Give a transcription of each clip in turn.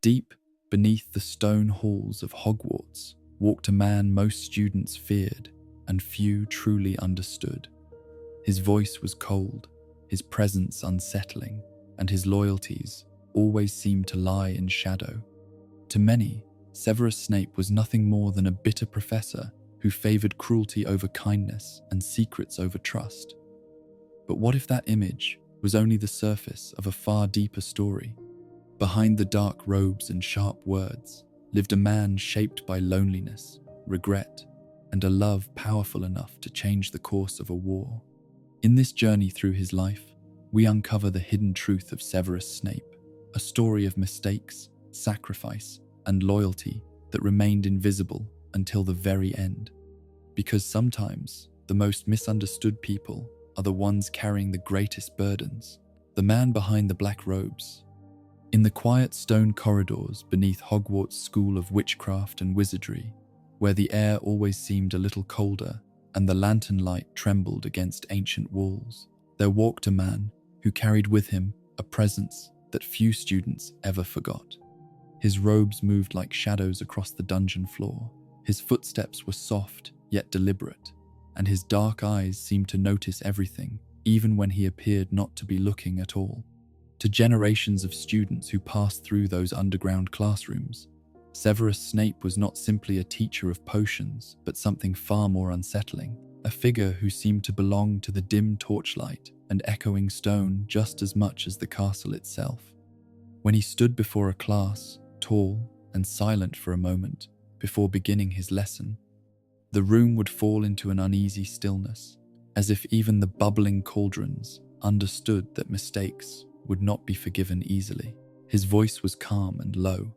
Deep beneath the stone halls of Hogwarts walked a man most students feared and few truly understood. His voice was cold, his presence unsettling, and his loyalties always seemed to lie in shadow. To many, Severus Snape was nothing more than a bitter professor who favored cruelty over kindness and secrets over trust. But what if that image was only the surface of a far deeper story? Behind the dark robes and sharp words lived a man shaped by loneliness, regret, and a love powerful enough to change the course of a war. In this journey through his life, we uncover the hidden truth of Severus Snape, a story of mistakes, sacrifice, and loyalty that remained invisible until the very end. Because sometimes the most misunderstood people are the ones carrying the greatest burdens. The man behind the black robes. In the quiet stone corridors beneath Hogwarts' School of Witchcraft and Wizardry, where the air always seemed a little colder and the lantern light trembled against ancient walls, there walked a man who carried with him a presence that few students ever forgot. His robes moved like shadows across the dungeon floor. His footsteps were soft yet deliberate, and his dark eyes seemed to notice everything, even when he appeared not to be looking at all. To generations of students who passed through those underground classrooms, Severus Snape was not simply a teacher of potions, but something far more unsettling, a figure who seemed to belong to the dim torchlight and echoing stone just as much as the castle itself. When he stood before a class, tall and silent for a moment before beginning his lesson, the room would fall into an uneasy stillness, as if even the bubbling cauldrons understood that mistakes would not be forgiven easily. His voice was calm and low,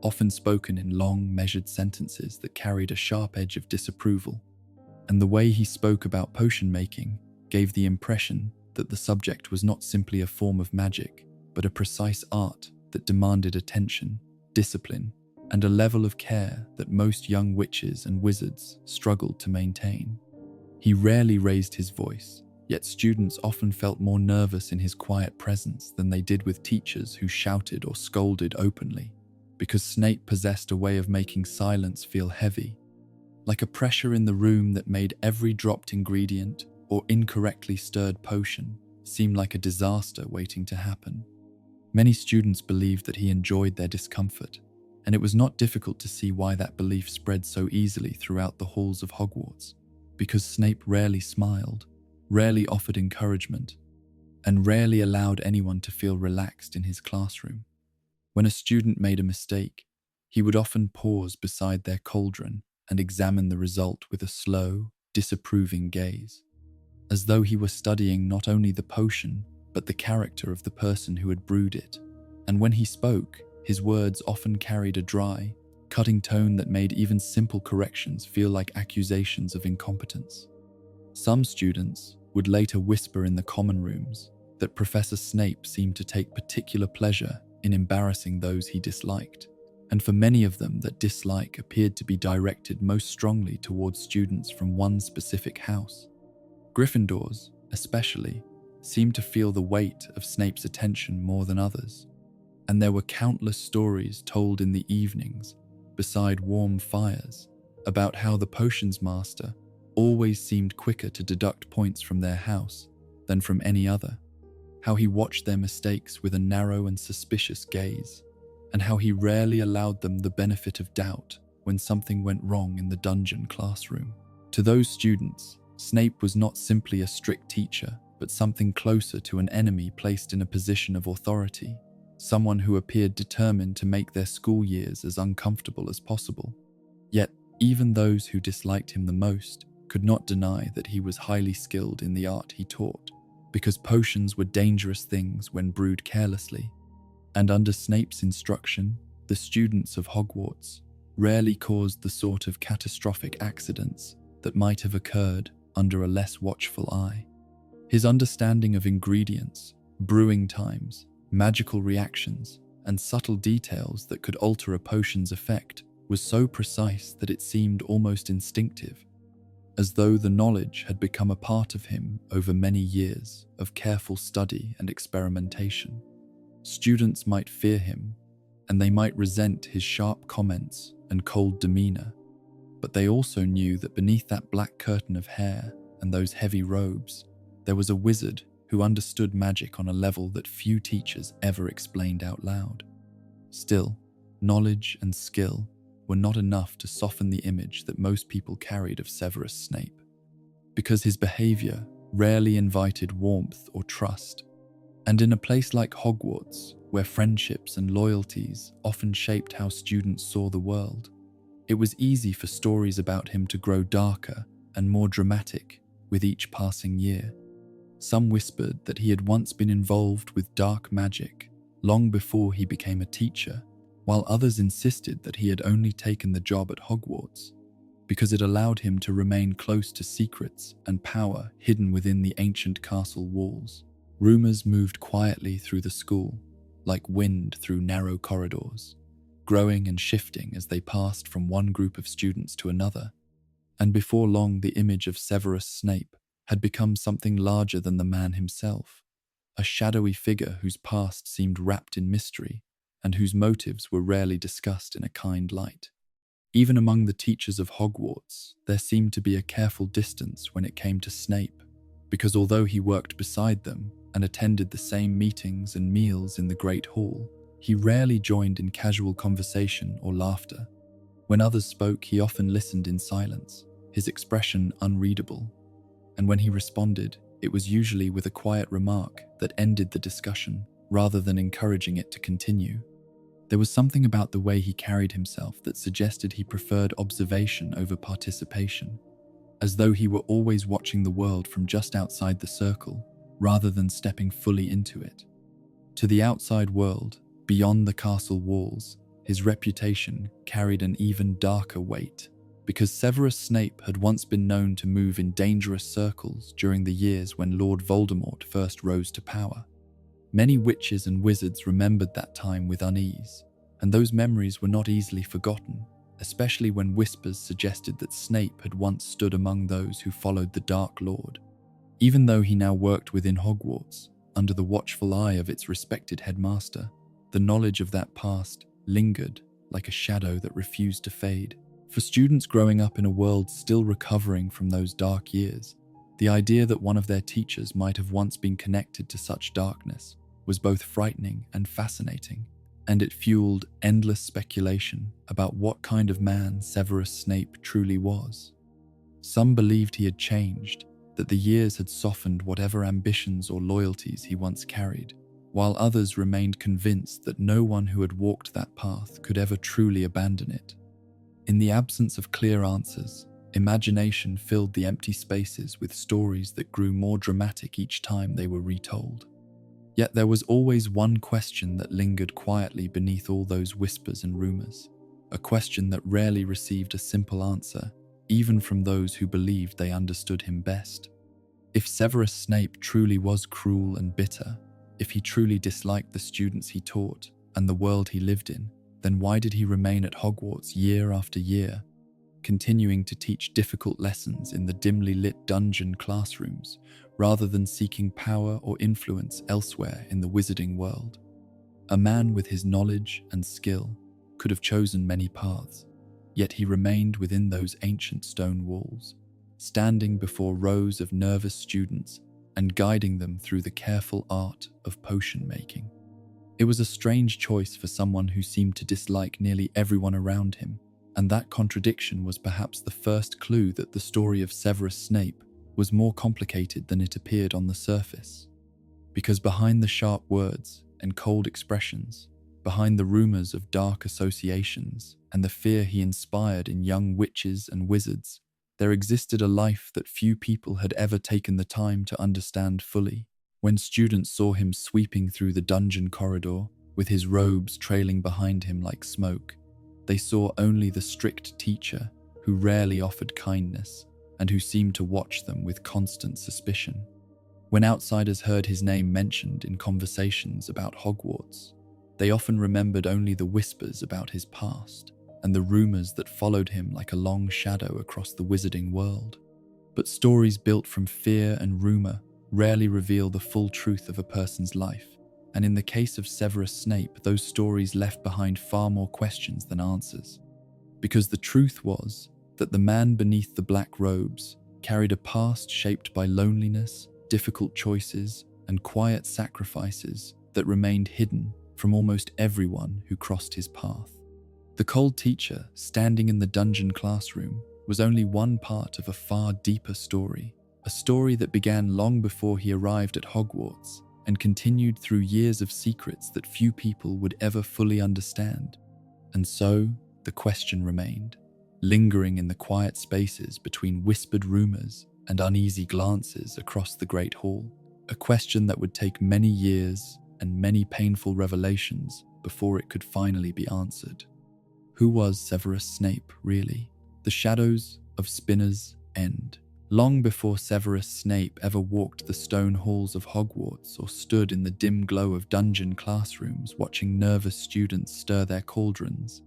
often spoken in long, measured sentences that carried a sharp edge of disapproval, and the way he spoke about potion making gave the impression that the subject was not simply a form of magic, but a precise art that demanded attention, discipline, and a level of care that most young witches and wizards struggled to maintain. He rarely raised his voice, yet students often felt more nervous in his quiet presence than they did with teachers who shouted or scolded openly, because Snape possessed a way of making silence feel heavy, like a pressure in the room that made every dropped ingredient or incorrectly stirred potion seem like a disaster waiting to happen. Many students believed that he enjoyed their discomfort, and it was not difficult to see why that belief spread so easily throughout the halls of Hogwarts, because Snape rarely smiled, rarely offered encouragement, and rarely allowed anyone to feel relaxed in his classroom. When a student made a mistake, he would often pause beside their cauldron and examine the result with a slow, disapproving gaze, as though he were studying not only the potion, but the character of the person who had brewed it. And when he spoke, his words often carried a dry, cutting tone that made even simple corrections feel like accusations of incompetence. Some students would later whisper in the common rooms that Professor Snape seemed to take particular pleasure in embarrassing those he disliked, and for many of them that dislike appeared to be directed most strongly towards students from one specific house. Gryffindors, especially, seemed to feel the weight of Snape's attention more than others, and there were countless stories told in the evenings, beside warm fires, about how the potions master always seemed quicker to deduct points from their house than from any other, how he watched their mistakes with a narrow and suspicious gaze, and how he rarely allowed them the benefit of doubt when something went wrong in the dungeon classroom. To those students, Snape was not simply a strict teacher, but something closer to an enemy placed in a position of authority, someone who appeared determined to make their school years as uncomfortable as possible. Yet, even those who disliked him the most could not deny that he was highly skilled in the art he taught, because potions were dangerous things when brewed carelessly, and under Snape's instruction, the students of Hogwarts rarely caused the sort of catastrophic accidents that might have occurred under a less watchful eye. His understanding of ingredients, brewing times, magical reactions, and subtle details that could alter a potion's effect was so precise that it seemed almost instinctive, as though the knowledge had become a part of him over many years of careful study and experimentation. Students might fear him, and they might resent his sharp comments and cold demeanor. But they also knew that beneath that black curtain of hair and those heavy robes, there was a wizard who understood magic on a level that few teachers ever explained out loud. Still, knowledge and skill were not enough to soften the image that most people carried of Severus Snape, because his behavior rarely invited warmth or trust. And in a place like Hogwarts, where friendships and loyalties often shaped how students saw the world, it was easy for stories about him to grow darker and more dramatic with each passing year. Some whispered that he had once been involved with dark magic long before he became a teacher, while others insisted that he had only taken the job at Hogwarts because it allowed him to remain close to secrets and power hidden within the ancient castle walls. Rumors moved quietly through the school, like wind through narrow corridors, growing and shifting as they passed from one group of students to another. And before long, the image of Severus Snape had become something larger than the man himself, a shadowy figure whose past seemed wrapped in mystery and whose motives were rarely discussed in a kind light. Even among the teachers of Hogwarts, there seemed to be a careful distance when it came to Snape, because although he worked beside them and attended the same meetings and meals in the Great Hall, he rarely joined in casual conversation or laughter. When others spoke, he often listened in silence, his expression unreadable, and when he responded, it was usually with a quiet remark that ended the discussion rather than encouraging it to continue. There was something about the way he carried himself that suggested he preferred observation over participation, as though he were always watching the world from just outside the circle, rather than stepping fully into it. To the outside world, beyond the castle walls, his reputation carried an even darker weight, because Severus Snape had once been known to move in dangerous circles during the years when Lord Voldemort first rose to power. Many witches and wizards remembered that time with unease, and those memories were not easily forgotten, especially when whispers suggested that Snape had once stood among those who followed the Dark Lord. Even though he now worked within Hogwarts, under the watchful eye of its respected headmaster, the knowledge of that past lingered like a shadow that refused to fade. For students growing up in a world still recovering from those dark years, the idea that one of their teachers might have once been connected to such darkness was both frightening and fascinating, and it fueled endless speculation about what kind of man Severus Snape truly was. Some believed he had changed, that the years had softened whatever ambitions or loyalties he once carried, while others remained convinced that no one who had walked that path could ever truly abandon it. In the absence of clear answers, imagination filled the empty spaces with stories that grew more dramatic each time they were retold. Yet there was always one question that lingered quietly beneath all those whispers and rumors, a question that rarely received a simple answer, even from those who believed they understood him best. If Severus Snape truly was cruel and bitter, if he truly disliked the students he taught and the world he lived in, then why did he remain at Hogwarts year after year, continuing to teach difficult lessons in the dimly lit dungeon classrooms, rather than seeking power or influence elsewhere in the wizarding world? A man with his knowledge and skill could have chosen many paths, yet he remained within those ancient stone walls, standing before rows of nervous students and guiding them through the careful art of potion making. It was a strange choice for someone who seemed to dislike nearly everyone around him, and that contradiction was perhaps the first clue that the story of Severus Snape was more complicated than it appeared on the surface. Because behind the sharp words and cold expressions, behind the rumors of dark associations and the fear he inspired in young witches and wizards, there existed a life that few people had ever taken the time to understand fully. When students saw him sweeping through the dungeon corridor, with his robes trailing behind him like smoke, they saw only the strict teacher who rarely offered kindness and who seemed to watch them with constant suspicion. When outsiders heard his name mentioned in conversations about Hogwarts, they often remembered only the whispers about his past and the rumors that followed him like a long shadow across the wizarding world. But stories built from fear and rumor rarely reveal the full truth of a person's life, And in the case of Severus Snape, those stories left behind far more questions than answers. Because the truth was that the man beneath the black robes carried a past shaped by loneliness, difficult choices, and quiet sacrifices that remained hidden from almost everyone who crossed his path. The cold teacher standing in the dungeon classroom was only one part of a far deeper story, a story that began long before he arrived at Hogwarts and continued through years of secrets that few people would ever fully understand. And so, the question remained, lingering in the quiet spaces between whispered rumors and uneasy glances across the Great Hall, a question that would take many years and many painful revelations before it could finally be answered. Who was Severus Snape, really? The shadows of Spinner's End. Long before Severus Snape ever walked the stone halls of Hogwarts or stood in the dim glow of dungeon classrooms watching nervous students stir their cauldrons,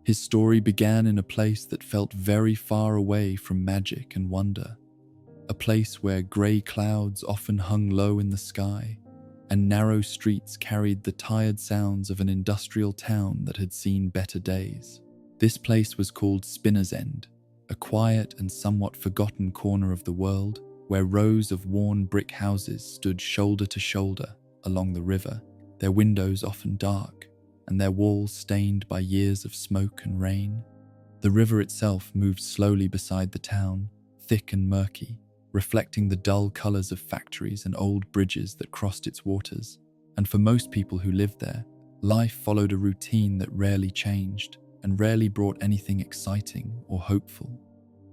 his story began in a place that felt very far away from magic and wonder, a place where grey clouds often hung low in the sky, and narrow streets carried the tired sounds of an industrial town that had seen better days. This place was called Spinner's End, a quiet and somewhat forgotten corner of the world where rows of worn brick houses stood shoulder to shoulder along the river, their windows often dark and their walls stained by years of smoke and rain. The river itself moved slowly beside the town, thick and murky, reflecting the dull colors of factories and old bridges that crossed its waters. And for most people who lived there, life followed a routine that rarely changed and rarely brought anything exciting or hopeful.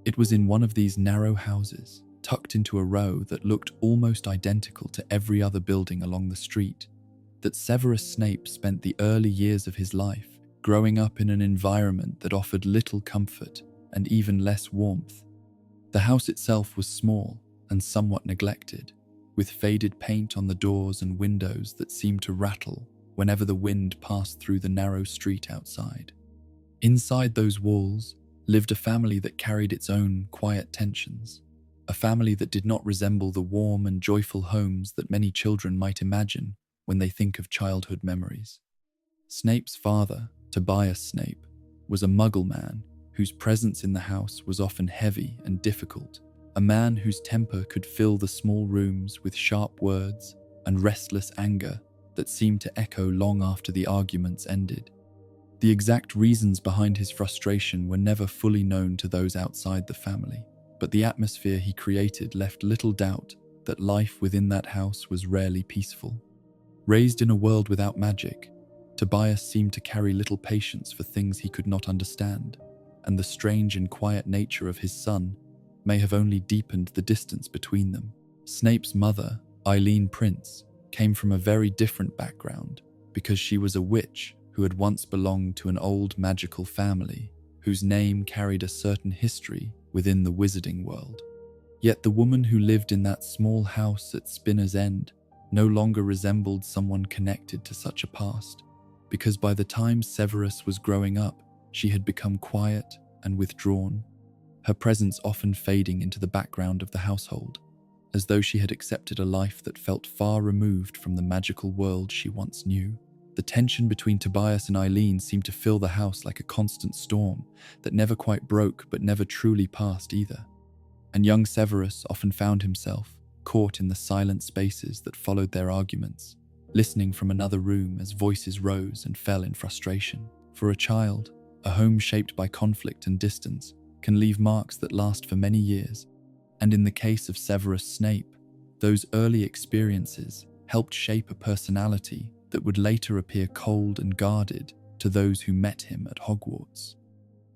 It was in one of these narrow houses, tucked into a row that looked almost identical to every other building along the street, that Severus Snape spent the early years of his life, growing up in an environment that offered little comfort and even less warmth. The house itself was small and somewhat neglected, with faded paint on the doors and windows that seemed to rattle whenever the wind passed through the narrow street outside. Inside those walls lived a family that carried its own quiet tensions, a family that did not resemble the warm and joyful homes that many children might imagine when they think of childhood memories. Snape's father, Tobias Snape, was a Muggle man whose presence in the house was often heavy and difficult, a man whose temper could fill the small rooms with sharp words and restless anger that seemed to echo long after the arguments ended. The exact reasons behind his frustration were never fully known to those outside the family, but the atmosphere he created left little doubt that life within that house was rarely peaceful. Raised in a world without magic, Tobias seemed to carry little patience for things he could not understand, and the strange and quiet nature of his son may have only deepened the distance between them. Snape's mother, Eileen Prince, came from a very different background because she was a witch who had once belonged to an old magical family whose name carried a certain history within the wizarding world. Yet the woman who lived in that small house at Spinner's End no longer resembled someone connected to such a past, because by the time Severus was growing up, she had become quiet and withdrawn, her presence often fading into the background of the household, as though she had accepted a life that felt far removed from the magical world she once knew. The tension between Tobias and Eileen seemed to fill the house like a constant storm that never quite broke but never truly passed either. And young Severus often found himself caught in the silent spaces that followed their arguments, listening from another room as voices rose and fell in frustration. For a child, a home shaped by conflict and distance can leave marks that last for many years, and in the case of Severus Snape, those early experiences helped shape a personality that would later appear cold and guarded to those who met him at Hogwarts.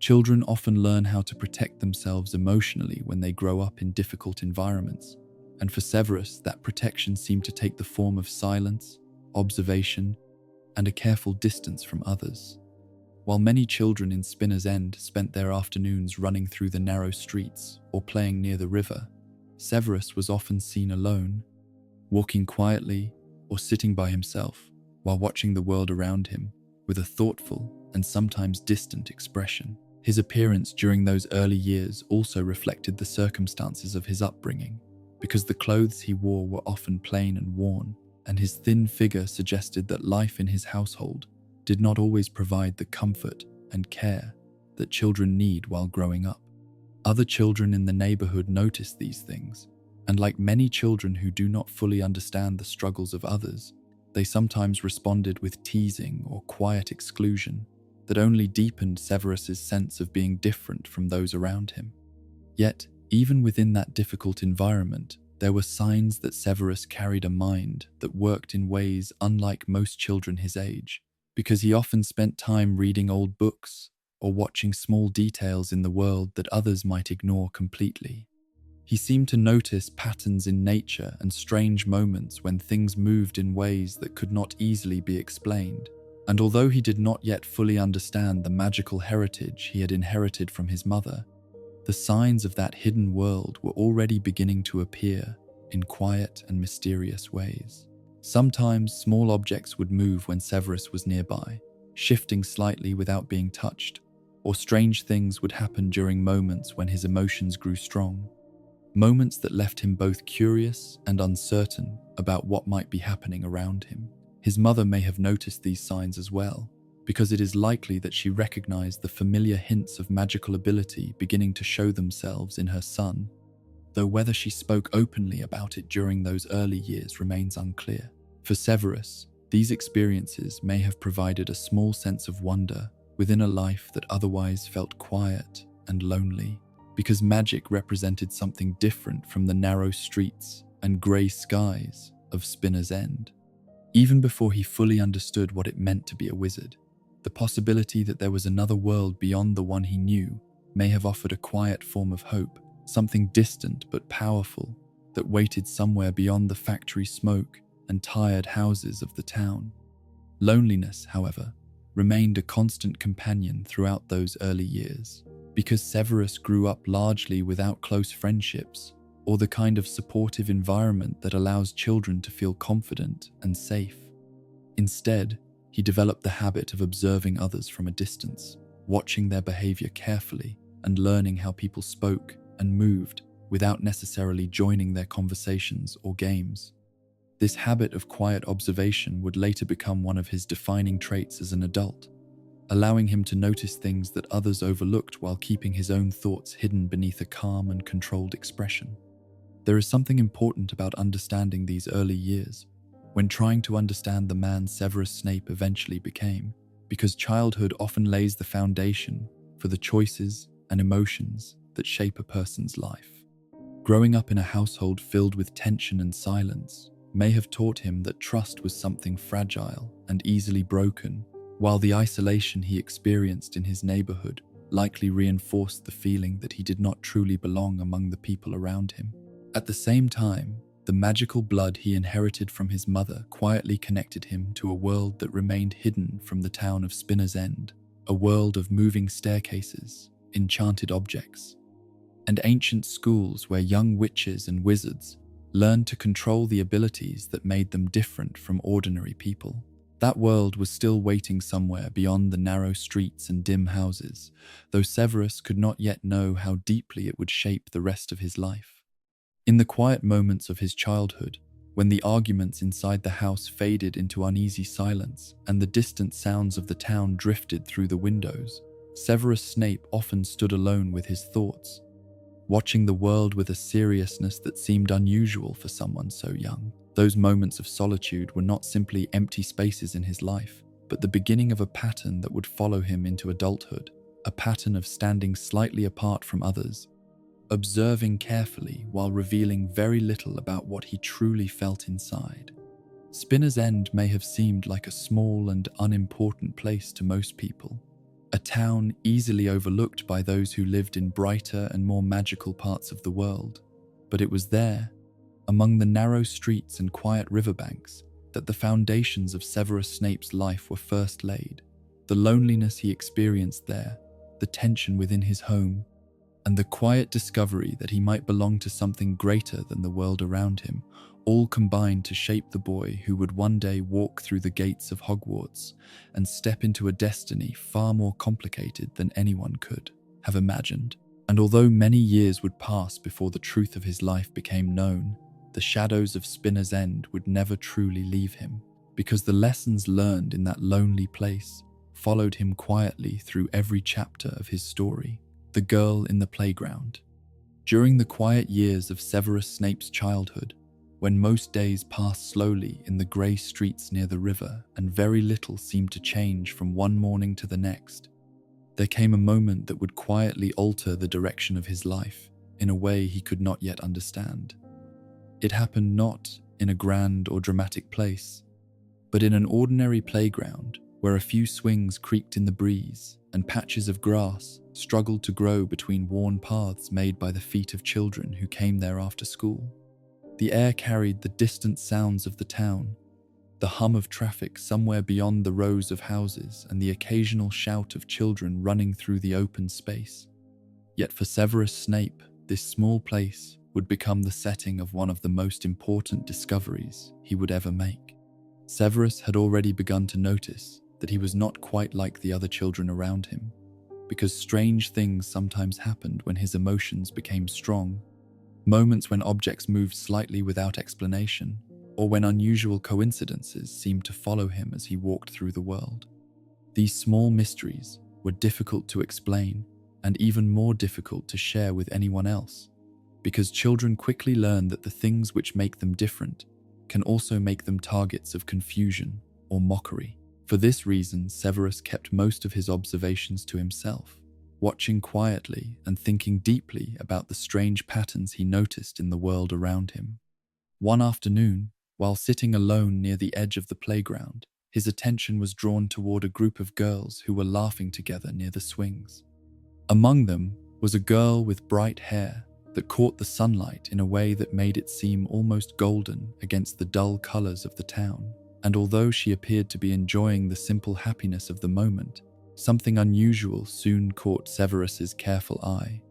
Children often learn how to protect themselves emotionally when they grow up in difficult environments, and for Severus, that protection seemed to take the form of silence, observation, and a careful distance from others. While many children in Spinner's End spent their afternoons running through the narrow streets or playing near the river, Severus was often seen alone, walking quietly or sitting by himself while watching the world around him with a thoughtful and sometimes distant expression. His appearance during those early years also reflected the circumstances of his upbringing, because the clothes he wore were often plain and worn, and his thin figure suggested that life in his household did not always provide the comfort and care that children need while growing up. Other children in the neighborhood noticed these things, and like many children who do not fully understand the struggles of others, they sometimes responded with teasing or quiet exclusion that only deepened Severus's sense of being different from those around him. Yet, even within that difficult environment, there were signs that Severus carried a mind that worked in ways unlike most children his age, because he often spent time reading old books or watching small details in the world that others might ignore completely. He seemed to notice patterns in nature and strange moments when things moved in ways that could not easily be explained. And although he did not yet fully understand the magical heritage he had inherited from his mother, the signs of that hidden world were already beginning to appear in quiet and mysterious ways. Sometimes small objects would move when Severus was nearby, shifting slightly without being touched, or strange things would happen during moments when his emotions grew strong. Moments that left him both curious and uncertain about what might be happening around him. His mother may have noticed these signs as well, because it is likely that she recognized the familiar hints of magical ability beginning to show themselves in her son, though whether she spoke openly about it during those early years remains unclear. For Severus, these experiences may have provided a small sense of wonder within a life that otherwise felt quiet and lonely, because magic represented something different from the narrow streets and grey skies of Spinner's End. Even before he fully understood what it meant to be a wizard, the possibility that there was another world beyond the one he knew may have offered a quiet form of hope, something distant but powerful that waited somewhere beyond the factory smoke and tired houses of the town. Loneliness, however, remained a constant companion throughout those early years, because Severus grew up largely without close friendships or the kind of supportive environment that allows children to feel confident and safe. Instead, he developed the habit of observing others from a distance, watching their behavior carefully and learning how people spoke and moved without necessarily joining their conversations or games. This habit of quiet observation would later become one of his defining traits as an adult, allowing him to notice things that others overlooked while keeping his own thoughts hidden beneath a calm and controlled expression. There is something important about understanding these early years when trying to understand the man Severus Snape eventually became, because childhood often lays the foundation for the choices and emotions that shape a person's life. Growing up in a household filled with tension and silence may have taught him that trust was something fragile and easily broken, while the isolation he experienced in his neighborhood likely reinforced the feeling that he did not truly belong among the people around him. At the same time, the magical blood he inherited from his mother quietly connected him to a world that remained hidden from the town of Spinner's End, a world of moving staircases, enchanted objects, and ancient schools where young witches and wizards learned to control the abilities that made them different from ordinary people. That world was still waiting somewhere beyond the narrow streets and dim houses, though Severus could not yet know how deeply it would shape the rest of his life. In the quiet moments of his childhood, when the arguments inside the house faded into uneasy silence and the distant sounds of the town drifted through the windows, Severus Snape often stood alone with his thoughts, watching the world with a seriousness that seemed unusual for someone so young. Those moments of solitude were not simply empty spaces in his life, but the beginning of a pattern that would follow him into adulthood, a pattern of standing slightly apart from others, observing carefully while revealing very little about what he truly felt inside. Spinner's End may have seemed like a small and unimportant place to most people, a town easily overlooked by those who lived in brighter and more magical parts of the world, but it was there, among the narrow streets and quiet riverbanks, that the foundations of Severus Snape's life were first laid. The loneliness he experienced there, the tension within his home, and the quiet discovery that he might belong to something greater than the world around him, all combined to shape the boy who would one day walk through the gates of Hogwarts and step into a destiny far more complicated than anyone could have imagined. And although many years would pass before the truth of his life became known, the shadows of Spinner's End would never truly leave him, because the lessons learned in that lonely place followed him quietly through every chapter of his story. The girl in the playground. During the quiet years of Severus Snape's childhood, when most days passed slowly in the grey streets near the river and very little seemed to change from one morning to the next, there came a moment that would quietly alter the direction of his life in a way he could not yet understand. It happened not in a grand or dramatic place, but in an ordinary playground where a few swings creaked in the breeze and patches of grass struggled to grow between worn paths made by the feet of children who came there after school. The air carried the distant sounds of the town, the hum of traffic somewhere beyond the rows of houses, and the occasional shout of children running through the open space. Yet for Severus Snape, this small place would become the setting of one of the most important discoveries he would ever make. Severus had already begun to notice that he was not quite like the other children around him, because strange things sometimes happened when his emotions became strong. Moments when objects moved slightly without explanation, or when unusual coincidences seemed to follow him as he walked through the world. These small mysteries were difficult to explain and even more difficult to share with anyone else, because children quickly learn that the things which make them different can also make them targets of confusion or mockery. For this reason, Severus kept most of his observations to himself, watching quietly and thinking deeply about the strange patterns he noticed in the world around him. One afternoon, while sitting alone near the edge of the playground, his attention was drawn toward a group of girls who were laughing together near the swings. Among them was a girl with bright hair that caught the sunlight in a way that made it seem almost golden against the dull colors of the town. And although she appeared to be enjoying the simple happiness of the moment, something unusual soon caught Severus's careful eye.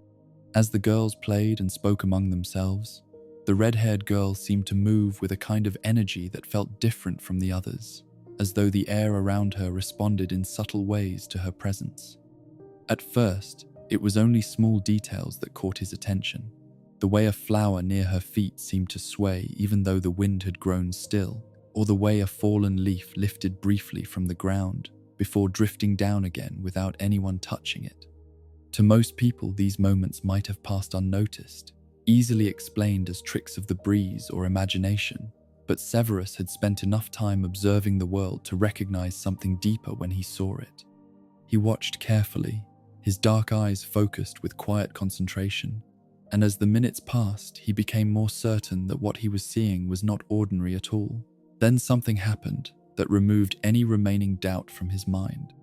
As the girls played and spoke among themselves, the red-haired girl seemed to move with a kind of energy that felt different from the others, as though the air around her responded in subtle ways to her presence. At first, it was only small details that caught his attention. The way a flower near her feet seemed to sway even though the wind had grown still, or the way a fallen leaf lifted briefly from the ground before drifting down again without anyone touching it. To most people, these moments might have passed unnoticed, easily explained as tricks of the breeze or imagination, but Severus had spent enough time observing the world to recognize something deeper when he saw it. He watched carefully, his dark eyes focused with quiet concentration, and as the minutes passed, he became more certain that what he was seeing was not ordinary at all. Then something happened that removed any remaining doubt from his mind.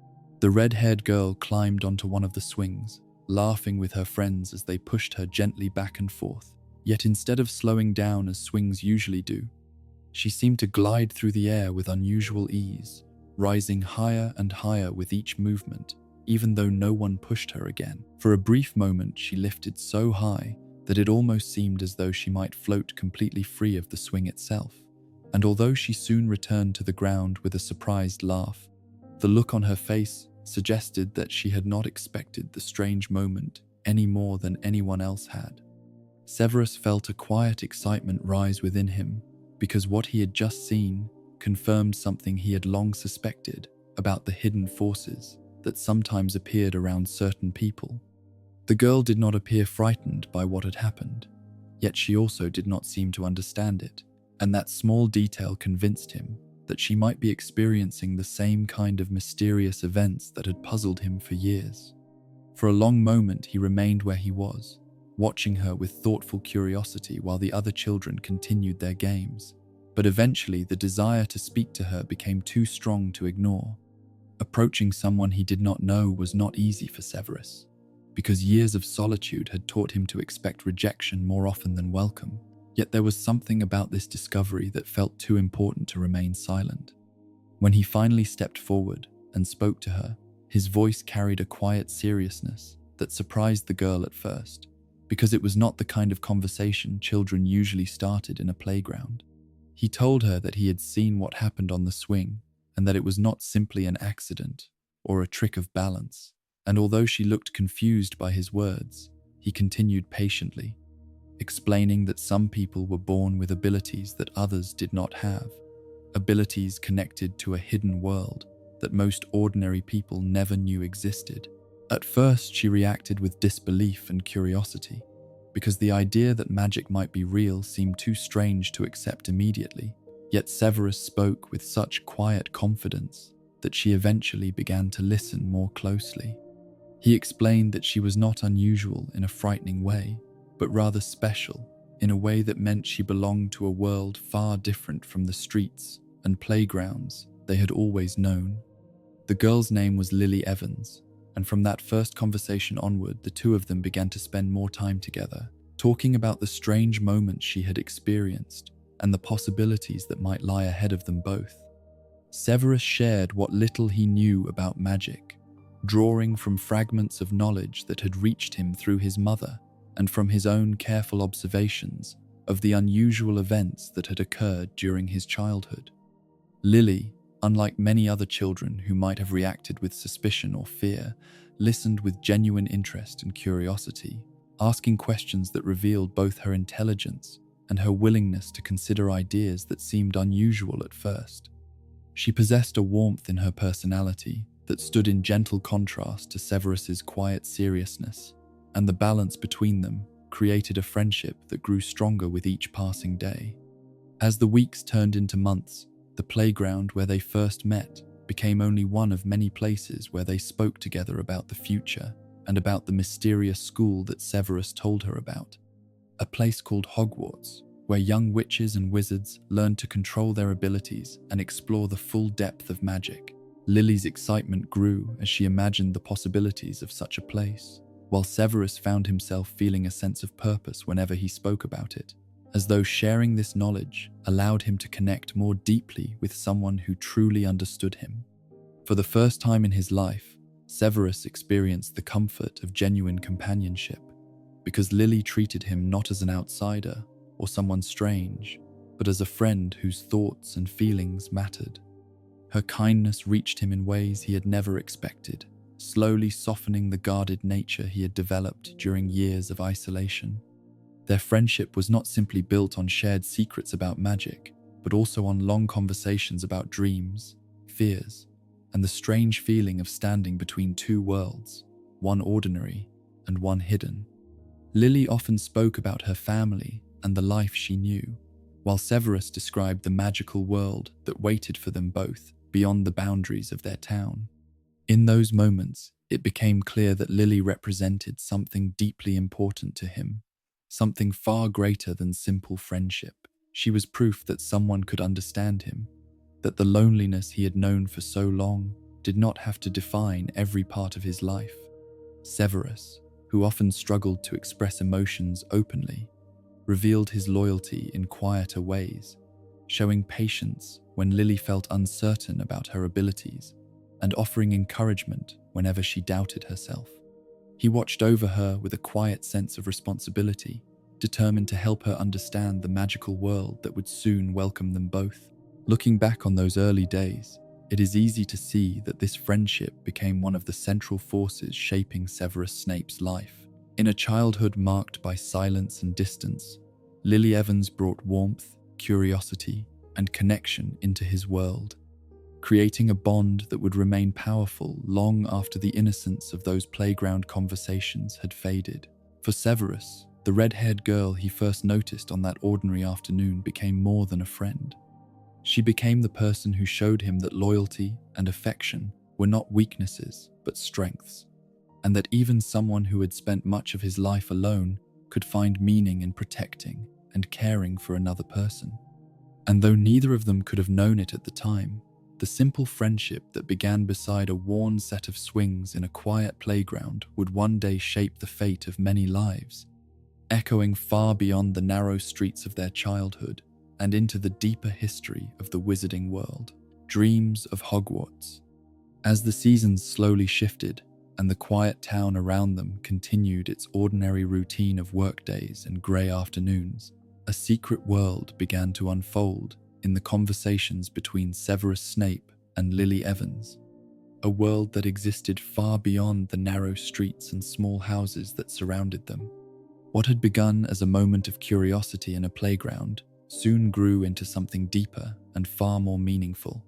The red-haired girl climbed onto one of the swings, laughing with her friends as they pushed her gently back and forth. Yet instead of slowing down as swings usually do, she seemed to glide through the air with unusual ease, rising higher and higher with each movement, even though no one pushed her again. For a brief moment, she lifted so high that it almost seemed as though she might float completely free of the swing itself. And although she soon returned to the ground with a surprised laugh, the look on her face suggested that she had not expected the strange moment any more than anyone else had. Severus felt a quiet excitement rise within him, because what he had just seen confirmed something he had long suspected about the hidden forces that sometimes appeared around certain people. The girl did not appear frightened by what had happened, yet she also did not seem to understand it. And that small detail convinced him that she might be experiencing the same kind of mysterious events that had puzzled him for years. For a long moment he remained where he was, watching her with thoughtful curiosity while the other children continued their games. But eventually the desire to speak to her became too strong to ignore. Approaching someone he did not know was not easy for Severus, because years of solitude had taught him to expect rejection more often than welcome. Yet there was something about this discovery that felt too important to remain silent. When he finally stepped forward and spoke to her, his voice carried a quiet seriousness that surprised the girl at first, because it was not the kind of conversation children usually started in a playground. He told her that he had seen what happened on the swing, and that it was not simply an accident or a trick of balance. And although she looked confused by his words, he continued patiently. explaining that some people were born with abilities that others did not have, abilities connected to a hidden world that most ordinary people never knew existed. At first, she reacted with disbelief and curiosity, because the idea that magic might be real seemed too strange to accept immediately. Yet Severus spoke with such quiet confidence that she eventually began to listen more closely. He explained that she was not unusual in a frightening way, but rather special in a way that meant she belonged to a world far different from the streets and playgrounds they had always known. The girl's name was Lily Evans, and from that first conversation onward, the two of them began to spend more time together, talking about the strange moments she had experienced and the possibilities that might lie ahead of them both. Severus shared what little he knew about magic, drawing from fragments of knowledge that had reached him through his mother and from his own careful observations of the unusual events that had occurred during his childhood. Lily, unlike many other children who might have reacted with suspicion or fear, listened with genuine interest and curiosity, asking questions that revealed both her intelligence and her willingness to consider ideas that seemed unusual at first. She possessed a warmth in her personality that stood in gentle contrast to Severus's quiet seriousness, and the balance between them created a friendship that grew stronger with each passing day. As the weeks turned into months, the playground where they first met became only one of many places where they spoke together about the future and about the mysterious school that Severus told her about. A place called Hogwarts, where young witches and wizards learned to control their abilities and explore the full depth of magic. Lily's excitement grew as she imagined the possibilities of such a place, while Severus found himself feeling a sense of purpose whenever he spoke about it, as though sharing this knowledge allowed him to connect more deeply with someone who truly understood him. For the first time in his life, Severus experienced the comfort of genuine companionship, because Lily treated him not as an outsider or someone strange, but as a friend whose thoughts and feelings mattered. Her kindness reached him in ways he had never expected, slowly softening the guarded nature he had developed during years of isolation. Their friendship was not simply built on shared secrets about magic, but also on long conversations about dreams, fears, and the strange feeling of standing between two worlds, one ordinary and one hidden. Lily often spoke about her family and the life she knew, while Severus described the magical world that waited for them both beyond the boundaries of their town. In those moments, it became clear that Lily represented something deeply important to him, something far greater than simple friendship. She was proof that someone could understand him, that the loneliness he had known for so long did not have to define every part of his life. Severus, who often struggled to express emotions openly, revealed his loyalty in quieter ways, showing patience when Lily felt uncertain about her abilities and offering encouragement whenever she doubted herself. He watched over her with a quiet sense of responsibility, determined to help her understand the magical world that would soon welcome them both. Looking back on those early days, it is easy to see that this friendship became one of the central forces shaping Severus Snape's life. In a childhood marked by silence and distance, Lily Evans brought warmth, curiosity, and connection into his world, creating a bond that would remain powerful long after the innocence of those playground conversations had faded. For Severus, the red-haired girl he first noticed on that ordinary afternoon became more than a friend. She became the person who showed him that loyalty and affection were not weaknesses, but strengths, and that even someone who had spent much of his life alone could find meaning in protecting and caring for another person. And though neither of them could have known it at the time, the simple friendship that began beside a worn set of swings in a quiet playground would one day shape the fate of many lives, echoing far beyond the narrow streets of their childhood and into the deeper history of the wizarding world. Dreams of Hogwarts. As the seasons slowly shifted and the quiet town around them continued its ordinary routine of workdays and grey afternoons, a secret world began to unfold in the conversations between Severus Snape and Lily Evans, a world that existed far beyond the narrow streets and small houses that surrounded them. What had begun as a moment of curiosity in a playground soon grew into something deeper and far more meaningful,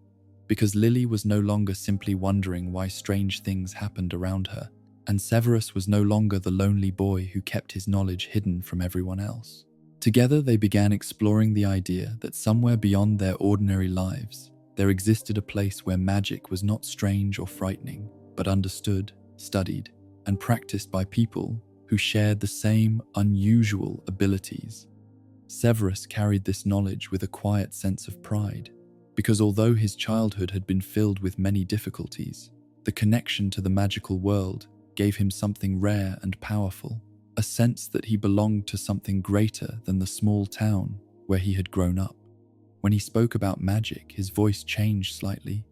because Lily was no longer simply wondering why strange things happened around her, and Severus was no longer the lonely boy who kept his knowledge hidden from everyone else. Together they began exploring the idea that somewhere beyond their ordinary lives, there existed a place where magic was not strange or frightening, but understood, studied, and practiced by people who shared the same unusual abilities. Severus carried this knowledge with a quiet sense of pride, because although his childhood had been filled with many difficulties, the connection to the magical world gave him something rare and powerful, a sense that he belonged to something greater than the small town where he had grown up. When he spoke about magic, his voice changed slightly,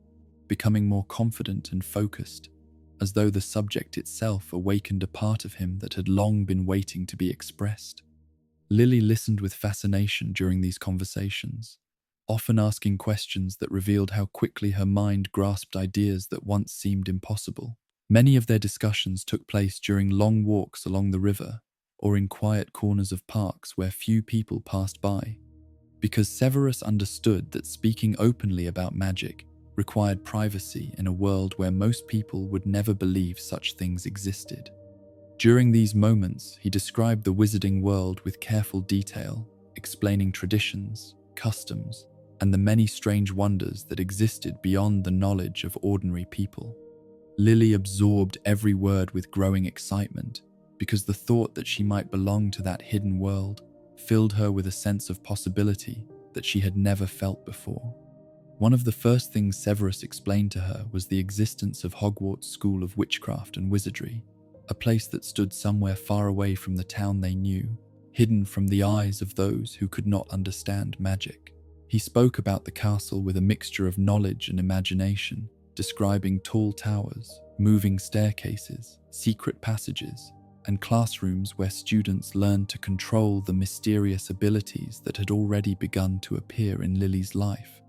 becoming more confident and focused, as though the subject itself awakened a part of him that had long been waiting to be expressed. Lily listened with fascination during these conversations, often asking questions that revealed how quickly her mind grasped ideas that once seemed impossible. Many of their discussions took place during long walks along the river or in quiet corners of parks where few people passed by, because Severus understood that speaking openly about magic required privacy in a world where most people would never believe such things existed. During these moments, he described the wizarding world with careful detail, explaining traditions, customs, and the many strange wonders that existed beyond the knowledge of ordinary people. Lily absorbed every word with growing excitement, because the thought that she might belong to that hidden world filled her with a sense of possibility that she had never felt before. One of the first things Severus explained to her was the existence of Hogwarts School of Witchcraft and Wizardry, a place that stood somewhere far away from the town they knew, hidden from the eyes of those who could not understand magic. He spoke about the castle with a mixture of knowledge and imagination, describing tall towers, moving staircases, secret passages, and classrooms where students learned to control the mysterious abilities that had already begun to appear in Lily's life.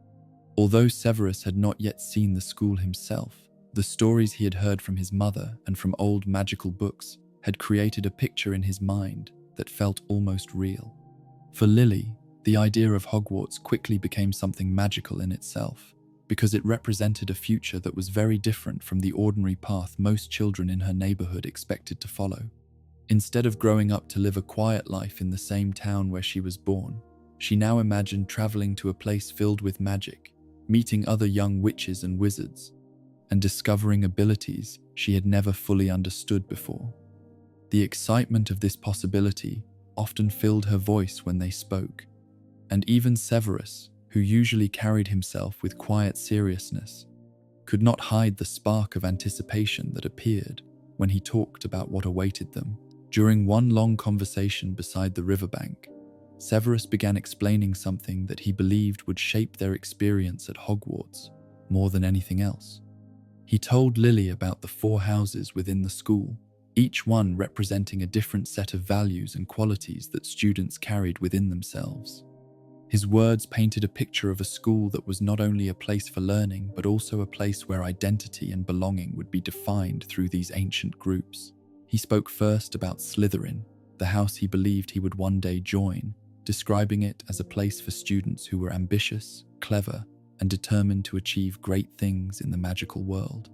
Although Severus had not yet seen the school himself, the stories he had heard from his mother and from old magical books had created a picture in his mind that felt almost real. For Lily, the idea of Hogwarts quickly became something magical in itself, because it represented a future that was very different from the ordinary path most children in her neighborhood expected to follow. Instead of growing up to live a quiet life in the same town where she was born, she now imagined traveling to a place filled with magic, meeting other young witches and wizards, and discovering abilities she had never fully understood before. The excitement of this possibility often filled her voice when they spoke, and even Severus, who usually carried himself with quiet seriousness, could not hide the spark of anticipation that appeared when he talked about what awaited them. During one long conversation beside the riverbank, Severus began explaining something that he believed would shape their experience at Hogwarts more than anything else. He told Lily about the 4 houses within the school, each one representing a different set of values and qualities that students carried within themselves. His words painted a picture of a school that was not only a place for learning, but also a place where identity and belonging would be defined through these ancient groups. He spoke first about Slytherin, the house he believed he would one day join, describing it as a place for students who were ambitious, clever, and determined to achieve great things in the magical world.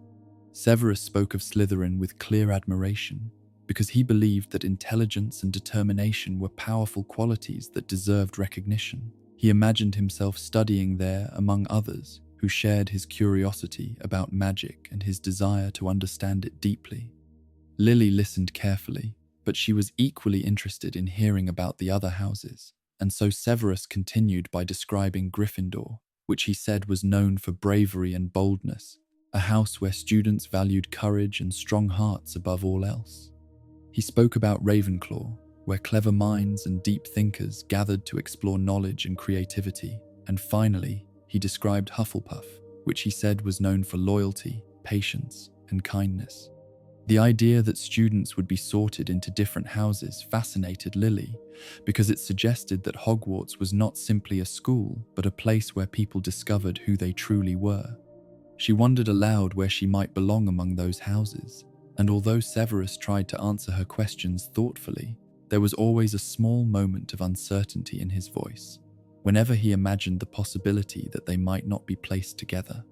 Severus spoke of Slytherin with clear admiration, because he believed that intelligence and determination were powerful qualities that deserved recognition. He imagined himself studying there among others who shared his curiosity about magic and his desire to understand it deeply. Lily listened carefully, but she was equally interested in hearing about the other houses, and so Severus continued by describing Gryffindor, which he said was known for bravery and boldness, a house where students valued courage and strong hearts above all else. He spoke about Ravenclaw, where clever minds and deep thinkers gathered to explore knowledge and creativity, and finally, he described Hufflepuff, which he said was known for loyalty, patience, and kindness. The idea that students would be sorted into different houses fascinated Lily, because it suggested that Hogwarts was not simply a school, but a place where people discovered who they truly were. She wondered aloud where she might belong among those houses, and although Severus tried to answer her questions thoughtfully, there was always a small moment of uncertainty in his voice, whenever he imagined the possibility that they might not be placed together.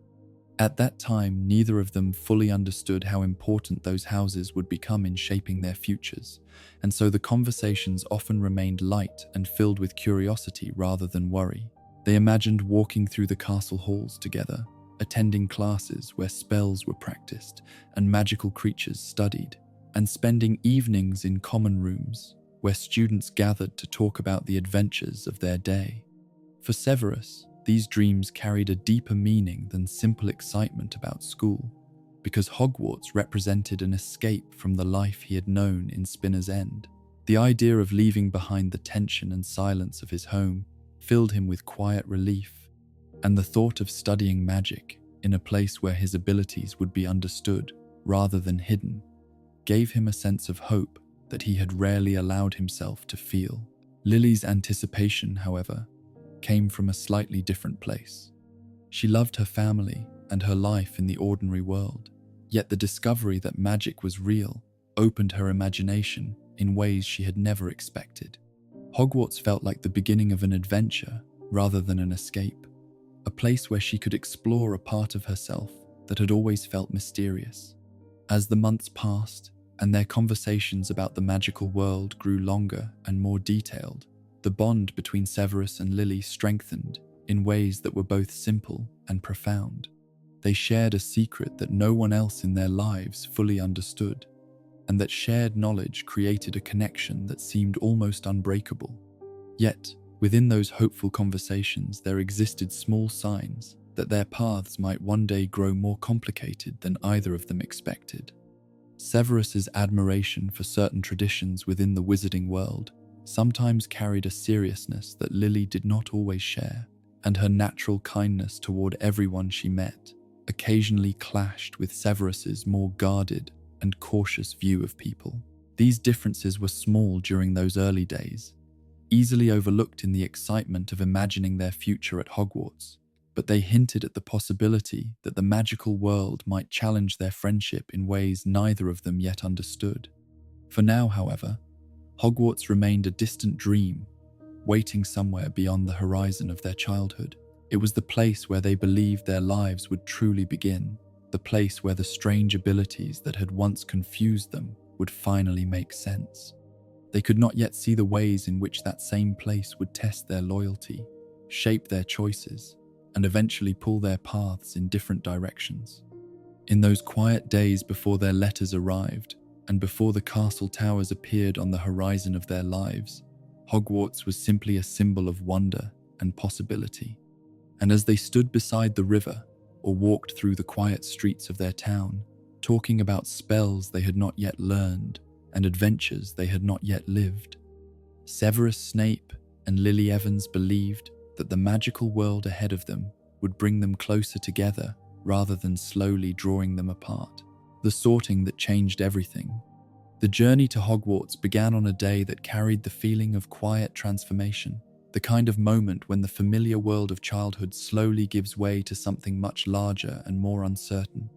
At that time, neither of them fully understood how important those houses would become in shaping their futures, and so the conversations often remained light and filled with curiosity rather than worry. They imagined walking through the castle halls together, attending classes where spells were practiced and magical creatures studied, and spending evenings in common rooms where students gathered to talk about the adventures of their day. For Severus, these dreams carried a deeper meaning than simple excitement about school, because Hogwarts represented an escape from the life he had known in Spinner's End. The idea of leaving behind the tension and silence of his home filled him with quiet relief, and the thought of studying magic in a place where his abilities would be understood rather than hidden gave him a sense of hope that he had rarely allowed himself to feel. Lily's anticipation, however, came from a slightly different place. She loved her family and her life in the ordinary world, yet the discovery that magic was real opened her imagination in ways she had never expected. Hogwarts felt like the beginning of an adventure rather than an escape, a place where she could explore a part of herself that had always felt mysterious. As the months passed and their conversations about the magical world grew longer and more detailed, the bond between Severus and Lily strengthened in ways that were both simple and profound. They shared a secret that no one else in their lives fully understood, and that shared knowledge created a connection that seemed almost unbreakable. Yet, within those hopeful conversations, there existed small signs that their paths might one day grow more complicated than either of them expected. Severus's admiration for certain traditions within the wizarding world sometimes carried a seriousness that Lily did not always share, and her natural kindness toward everyone she met occasionally clashed with Severus's more guarded and cautious view of people. These differences were small during those early days, easily overlooked in the excitement of imagining their future at Hogwarts, but they hinted at the possibility that the magical world might challenge their friendship in ways neither of them yet understood. For now, however, Hogwarts remained a distant dream, waiting somewhere beyond the horizon of their childhood. It was the place where they believed their lives would truly begin, the place where the strange abilities that had once confused them would finally make sense. They could not yet see the ways in which that same place would test their loyalty, shape their choices, and eventually pull their paths in different directions. In those quiet days before their letters arrived, and before the castle towers appeared on the horizon of their lives, Hogwarts was simply a symbol of wonder and possibility. And as they stood beside the river, or walked through the quiet streets of their town, talking about spells they had not yet learned and adventures they had not yet lived, Severus Snape and Lily Evans believed that the magical world ahead of them would bring them closer together rather than slowly drawing them apart. The sorting that changed everything. The journey to Hogwarts began on a day that carried the feeling of quiet transformation, the kind of moment when the familiar world of childhood slowly gives way to something much larger and more uncertain.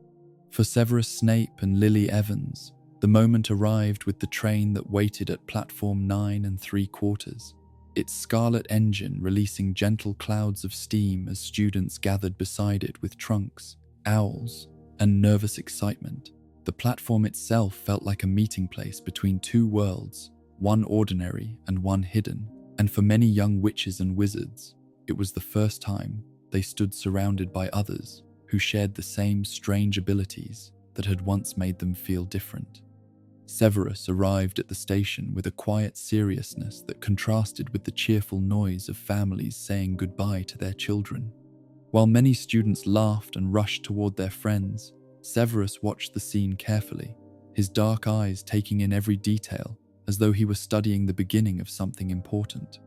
For Severus Snape and Lily Evans, the moment arrived with the train that waited at platform 9 3/4, its scarlet engine releasing gentle clouds of steam as students gathered beside it with trunks, owls, and nervous excitement. The platform itself felt like a meeting place between two worlds, one ordinary and one hidden, and for many young witches and wizards, it was the first time they stood surrounded by others who shared the same strange abilities that had once made them feel different. Severus arrived at the station with a quiet seriousness that contrasted with the cheerful noise of families saying goodbye to their children. While many students laughed and rushed toward their friends, Severus watched the scene carefully, his dark eyes taking in every detail as though he were studying the beginning of something important.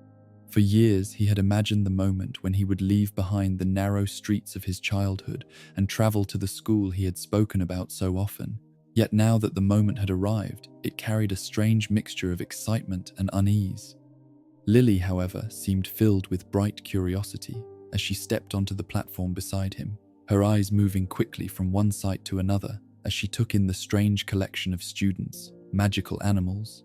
For years, he had imagined the moment when he would leave behind the narrow streets of his childhood and travel to the school he had spoken about so often. Yet now that the moment had arrived, it carried a strange mixture of excitement and unease. Lily, however, seemed filled with bright curiosity as she stepped onto the platform beside him, her eyes moving quickly from one sight to another as she took in the strange collection of students, magical animals,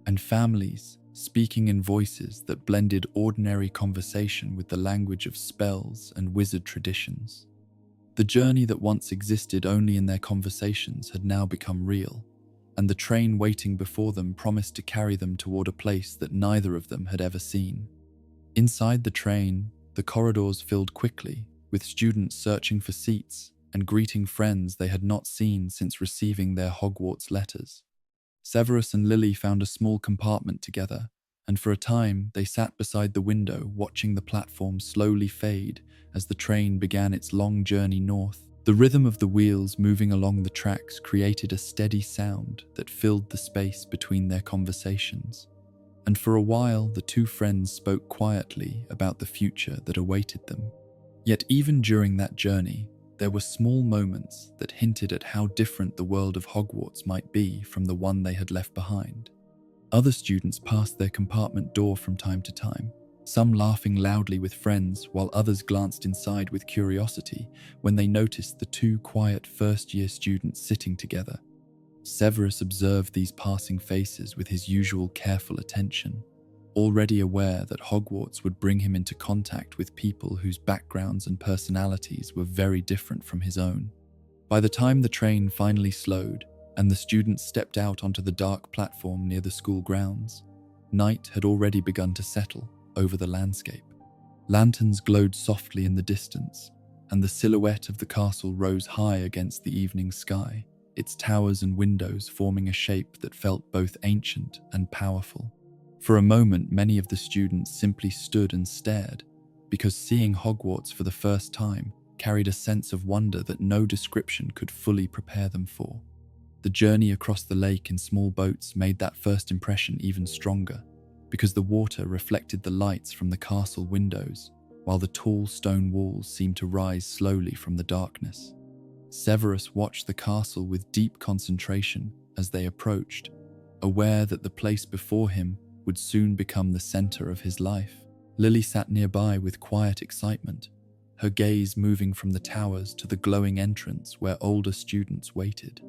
and families speaking in voices that blended ordinary conversation with the language of spells and wizard traditions. The journey that once existed only in their conversations had now become real, and the train waiting before them promised to carry them toward a place that neither of them had ever seen. Inside the train, the corridors filled quickly, with students searching for seats and greeting friends they had not seen since receiving their Hogwarts letters. Severus and Lily found a small compartment together, and for a time they sat beside the window watching the platform slowly fade as the train began its long journey north. The rhythm of the wheels moving along the tracks created a steady sound that filled the space between their conversations, and for a while the two friends spoke quietly about the future that awaited them. Yet even during that journey, there were small moments that hinted at how different the world of Hogwarts might be from the one they had left behind. Other students passed their compartment door from time to time, some laughing loudly with friends while others glanced inside with curiosity when they noticed the two quiet first-year students sitting together. Severus observed these passing faces with his usual careful attention, already aware that Hogwarts would bring him into contact with people whose backgrounds and personalities were very different from his own. By the time the train finally slowed and the students stepped out onto the dark platform near the school grounds, night had already begun to settle over the landscape. Lanterns glowed softly in the distance, and the silhouette of the castle rose high against the evening sky, its towers and windows forming a shape that felt both ancient and powerful. For a moment, many of the students simply stood and stared, because seeing Hogwarts for the first time carried a sense of wonder that no description could fully prepare them for. The journey across the lake in small boats made that first impression even stronger, because the water reflected the lights from the castle windows, while the tall stone walls seemed to rise slowly from the darkness. Severus watched the castle with deep concentration as they approached, aware that the place before him would soon become the center of his life. Lily sat nearby with quiet excitement, her gaze moving from the towers to the glowing entrance where older students waited.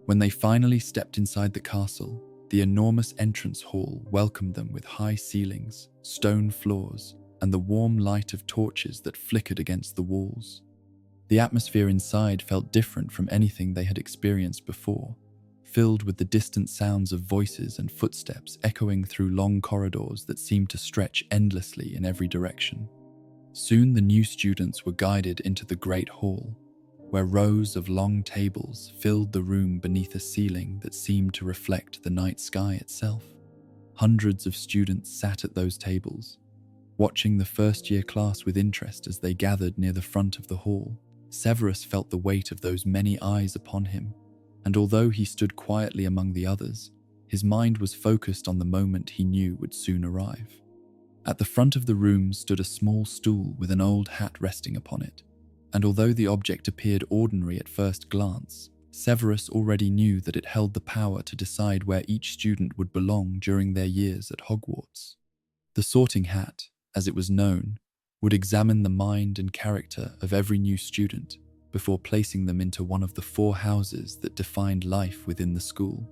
When they finally stepped inside the castle, the enormous entrance hall welcomed them with high ceilings, stone floors, and the warm light of torches that flickered against the walls. The atmosphere inside felt different from anything they had experienced before, filled with the distant sounds of voices and footsteps echoing through long corridors that seemed to stretch endlessly in every direction. Soon the new students were guided into the great hall, where rows of long tables filled the room beneath a ceiling that seemed to reflect the night sky itself. Hundreds of students sat at those tables, watching the first-year class with interest as they gathered near the front of the hall. Severus felt the weight of those many eyes upon him, and although he stood quietly among the others, his mind was focused on the moment he knew would soon arrive. At the front of the room stood a small stool with an old hat resting upon it, and although the object appeared ordinary at first glance, Severus already knew that it held the power to decide where each student would belong during their years at Hogwarts. The sorting hat, as it was known, would examine the mind and character of every new student before placing them into one of the 4 houses that defined life within the school.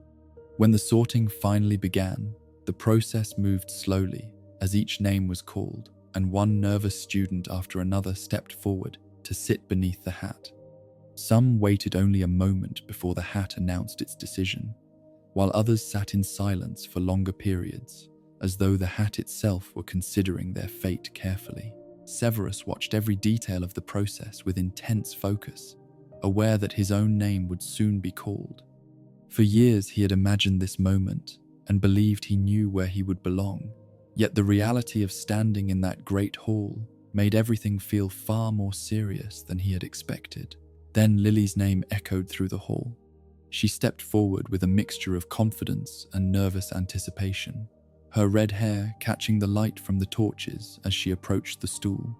When the sorting finally began, the process moved slowly as each name was called, and one nervous student after another stepped forward to sit beneath the hat. Some waited only a moment before the hat announced its decision, while others sat in silence for longer periods, as though the hat itself were considering their fate carefully. Severus watched every detail of the process with intense focus, aware that his own name would soon be called. For years he had imagined this moment and believed he knew where he would belong, yet the reality of standing in that great hall made everything feel far more serious than he had expected. Then Lily's name echoed through the hall. She stepped forward with a mixture of confidence and nervous anticipation, her red hair catching the light from the torches as she approached the stool.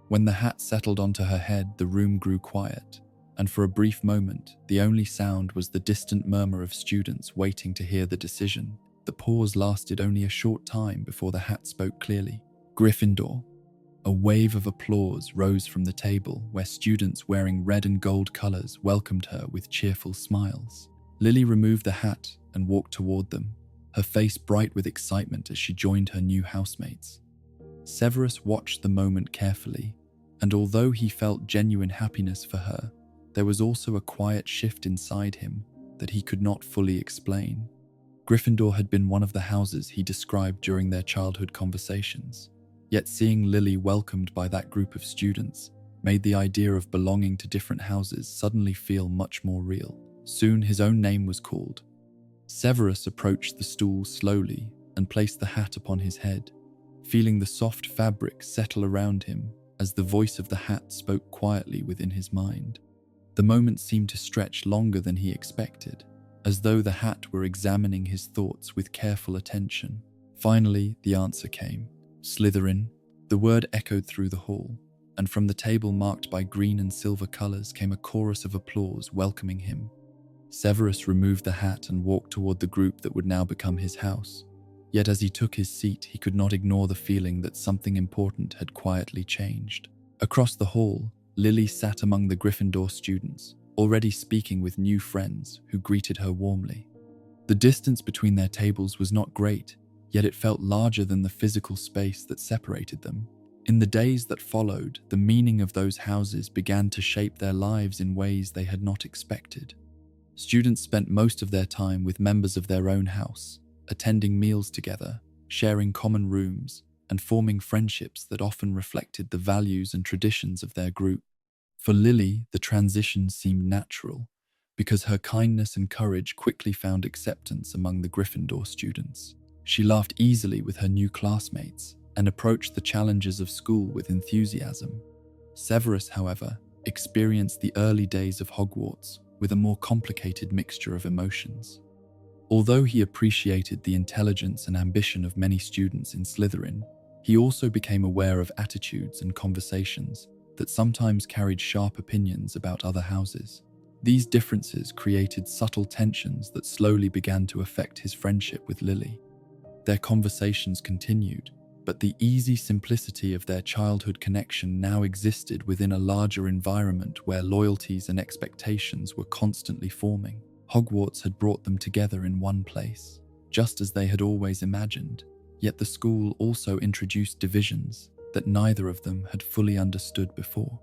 When the hat settled onto her head, the room grew quiet, and for a brief moment, the only sound was the distant murmur of students waiting to hear the decision. The pause lasted only a short time before the hat spoke clearly. Gryffindor. A wave of applause rose from the table where students wearing red and gold colors welcomed her with cheerful smiles. Lily removed the hat and walked toward them, her face bright with excitement as she joined her new housemates. Severus watched the moment carefully, and although he felt genuine happiness for her, there was also a quiet shift inside him that he could not fully explain. Gryffindor had been one of the houses he described during their childhood conversations, yet seeing Lily welcomed by that group of students made the idea of belonging to different houses suddenly feel much more real. Soon his own name was called. Severus approached the stool slowly and placed the hat upon his head, feeling the soft fabric settle around him as the voice of the hat spoke quietly within his mind. The moment seemed to stretch longer than he expected, as though the hat were examining his thoughts with careful attention. Finally, the answer came. Slytherin. The word echoed through the hall, and from the table marked by green and silver colors came a chorus of applause welcoming him. Severus removed the hat and walked toward the group that would now become his house. Yet as he took his seat, he could not ignore the feeling that something important had quietly changed. Across the hall, Lily sat among the Gryffindor students, already speaking with new friends who greeted her warmly. The distance between their tables was not great, yet it felt larger than the physical space that separated them. In the days that followed, the meaning of those houses began to shape their lives in ways they had not expected. Students spent most of their time with members of their own house, attending meals together, sharing common rooms, and forming friendships that often reflected the values and traditions of their group. For Lily, the transition seemed natural, because her kindness and courage quickly found acceptance among the Gryffindor students. She laughed easily with her new classmates and approached the challenges of school with enthusiasm. Severus, however, experienced the early days of Hogwarts with a more complicated mixture of emotions. Although he appreciated the intelligence and ambition of many students in Slytherin, he also became aware of attitudes and conversations that sometimes carried sharp opinions about other houses. These differences created subtle tensions that slowly began to affect his friendship with Lily. Their conversations continued, but the easy simplicity of their childhood connection now existed within a larger environment where loyalties and expectations were constantly forming. Hogwarts had brought them together in one place, just as they had always imagined, yet the school also introduced divisions that neither of them had fully understood before.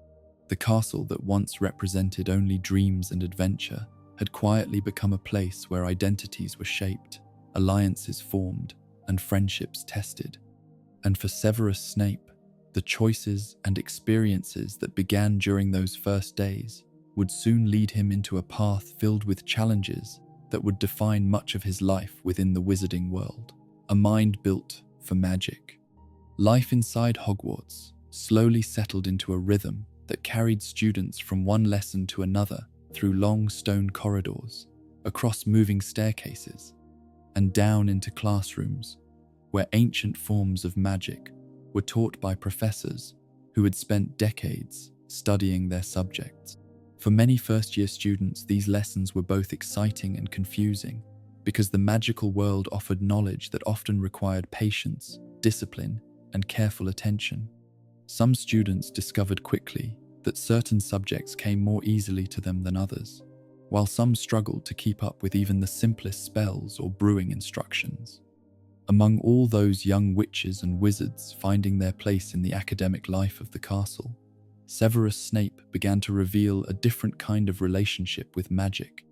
The castle that once represented only dreams and adventure had quietly become a place where identities were shaped, alliances formed, and friendships tested. And for Severus Snape, the choices and experiences that began during those first days would soon lead him into a path filled with challenges that would define much of his life within the wizarding world. A mind built for magic. Life inside Hogwarts slowly settled into a rhythm that carried students from one lesson to another through long stone corridors, across moving staircases, and down into classrooms where ancient forms of magic were taught by professors who had spent decades studying their subjects. For many first-year students, these lessons were both exciting and confusing because the magical world offered knowledge that often required patience, discipline, and careful attention. Some students discovered quickly that certain subjects came more easily to them than others, while some struggled to keep up with even the simplest spells or brewing instructions. Among all those young witches and wizards finding their place in the academic life of the castle, Severus Snape began to reveal a different kind of relationship with magic,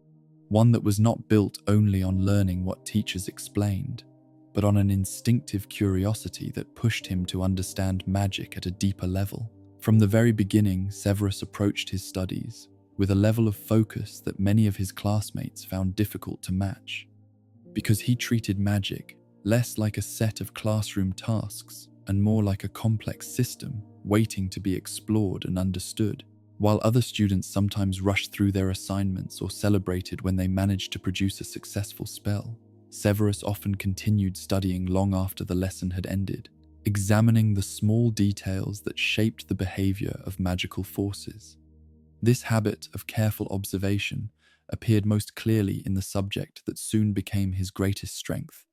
one that was not built only on learning what teachers explained, but on an instinctive curiosity that pushed him to understand magic at a deeper level. From the very beginning, Severus approached his studies with a level of focus that many of his classmates found difficult to match, because he treated magic less like a set of classroom tasks and more like a complex system waiting to be explored and understood. While other students sometimes rushed through their assignments or celebrated when they managed to produce a successful spell, Severus often continued studying long after the lesson had ended, examining the small details that shaped the behavior of magical forces. This habit of careful observation appeared most clearly in the subject that soon became his greatest strength,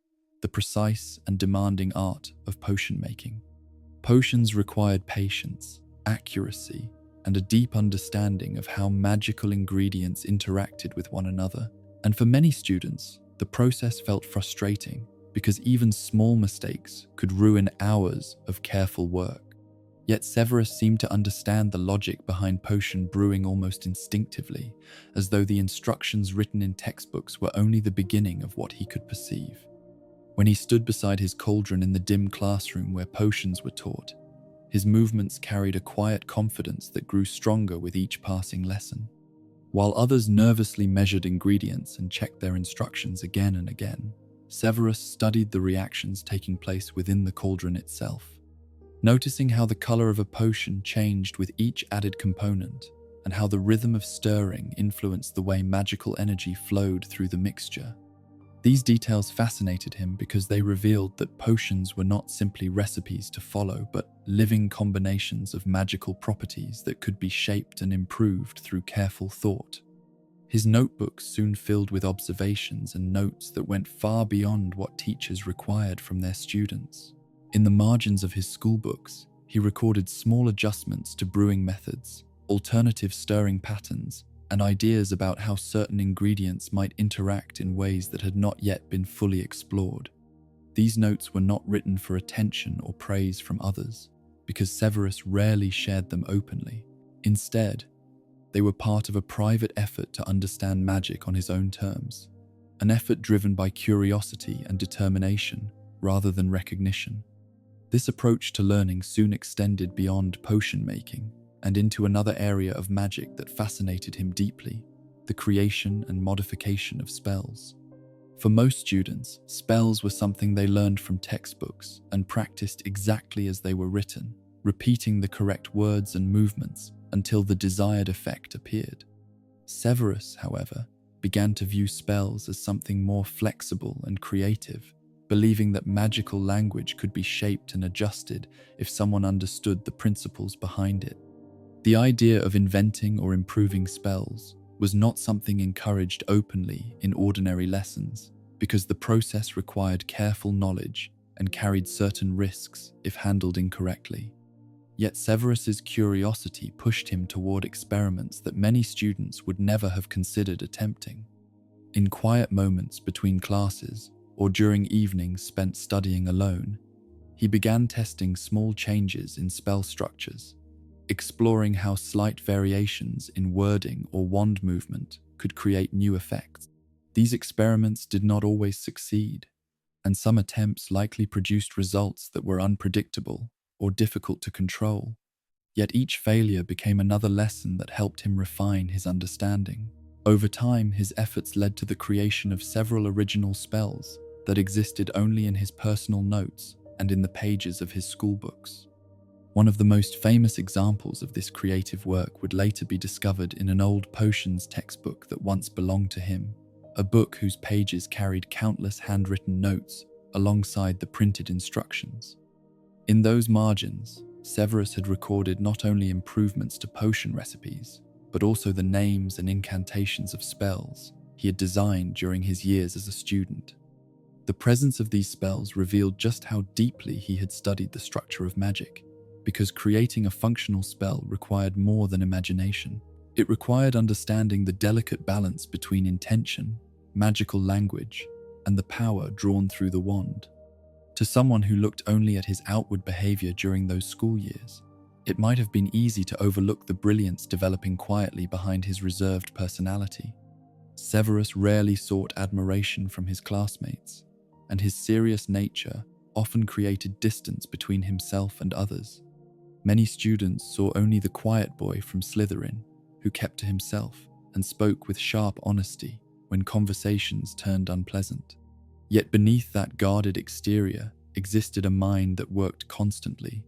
the precise and demanding art of potion making. Potions required patience, accuracy, and a deep understanding of how magical ingredients interacted with one another. And for many students, The process felt frustrating because even small mistakes could ruin hours of careful work. Yet Severus seemed to understand the logic behind potion brewing almost instinctively, as though the instructions written in textbooks were only the beginning of what he could perceive. When he stood beside his cauldron in the dim classroom where potions were taught, his movements carried a quiet confidence that grew stronger with each passing lesson. While others nervously measured ingredients and checked their instructions again and again, Severus studied the reactions taking place within the cauldron itself. Noticing how the color of a potion changed with each added component, and how the rhythm of stirring influenced the way magical energy flowed through the mixture. These details fascinated him because they revealed that potions were not simply recipes to follow, but living combinations of magical properties that could be shaped and improved through careful thought. His notebooks soon filled with observations and notes that went far beyond what teachers required from their students. In the margins of his schoolbooks, he recorded small adjustments to brewing methods, alternative stirring patterns, and ideas about how certain ingredients might interact in ways that had not yet been fully explored. These notes were not written for attention or praise from others, because Severus rarely shared them openly. Instead, they were part of a private effort to understand magic on his own terms, an effort driven by curiosity and determination rather than recognition. This approach to learning soon extended beyond potion making and into another area of magic that fascinated him deeply: the creation and modification of spells. For most students, spells were something they learned from textbooks and practiced exactly as they were written, repeating the correct words and movements until the desired effect appeared. Severus, however, began to view spells as something more flexible and creative, believing that magical language could be shaped and adjusted if someone understood the principles behind it. The idea of inventing or improving spells was not something encouraged openly in ordinary lessons, because the process required careful knowledge and carried certain risks if handled incorrectly. Yet Severus's curiosity pushed him toward experiments that many students would never have considered attempting. In quiet moments between classes, or during evenings spent studying alone, he began testing small changes in spell structures, exploring how slight variations in wording or wand movement could create new effects. These experiments did not always succeed, and some attempts likely produced results that were unpredictable or difficult to control. Yet each failure became another lesson that helped him refine his understanding. Over time, his efforts led to the creation of several original spells that existed only in his personal notes and in the pages of his schoolbooks. One of the most famous examples of this creative work would later be discovered in an old potions textbook that once belonged to him, a book whose pages carried countless handwritten notes alongside the printed instructions. In those margins, Severus had recorded not only improvements to potion recipes, but also the names and incantations of spells he had designed during his years as a student. The presence of these spells revealed just how deeply he had studied the structure of magic, because creating a functional spell required more than imagination. It required understanding the delicate balance between intention, magical language, and the power drawn through the wand. To someone who looked only at his outward behavior during those school years, it might have been easy to overlook the brilliance developing quietly behind his reserved personality. Severus rarely sought admiration from his classmates, and his serious nature often created distance between himself and others. Many students saw only the quiet boy from Slytherin, who kept to himself and spoke with sharp honesty when conversations turned unpleasant. Yet beneath that guarded exterior existed a mind that worked constantly,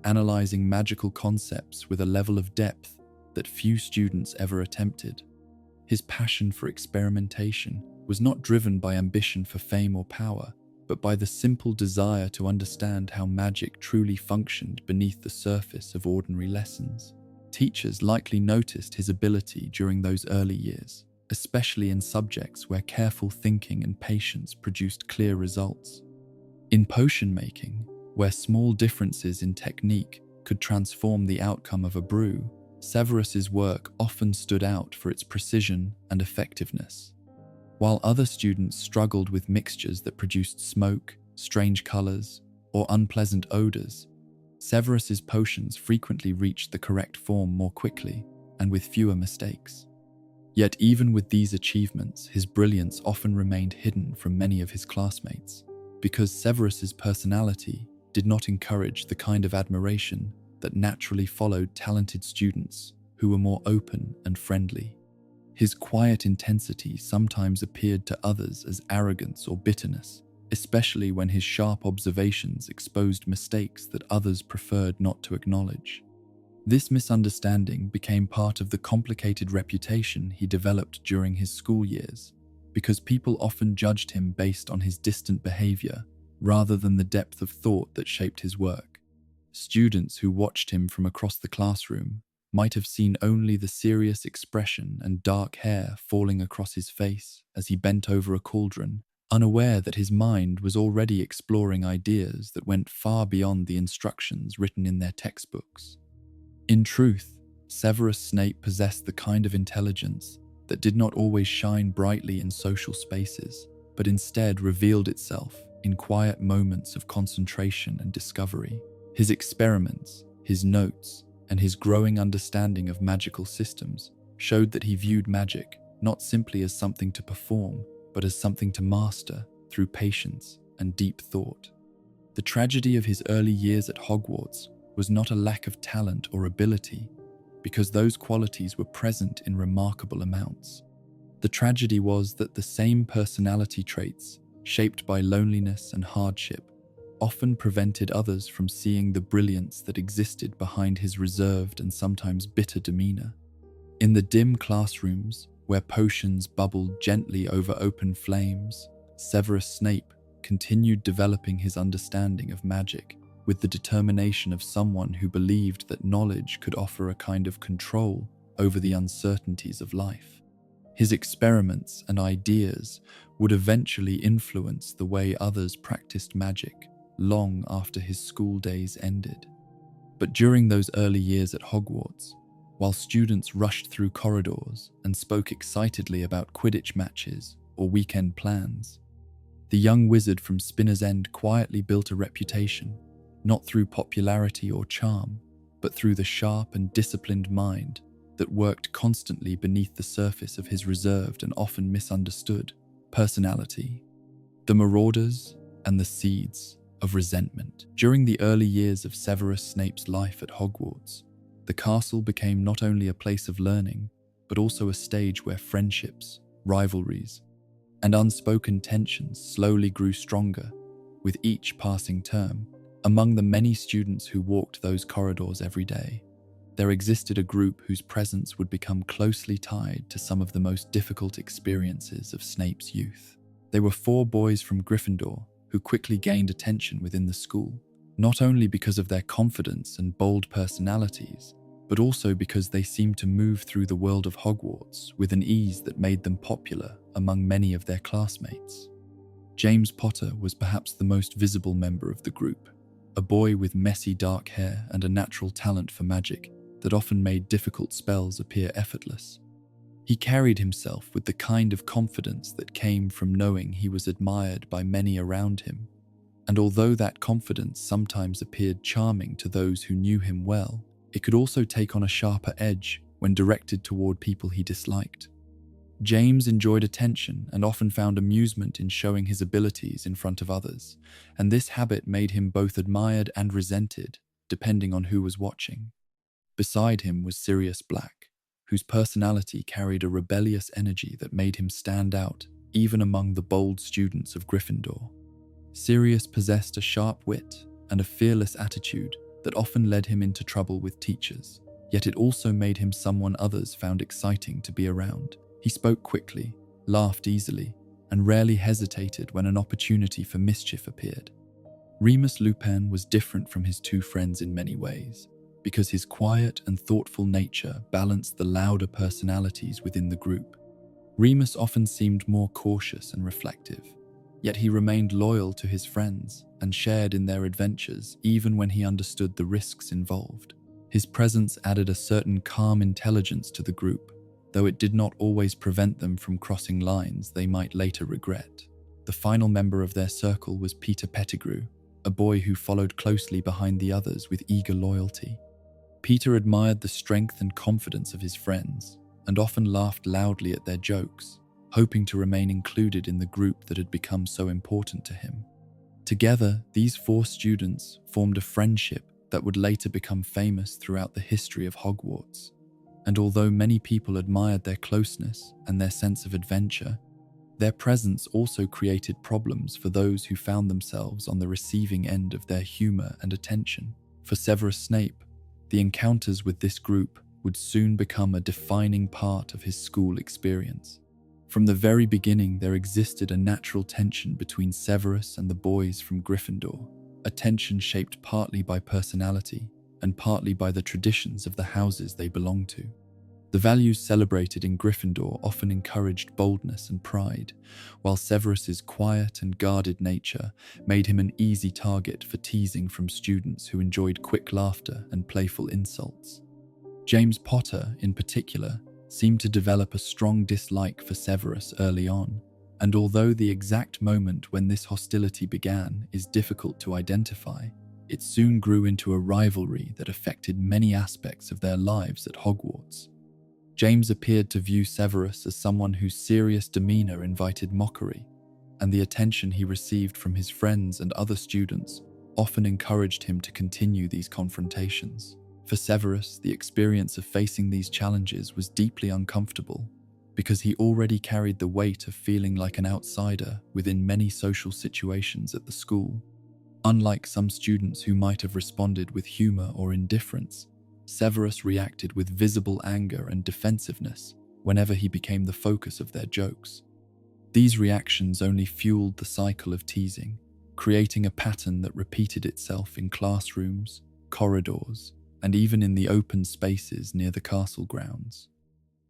analyzing magical concepts with a level of depth that few students ever attempted. His passion for experimentation was not driven by ambition for fame or power, but by the simple desire to understand how magic truly functioned beneath the surface of ordinary lessons. Teachers likely noticed his ability during those early years, especially in subjects where careful thinking and patience produced clear results. In potion making, where small differences in technique could transform the outcome of a brew, Severus's work often stood out for its precision and effectiveness. While other students struggled with mixtures that produced smoke, strange colors, or unpleasant odors, Severus's potions frequently reached the correct form more quickly and with fewer mistakes. Yet even with these achievements, his brilliance often remained hidden from many of his classmates, because Severus's personality did not encourage the kind of admiration that naturally followed talented students who were more open and friendly. His quiet intensity sometimes appeared to others as arrogance or bitterness, especially when his sharp observations exposed mistakes that others preferred not to acknowledge. This misunderstanding became part of the complicated reputation he developed during his school years, because people often judged him based on his distant behavior rather than the depth of thought that shaped his work. Students who watched him from across the classroom might have seen only the serious expression and dark hair falling across his face as he bent over a cauldron, unaware that his mind was already exploring ideas that went far beyond the instructions written in their textbooks. In truth, Severus Snape possessed the kind of intelligence that did not always shine brightly in social spaces, but instead revealed itself in quiet moments of concentration and discovery. His experiments, his notes, and his growing understanding of magical systems showed that he viewed magic not simply as something to perform, but as something to master through patience and deep thought. The tragedy of his early years at Hogwarts was not a lack of talent or ability, because those qualities were present in remarkable amounts. The tragedy was that the same personality traits, shaped by loneliness and hardship, often prevented others from seeing the brilliance that existed behind his reserved and sometimes bitter demeanor. In the dim classrooms, where potions bubbled gently over open flames, Severus Snape continued developing his understanding of magic with the determination of someone who believed that knowledge could offer a kind of control over the uncertainties of life. His experiments and ideas would eventually influence the way others practiced magic long after his school days ended. But during those early years at Hogwarts, while students rushed through corridors and spoke excitedly about Quidditch matches or weekend plans, the young wizard from Spinner's End quietly built a reputation, not through popularity or charm, but through the sharp and disciplined mind that worked constantly beneath the surface of his reserved and often misunderstood personality. The marauders and the seeds of resentment. During the early years of Severus Snape's life at Hogwarts, the castle became not only a place of learning, but also a stage where friendships, rivalries, and unspoken tensions slowly grew stronger with each passing term. Among the many students who walked those corridors every day, there existed a group whose presence would become closely tied to some of the most difficult experiences of Snape's youth. They were 4 boys from Gryffindor who quickly gained attention within the school, not only because of their confidence and bold personalities, but also because they seemed to move through the world of Hogwarts with an ease that made them popular among many of their classmates. James Potter was perhaps the most visible member of the group, a boy with messy dark hair and a natural talent for magic that often made difficult spells appear effortless. He carried himself with the kind of confidence that came from knowing he was admired by many around him, and although that confidence sometimes appeared charming to those who knew him well, it could also take on a sharper edge when directed toward people he disliked. James enjoyed attention and often found amusement in showing his abilities in front of others, and this habit made him both admired and resented, depending on who was watching. Beside him was Sirius Black, whose personality carried a rebellious energy that made him stand out even among the bold students of Gryffindor. Sirius possessed a sharp wit and a fearless attitude that often led him into trouble with teachers, yet it also made him someone others found exciting to be around. He spoke quickly, laughed easily, and rarely hesitated when an opportunity for mischief appeared. Remus Lupin was different from his 2 friends in many ways, because his quiet and thoughtful nature balanced the louder personalities within the group. Remus often seemed more cautious and reflective, yet he remained loyal to his friends and shared in their adventures even when he understood the risks involved. His presence added a certain calm intelligence to the group though it did not always prevent them from crossing lines they might later regret. The final member of their circle was Peter Pettigrew, a boy who followed closely behind the others with eager loyalty. Peter admired the strength and confidence of his friends, and often laughed loudly at their jokes, hoping to remain included in the group that had become so important to him. Together, these 4 students formed a friendship that would later become famous throughout the history of Hogwarts. And although many people admired their closeness and their sense of adventure, their presence also created problems for those who found themselves on the receiving end of their humor and attention. For Severus Snape, the encounters with this group would soon become a defining part of his school experience. From the very beginning, there existed a natural tension between Severus and the boys from Gryffindor, a tension shaped partly by personality and partly by the traditions of the houses they belonged to. The values celebrated in Gryffindor often encouraged boldness and pride, while Severus's quiet and guarded nature made him an easy target for teasing from students who enjoyed quick laughter and playful insults. James Potter, in particular, seemed to develop a strong dislike for Severus early on, and although the exact moment when this hostility began is difficult to identify, it soon grew into a rivalry that affected many aspects of their lives at Hogwarts. James appeared to view Severus as someone whose serious demeanor invited mockery, and the attention he received from his friends and other students often encouraged him to continue these confrontations. For Severus, the experience of facing these challenges was deeply uncomfortable because he already carried the weight of feeling like an outsider within many social situations at the school. Unlike some students who might have responded with humor or indifference, Severus reacted with visible anger and defensiveness whenever he became the focus of their jokes. These reactions only fueled the cycle of teasing, creating a pattern that repeated itself in classrooms, corridors, and even in the open spaces near the castle grounds.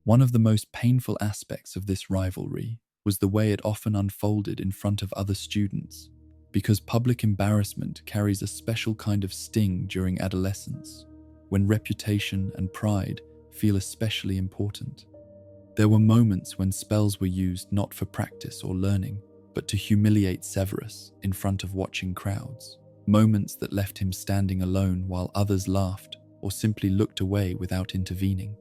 One of the most painful aspects of this rivalry was the way it often unfolded in front of other students, because public embarrassment carries a special kind of sting during adolescence, when reputation and pride feel especially important. There were moments when spells were used not for practice or learning, but to humiliate Severus in front of watching crowds. Moments that left him standing alone while others laughed or simply looked away without intervening.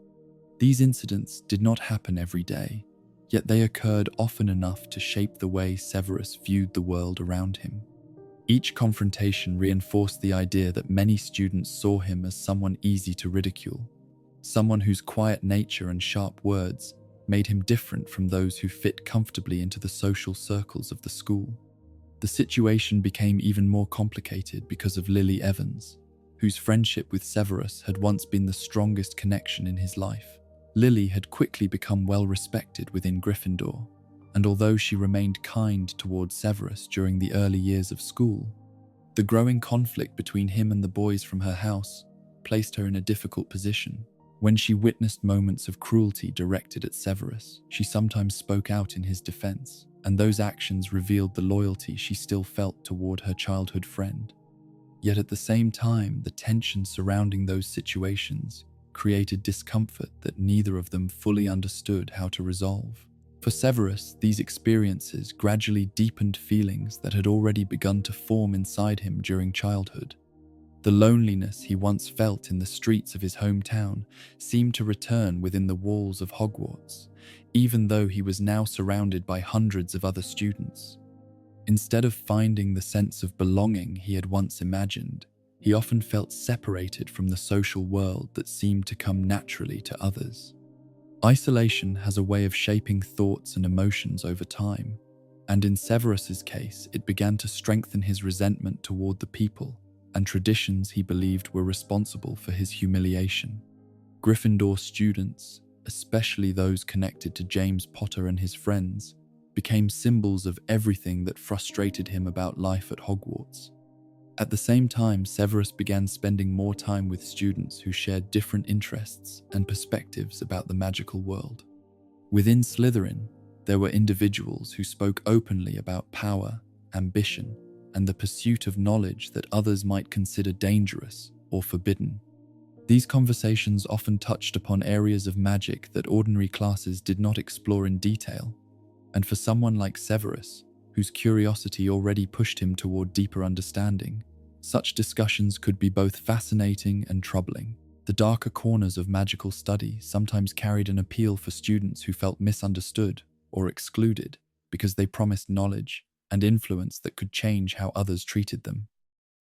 These incidents did not happen every day, yet they occurred often enough to shape the way Severus viewed the world around him. Each confrontation reinforced the idea that many students saw him as someone easy to ridicule, someone whose quiet nature and sharp words made him different from those who fit comfortably into the social circles of the school. The situation became even more complicated because of Lily Evans, whose friendship with Severus had once been the strongest connection in his life. Lily had quickly become well respected within Gryffindor, and although she remained kind towards Severus during the early years of school, the growing conflict between him and the boys from her house placed her in a difficult position. When she witnessed moments of cruelty directed at Severus, she sometimes spoke out in his defense, and those actions revealed the loyalty she still felt toward her childhood friend. Yet at the same time, the tension surrounding those situations created discomfort that neither of them fully understood how to resolve. For Severus, these experiences gradually deepened feelings that had already begun to form inside him during childhood. The loneliness he once felt in the streets of his hometown seemed to return within the walls of Hogwarts, even though he was now surrounded by hundreds of other students. Instead of finding the sense of belonging he had once imagined, he often felt separated from the social world that seemed to come naturally to others. Isolation has a way of shaping thoughts and emotions over time, and in Severus's case, it began to strengthen his resentment toward the people and traditions he believed were responsible for his humiliation. Gryffindor students, especially those connected to James Potter and his friends, became symbols of everything that frustrated him about life at Hogwarts. At the same time, Severus began spending more time with students who shared different interests and perspectives about the magical world. Within Slytherin, there were individuals who spoke openly about power, ambition, and the pursuit of knowledge that others might consider dangerous or forbidden. These conversations often touched upon areas of magic that ordinary classes did not explore in detail, and for someone like Severus, whose curiosity already pushed him toward deeper understanding, such discussions could be both fascinating and troubling. The darker corners of magical study sometimes carried an appeal for students who felt misunderstood or excluded because they promised knowledge and influence that could change how others treated them.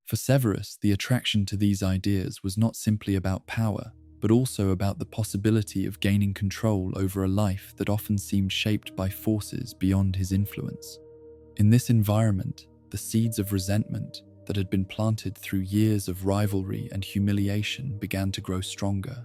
For Severus, the attraction to these ideas was not simply about power, but also about the possibility of gaining control over a life that often seemed shaped by forces beyond his influence. In this environment, the seeds of resentment that had been planted through years of rivalry and humiliation began to grow stronger.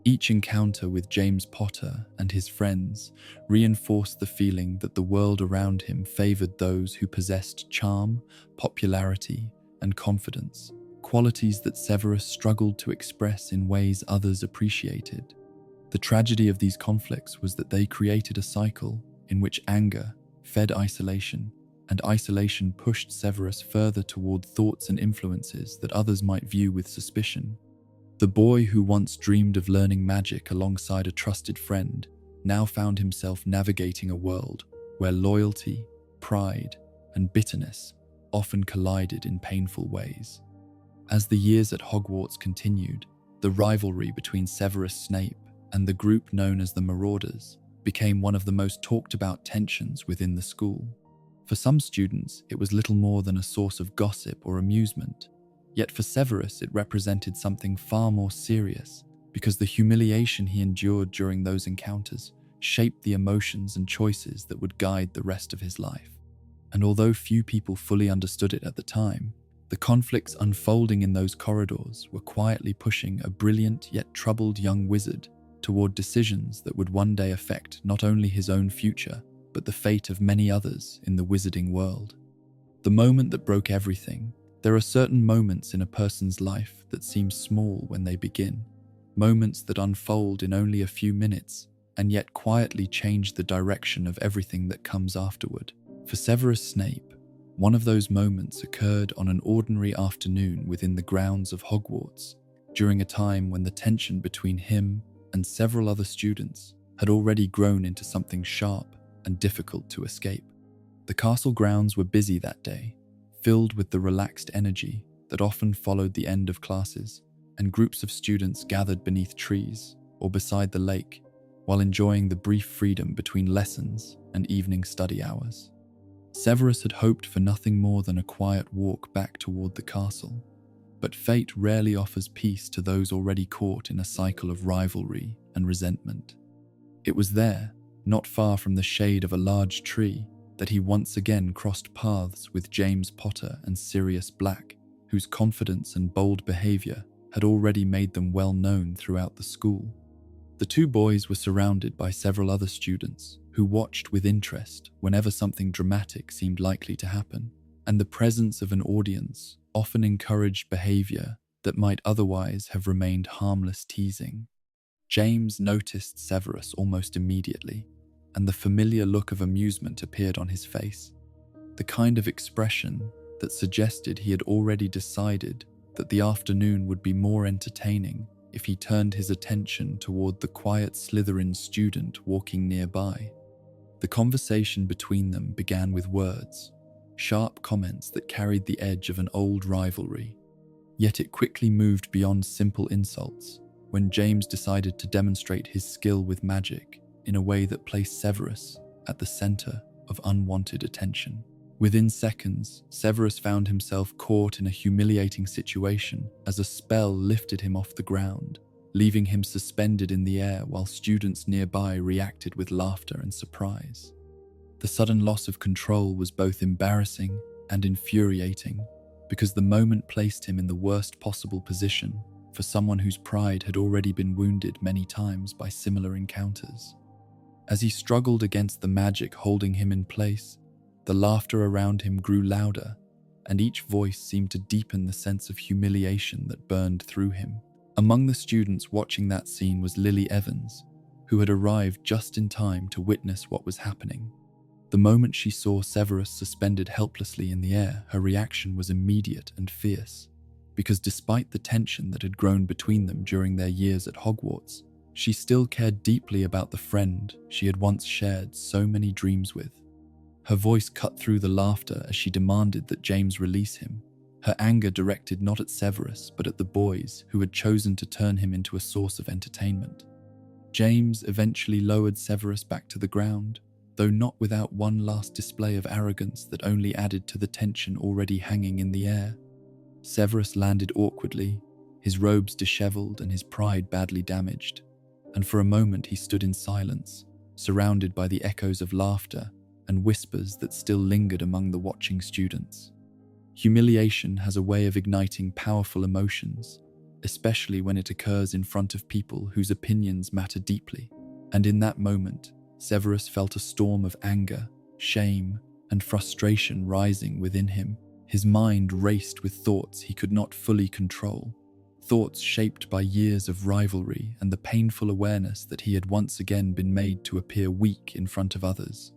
Each encounter with James Potter and his friends reinforced the feeling that the world around him favored those who possessed charm, popularity, and confidence, qualities that Severus struggled to express in ways others appreciated. The tragedy of these conflicts was that they created a cycle in which anger fed isolation, and isolation pushed Severus further toward thoughts and influences that others might view with suspicion. The boy who once dreamed of learning magic alongside a trusted friend now found himself navigating a world where loyalty, pride, and bitterness often collided in painful ways. As the years at Hogwarts continued, the rivalry between Severus Snape and the group known as the Marauders became one of the most talked about tensions within the school. For some students, it was little more than a source of gossip or amusement. Yet for Severus, it represented something far more serious, because the humiliation he endured during those encounters shaped the emotions and choices that would guide the rest of his life. And although few people fully understood it at the time, the conflicts unfolding in those corridors were quietly pushing a brilliant yet troubled young wizard toward decisions that would one day affect not only his own future, but the fate of many others in the wizarding world. The moment that broke everything. There are certain moments in a person's life that seem small when they begin, moments that unfold in only a few minutes and yet quietly change the direction of everything that comes afterward. For Severus Snape, one of those moments occurred on an ordinary afternoon within the grounds of Hogwarts, during a time when the tension between him and several other students had already grown into something sharp and difficult to escape. The castle grounds were busy that day, filled with the relaxed energy that often followed the end of classes, and groups of students gathered beneath trees or beside the lake while enjoying the brief freedom between lessons and evening study hours. Severus had hoped for nothing more than a quiet walk back toward the castle, but fate rarely offers peace to those already caught in a cycle of rivalry and resentment. It was there, not far from the shade of a large tree, that he once again crossed paths with James Potter and Sirius Black, whose confidence and bold behavior had already made them well known throughout the school. The two boys were surrounded by several other students who watched with interest whenever something dramatic seemed likely to happen, and the presence of an audience often encouraged behavior that might otherwise have remained harmless teasing. James noticed Severus almost immediately, and the familiar look of amusement appeared on his face, the kind of expression that suggested he had already decided that the afternoon would be more entertaining if he turned his attention toward the quiet Slytherin student walking nearby. The conversation between them began with words, sharp comments that carried the edge of an old rivalry. Yet it quickly moved beyond simple insults when James decided to demonstrate his skill with magic in a way that placed Severus at the center of unwanted attention. Within seconds, Severus found himself caught in a humiliating situation as a spell lifted him off the ground, leaving him suspended in the air while students nearby reacted with laughter and surprise. The sudden loss of control was both embarrassing and infuriating, because the moment placed him in the worst possible position for someone whose pride had already been wounded many times by similar encounters. As he struggled against the magic holding him in place, the laughter around him grew louder, and each voice seemed to deepen the sense of humiliation that burned through him. Among the students watching that scene was Lily Evans, who had arrived just in time to witness what was happening. The moment she saw Severus suspended helplessly in the air, her reaction was immediate and fierce. because despite the tension that had grown between them during their years at Hogwarts, she still cared deeply about the friend she had once shared so many dreams with. Her voice cut through the laughter as she demanded that James release him, her anger directed not at Severus but at the boys who had chosen to turn him into a source of entertainment. James eventually lowered Severus back to the ground, though not without one last display of arrogance that only added to the tension already hanging in the air. Severus landed awkwardly, his robes disheveled and his pride badly damaged, and for a moment he stood in silence, surrounded by the echoes of laughter and whispers that still lingered among the watching students. Humiliation has a way of igniting powerful emotions, especially when it occurs in front of people whose opinions matter deeply. And in that moment, Severus felt a storm of anger, shame, and frustration rising within him. His mind raced with thoughts he could not fully control, thoughts shaped by years of rivalry and the painful awareness that he had once again been made to appear weak in front of others.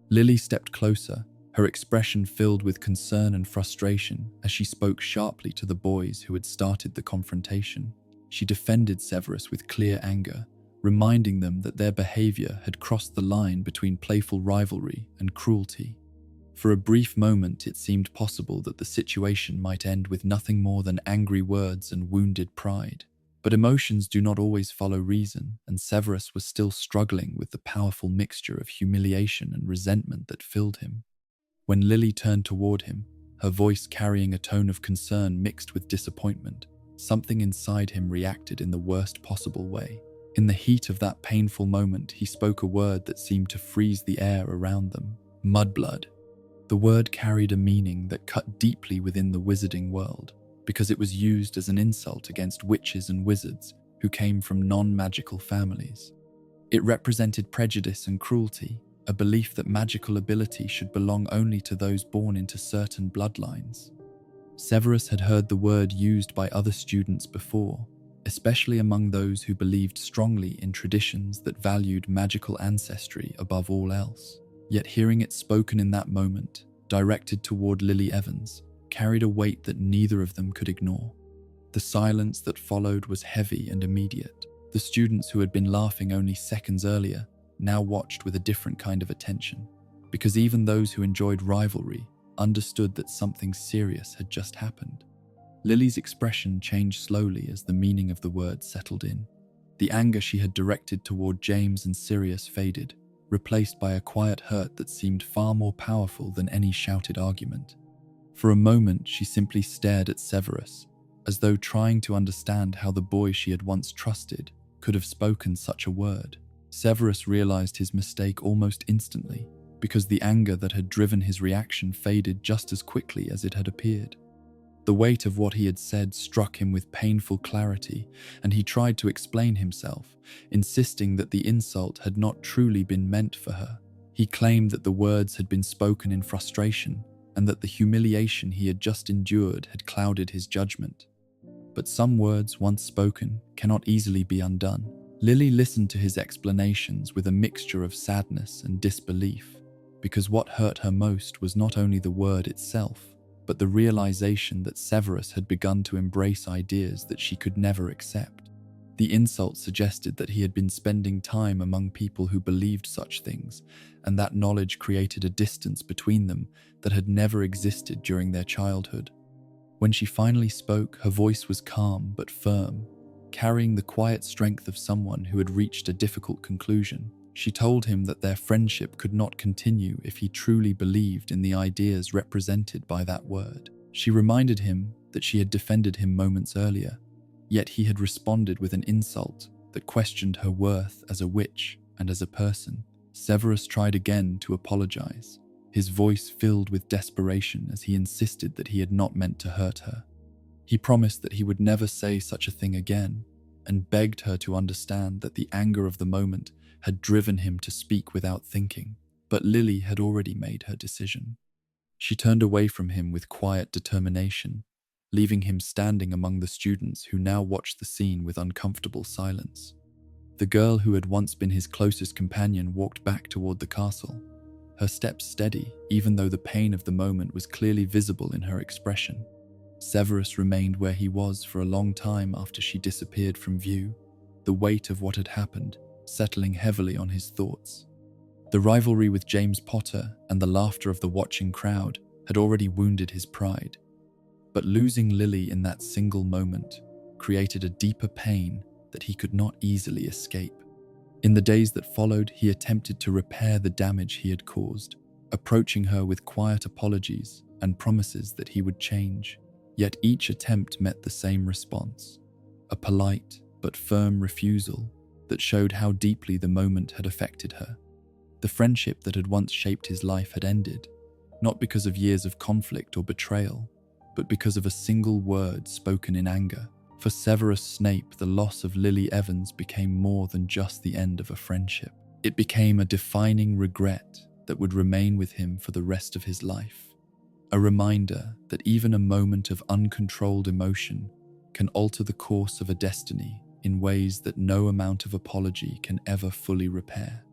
Lily stepped closer, her expression filled with concern and frustration as she spoke sharply to the boys who had started the confrontation. She defended Severus with clear anger, reminding them that their behavior had crossed the line between playful rivalry and cruelty. For a brief moment, it seemed possible that the situation might end with nothing more than angry words and wounded pride. But emotions do not always follow reason, and Severus was still struggling with the powerful mixture of humiliation and resentment that filled him. When Lily turned toward him, her voice carrying a tone of concern mixed with disappointment, something inside him reacted in the worst possible way. In the heat of that painful moment, he spoke a word that seemed to freeze the air around them: mudblood. The word carried a meaning that cut deeply within the wizarding world, because it was used as an insult against witches and wizards who came from non-magical families. It represented prejudice and cruelty, a belief that magical ability should belong only to those born into certain bloodlines. Severus had heard the word used by other students before, especially among those who believed strongly in traditions that valued magical ancestry above all else. Yet hearing it spoken in that moment, directed toward Lily Evans, carried a weight that neither of them could ignore. The silence that followed was heavy and immediate. The students who had been laughing only seconds earlier now watched with a different kind of attention, because even those who enjoyed rivalry understood that something serious had just happened. Lily's expression changed slowly as the meaning of the word settled in. The anger she had directed toward James and Sirius faded, replaced by a quiet hurt that seemed far more powerful than any shouted argument. For a moment, she simply stared at Severus, as though trying to understand how the boy she had once trusted could have spoken such a word. Severus realized his mistake almost instantly, because the anger that had driven his reaction faded just as quickly as it had appeared. The weight of what he had said struck him with painful clarity, and he tried to explain himself, insisting that the insult had not truly been meant for her. He claimed that the words had been spoken in frustration, and that the humiliation he had just endured had clouded his judgment. But some words once spoken cannot easily be undone. Lily listened to his explanations with a mixture of sadness and disbelief, because what hurt her most was not only the word itself, but the realization that Severus had begun to embrace ideas that she could never accept. The insult suggested that he had been spending time among people who believed such things, and that knowledge created a distance between them that had never existed during their childhood. When she finally spoke, her voice was calm but firm, carrying the quiet strength of someone who had reached a difficult conclusion. She told him that their friendship could not continue if he truly believed in the ideas represented by that word. She reminded him that she had defended him moments earlier, yet he had responded with an insult that questioned her worth as a witch and as a person. Severus tried again to apologize, his voice filled with desperation as he insisted that he had not meant to hurt her. He promised that he would never say such a thing again, and begged her to understand that the anger of the moment had driven him to speak without thinking, but Lily had already made her decision. She turned away from him with quiet determination, leaving him standing among the students who now watched the scene with uncomfortable silence. The girl who had once been his closest companion walked back toward the castle, her steps steady, even though the pain of the moment was clearly visible in her expression. Severus remained where he was for a long time after she disappeared from view, the weight of what had happened settling heavily on his thoughts. The rivalry with James Potter and the laughter of the watching crowd had already wounded his pride, but losing Lily in that single moment created a deeper pain that he could not easily escape. In the days that followed, he attempted to repair the damage he had caused, approaching her with quiet apologies and promises that he would change. Yet each attempt met the same response, a polite but firm refusal that showed how deeply the moment had affected her. The friendship that had once shaped his life had ended, not because of years of conflict or betrayal, but because of a single word spoken in anger. For Severus Snape, the loss of Lily Evans became more than just the end of a friendship. It became a defining regret that would remain with him for the rest of his life. A reminder that even a moment of uncontrolled emotion can alter the course of a destiny in ways that no amount of apology can ever fully repair.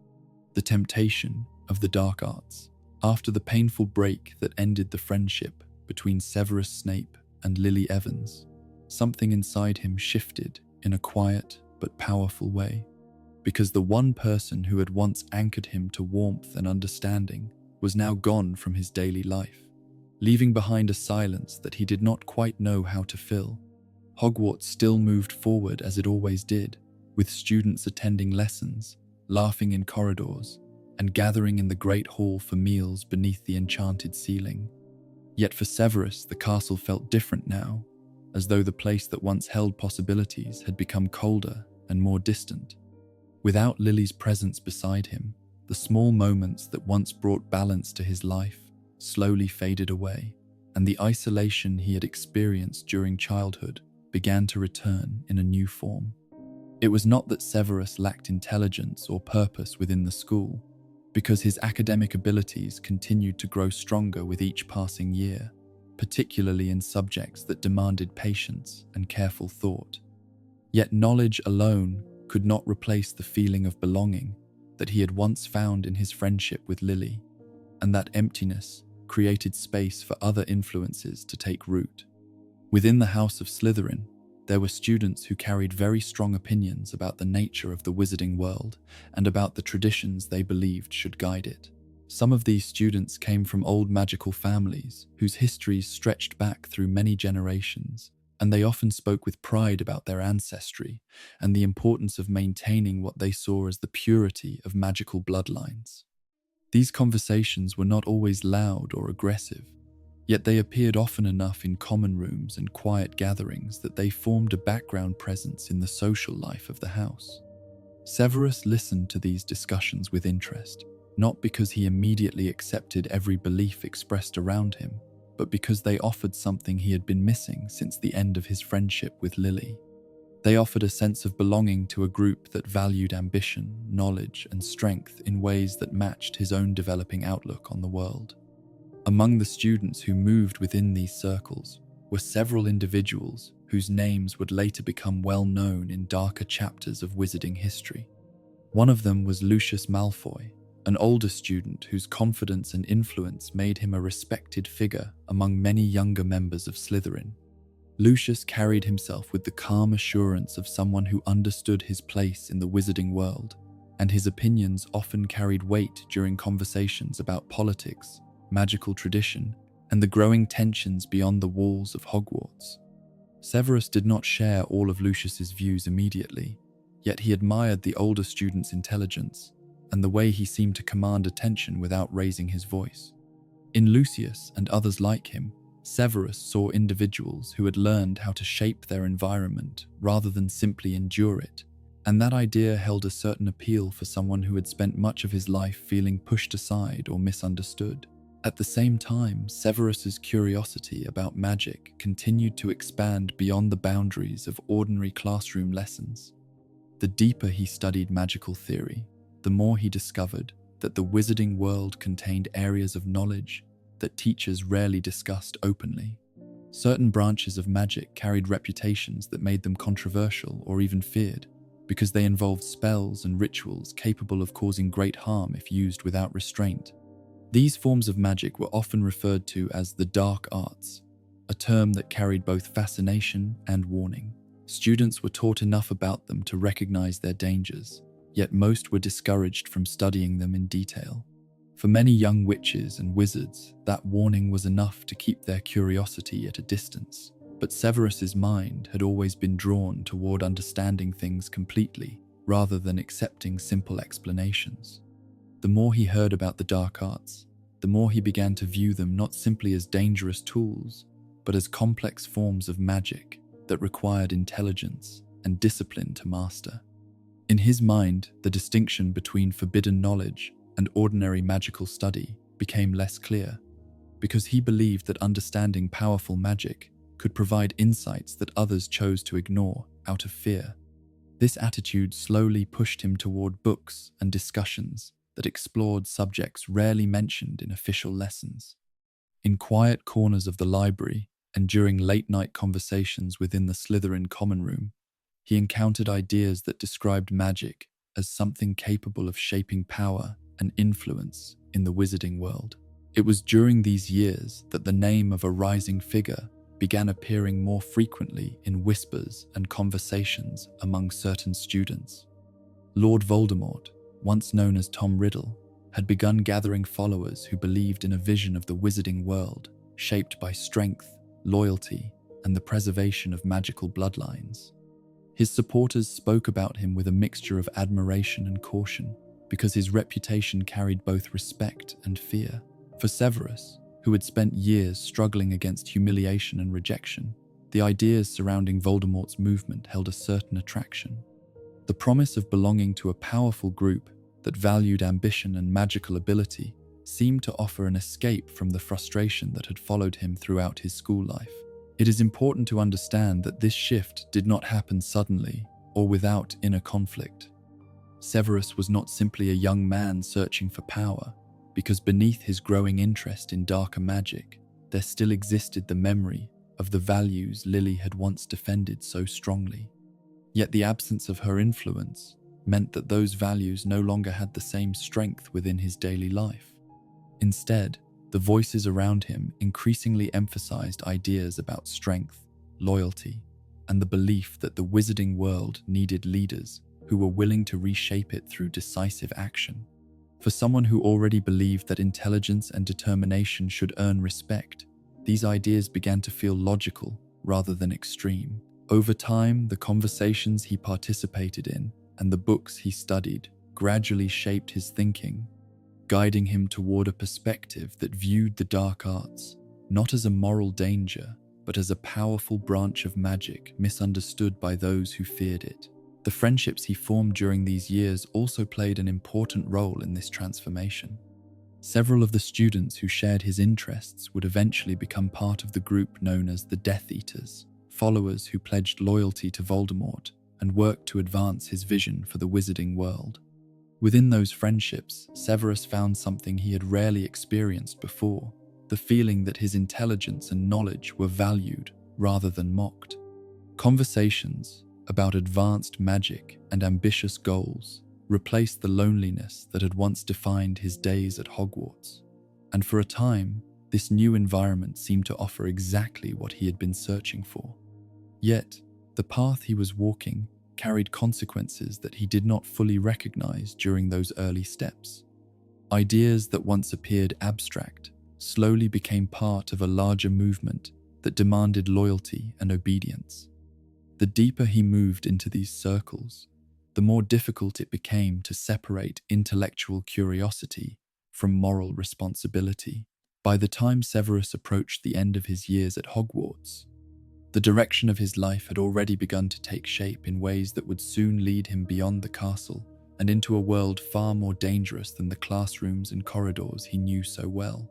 The temptation of the dark arts. After the painful break that ended the friendship between Severus Snape and Lily Evans, something inside him shifted in a quiet but powerful way, because the one person who had once anchored him to warmth and understanding was now gone from his daily life, leaving behind a silence that he did not quite know how to fill. Hogwarts still moved forward as it always did, with students attending lessons, laughing in corridors, and gathering in the great hall for meals beneath the enchanted ceiling. Yet for Severus, the castle felt different now, as though the place that once held possibilities had become colder and more distant. Without Lily's presence beside him, the small moments that once brought balance to his life slowly faded away, and the isolation he had experienced during childhood began to return in a new form. It was not that Severus lacked intelligence or purpose within the school, because his academic abilities continued to grow stronger with each passing year, particularly in subjects that demanded patience and careful thought. Yet knowledge alone could not replace the feeling of belonging that he had once found in his friendship with Lily, and that emptiness created space for other influences to take root. Within the House of Slytherin, there were students who carried very strong opinions about the nature of the wizarding world and about the traditions they believed should guide it. Some of these students came from old magical families whose histories stretched back through many generations, and they often spoke with pride about their ancestry and the importance of maintaining what they saw as the purity of magical bloodlines. These conversations were not always loud or aggressive, yet they appeared often enough in common rooms and quiet gatherings that they formed a background presence in the social life of the house. Severus listened to these discussions with interest, not because he immediately accepted every belief expressed around him, but because they offered something he had been missing since the end of his friendship with Lily. They offered a sense of belonging to a group that valued ambition, knowledge, and strength in ways that matched his own developing outlook on the world. Among the students who moved within these circles were several individuals whose names would later become well known in darker chapters of wizarding history. One of them was Lucius Malfoy, an older student whose confidence and influence made him a respected figure among many younger members of Slytherin. Lucius carried himself with the calm assurance of someone who understood his place in the wizarding world, and his opinions often carried weight during conversations about politics, magical tradition, and the growing tensions beyond the walls of Hogwarts. Severus did not share all of Lucius's views immediately, yet he admired the older student's intelligence and the way he seemed to command attention without raising his voice. In Lucius and others like him, Severus saw individuals who had learned how to shape their environment rather than simply endure it, and that idea held a certain appeal for someone who had spent much of his life feeling pushed aside or misunderstood. At the same time, Severus's curiosity about magic continued to expand beyond the boundaries of ordinary classroom lessons. The deeper he studied magical theory, the more he discovered that the wizarding world contained areas of knowledge that teachers rarely discussed openly. Certain branches of magic carried reputations that made them controversial or even feared, because they involved spells and rituals capable of causing great harm if used without restraint. These forms of magic were often referred to as the dark arts, a term that carried both fascination and warning. Students were taught enough about them to recognize their dangers, yet most were discouraged from studying them in detail. For many young witches and wizards, that warning was enough to keep their curiosity at a distance. But Severus's mind had always been drawn toward understanding things completely, rather than accepting simple explanations. The more he heard about the dark arts, the more he began to view them not simply as dangerous tools, but as complex forms of magic that required intelligence and discipline to master. In his mind, the distinction between forbidden knowledge and ordinary magical study became less clear, because he believed that understanding powerful magic could provide insights that others chose to ignore out of fear. This attitude slowly pushed him toward books and discussions that explored subjects rarely mentioned in official lessons. In quiet corners of the library and during late-night conversations within the Slytherin common room, he encountered ideas that described magic as something capable of shaping power and influence in the wizarding world. It was during these years that the name of a rising figure began appearing more frequently in whispers and conversations among certain students. Lord Voldemort, once known as Tom Riddle, had begun gathering followers who believed in a vision of the wizarding world shaped by strength, loyalty, and the preservation of magical bloodlines. His supporters spoke about him with a mixture of admiration and caution, because his reputation carried both respect and fear. For Severus, who had spent years struggling against humiliation and rejection, the ideas surrounding Voldemort's movement held a certain attraction. The promise of belonging to a powerful group that valued ambition and magical ability seemed to offer an escape from the frustration that had followed him throughout his school life. It is important to understand that this shift did not happen suddenly or without inner conflict. Severus was not simply a young man searching for power, because beneath his growing interest in darker magic, there still existed the memory of the values Lily had once defended so strongly. Yet the absence of her influence meant that those values no longer had the same strength within his daily life. Instead, the voices around him increasingly emphasized ideas about strength, loyalty, and the belief that the wizarding world needed leaders who were willing to reshape it through decisive action. For someone who already believed that intelligence and determination should earn respect, these ideas began to feel logical rather than extreme. Over time, the conversations he participated in and the books he studied gradually shaped his thinking, guiding him toward a perspective that viewed the dark arts not as a moral danger, but as a powerful branch of magic misunderstood by those who feared it. The friendships he formed during these years also played an important role in this transformation. Several of the students who shared his interests would eventually become part of the group known as the Death Eaters, followers who pledged loyalty to Voldemort and worked to advance his vision for the wizarding world. Within those friendships, Severus found something he had rarely experienced before, the feeling that his intelligence and knowledge were valued rather than mocked. Conversations about advanced magic and ambitious goals replaced the loneliness that had once defined his days at Hogwarts. And for a time, this new environment seemed to offer exactly what he had been searching for. Yet, the path he was walking carried consequences that he did not fully recognize during those early steps. Ideas that once appeared abstract slowly became part of a larger movement that demanded loyalty and obedience. The deeper he moved into these circles, the more difficult it became to separate intellectual curiosity from moral responsibility. By the time Severus approached the end of his years at Hogwarts, the direction of his life had already begun to take shape in ways that would soon lead him beyond the castle and into a world far more dangerous than the classrooms and corridors he knew so well.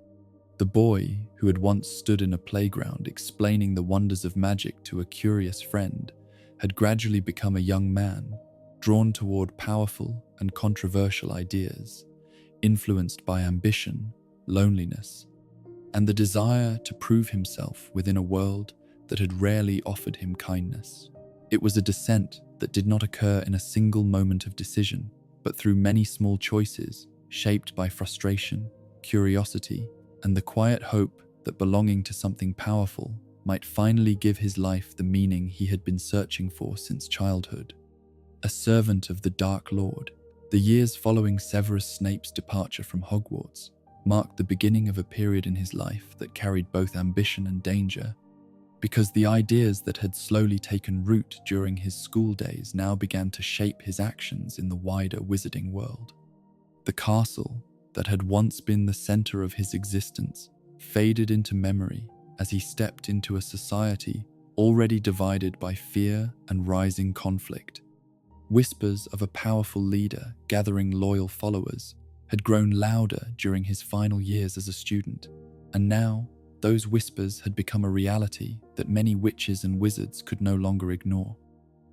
The boy who had once stood in a playground explaining the wonders of magic to a curious friend had gradually become a young man, drawn toward powerful and controversial ideas, influenced by ambition, loneliness, and the desire to prove himself within a world that had rarely offered him kindness. It was a descent that did not occur in a single moment of decision, but through many small choices shaped by frustration, curiosity, and the quiet hope that belonging to something powerful might finally give his life the meaning he had been searching for since childhood. A servant of the Dark Lord, the years following Severus Snape's departure from Hogwarts marked the beginning of a period in his life that carried both ambition and danger, because the ideas that had slowly taken root during his school days now began to shape his actions in the wider wizarding world. The castle that had once been the center of his existence faded into memory as he stepped into a society already divided by fear and rising conflict. Whispers of a powerful leader gathering loyal followers had grown louder during his final years as a student, and now those whispers had become a reality that many witches and wizards could no longer ignore.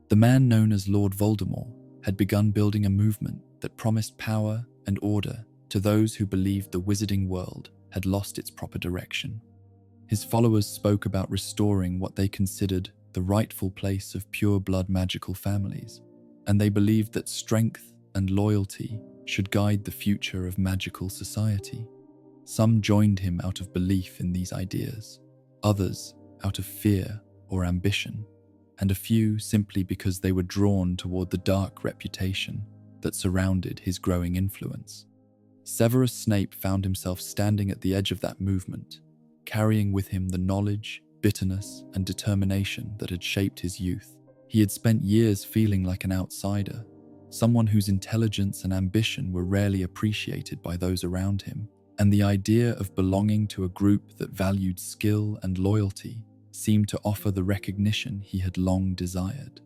The man known as Lord Voldemort had begun building a movement that promised power and order to those who believed the wizarding world had lost its proper direction. His followers spoke about restoring what they considered the rightful place of pure-blood magical families, and they believed that strength and loyalty should guide the future of magical society. Some joined him out of belief in these ideas, others out of fear or ambition, and a few simply because they were drawn toward the dark reputation that surrounded his growing influence. Severus Snape found himself standing at the edge of that movement, carrying with him the knowledge, bitterness, and determination that had shaped his youth. He had spent years feeling like an outsider, someone whose intelligence and ambition were rarely appreciated by those around him, and the idea of belonging to a group that valued skill and loyalty seemed to offer the recognition he had long desired.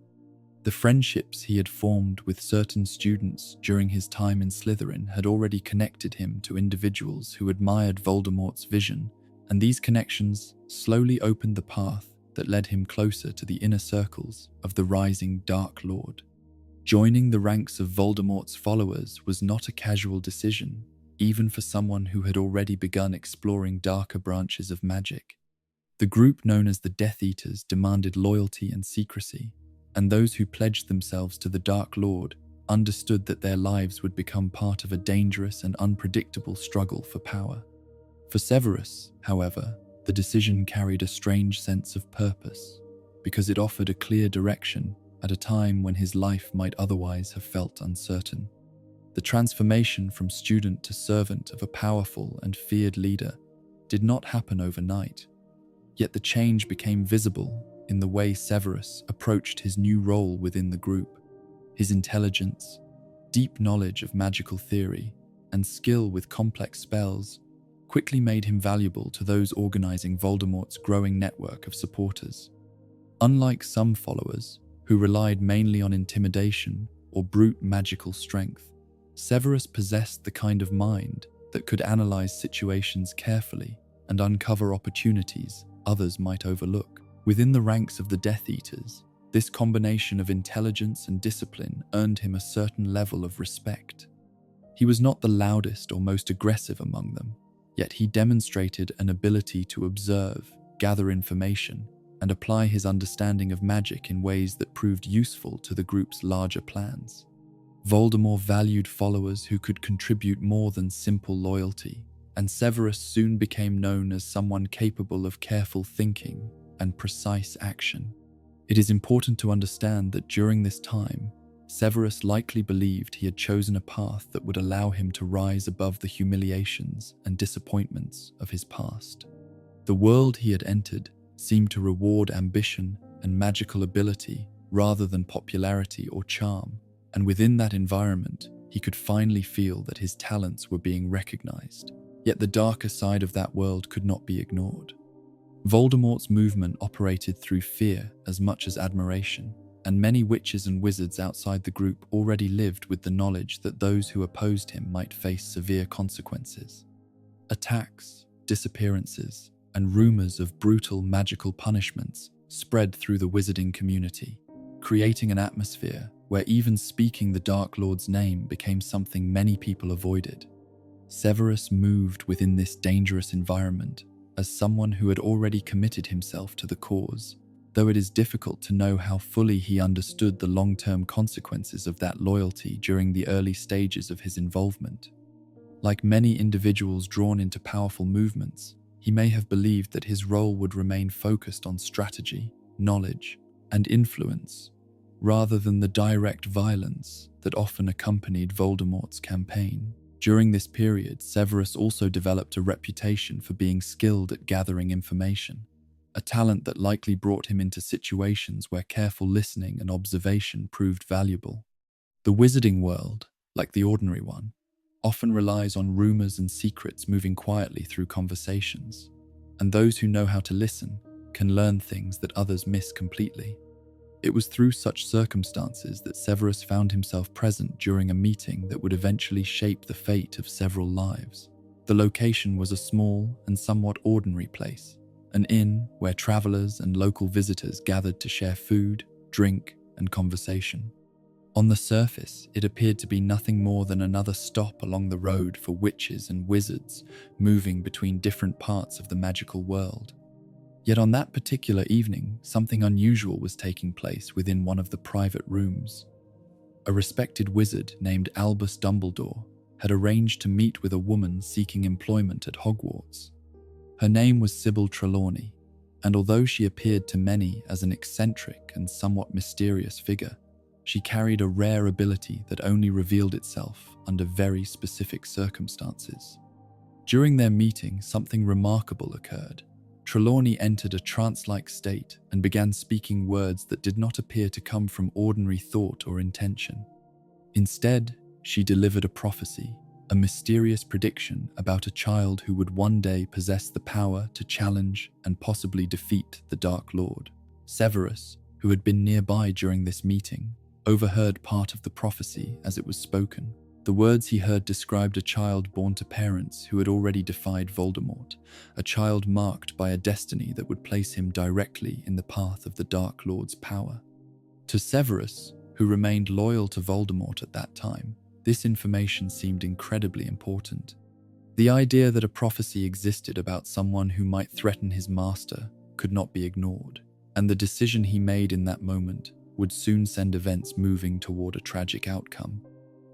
The friendships he had formed with certain students during his time in Slytherin had already connected him to individuals who admired Voldemort's vision, and these connections slowly opened the path that led him closer to the inner circles of the rising Dark Lord. Joining the ranks of Voldemort's followers was not a casual decision, even for someone who had already begun exploring darker branches of magic. The group known as the Death Eaters demanded loyalty and secrecy, and those who pledged themselves to the Dark Lord understood that their lives would become part of a dangerous and unpredictable struggle for power. For Severus, however, the decision carried a strange sense of purpose, because it offered a clear direction at a time when his life might otherwise have felt uncertain. The transformation from student to servant of a powerful and feared leader did not happen overnight, yet the change became visible in the way Severus approached his new role within the group. His intelligence, deep knowledge of magical theory, and skill with complex spells quickly made him valuable to those organizing Voldemort's growing network of supporters. Unlike some followers, who relied mainly on intimidation or brute magical strength, Severus possessed the kind of mind that could analyze situations carefully and uncover opportunities others might overlook. Within the ranks of the Death Eaters, this combination of intelligence and discipline earned him a certain level of respect. He was not the loudest or most aggressive among them, yet he demonstrated an ability to observe, gather information, and apply his understanding of magic in ways that proved useful to the group's larger plans. Voldemort valued followers who could contribute more than simple loyalty, and Severus soon became known as someone capable of careful thinking and precise action. It is important to understand that during this time, Severus likely believed he had chosen a path that would allow him to rise above the humiliations and disappointments of his past. The world he had entered seemed to reward ambition and magical ability rather than popularity or charm, and within that environment, he could finally feel that his talents were being recognized. Yet the darker side of that world could not be ignored. Voldemort's movement operated through fear as much as admiration, and many witches and wizards outside the group already lived with the knowledge that those who opposed him might face severe consequences. Attacks, disappearances, and rumors of brutal magical punishments spread through the wizarding community, creating an atmosphere where even speaking the Dark Lord's name became something many people avoided. Severus moved within this dangerous environment as someone who had already committed himself to the cause, though it is difficult to know how fully he understood the long-term consequences of that loyalty during the early stages of his involvement. Like many individuals drawn into powerful movements, he may have believed that his role would remain focused on strategy, knowledge, and influence, rather than the direct violence that often accompanied Voldemort's campaign. During this period, Severus also developed a reputation for being skilled at gathering information, a talent that likely brought him into situations where careful listening and observation proved valuable. The wizarding world, like the ordinary one, often relies on rumors and secrets moving quietly through conversations, and those who know how to listen can learn things that others miss completely. It was through such circumstances that Severus found himself present during a meeting that would eventually shape the fate of several lives. The location was a small and somewhat ordinary place, an inn where travelers and local visitors gathered to share food, drink, and conversation. On the surface, it appeared to be nothing more than another stop along the road for witches and wizards moving between different parts of the magical world. Yet on that particular evening, something unusual was taking place within one of the private rooms. A respected wizard named Albus Dumbledore had arranged to meet with a woman seeking employment at Hogwarts. Her name was Sybil Trelawney, and although she appeared to many as an eccentric and somewhat mysterious figure, she carried a rare ability that only revealed itself under very specific circumstances. During their meeting, something remarkable occurred. Trelawney entered a trance-like state and began speaking words that did not appear to come from ordinary thought or intention. Instead, she delivered a prophecy, a mysterious prediction about a child who would one day possess the power to challenge and possibly defeat the Dark Lord. Severus, who had been nearby during this meeting, overheard part of the prophecy as it was spoken. The words he heard described a child born to parents who had already defied Voldemort, a child marked by a destiny that would place him directly in the path of the Dark Lord's power. To Severus, who remained loyal to Voldemort at that time, this information seemed incredibly important. The idea that a prophecy existed about someone who might threaten his master could not be ignored, and the decision he made in that moment would soon send events moving toward a tragic outcome.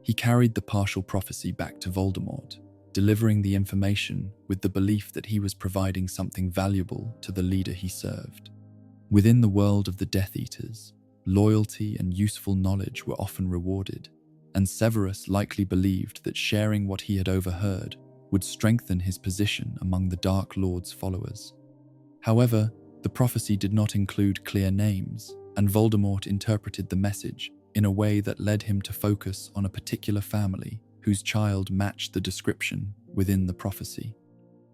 He carried the partial prophecy back to Voldemort, delivering the information with the belief that he was providing something valuable to the leader he served. Within the world of the Death Eaters, loyalty and useful knowledge were often rewarded, and Severus likely believed that sharing what he had overheard would strengthen his position among the Dark Lord's followers. However, the prophecy did not include clear names, and Voldemort interpreted the message in a way that led him to focus on a particular family whose child matched the description within the prophecy.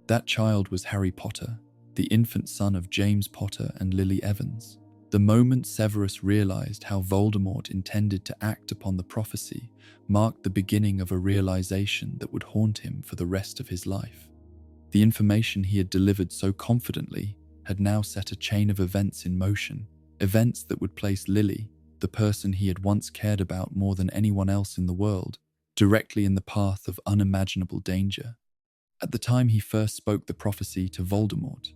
That child was Harry Potter, the infant son of James Potter and Lily Evans. The moment Severus realized how Voldemort intended to act upon the prophecy marked the beginning of a realization that would haunt him for the rest of his life. The information he had delivered so confidently had now set a chain of events in motion, events that would place Lily, the person he had once cared about more than anyone else in the world, directly in the path of unimaginable danger. At the time he first spoke the prophecy to Voldemort,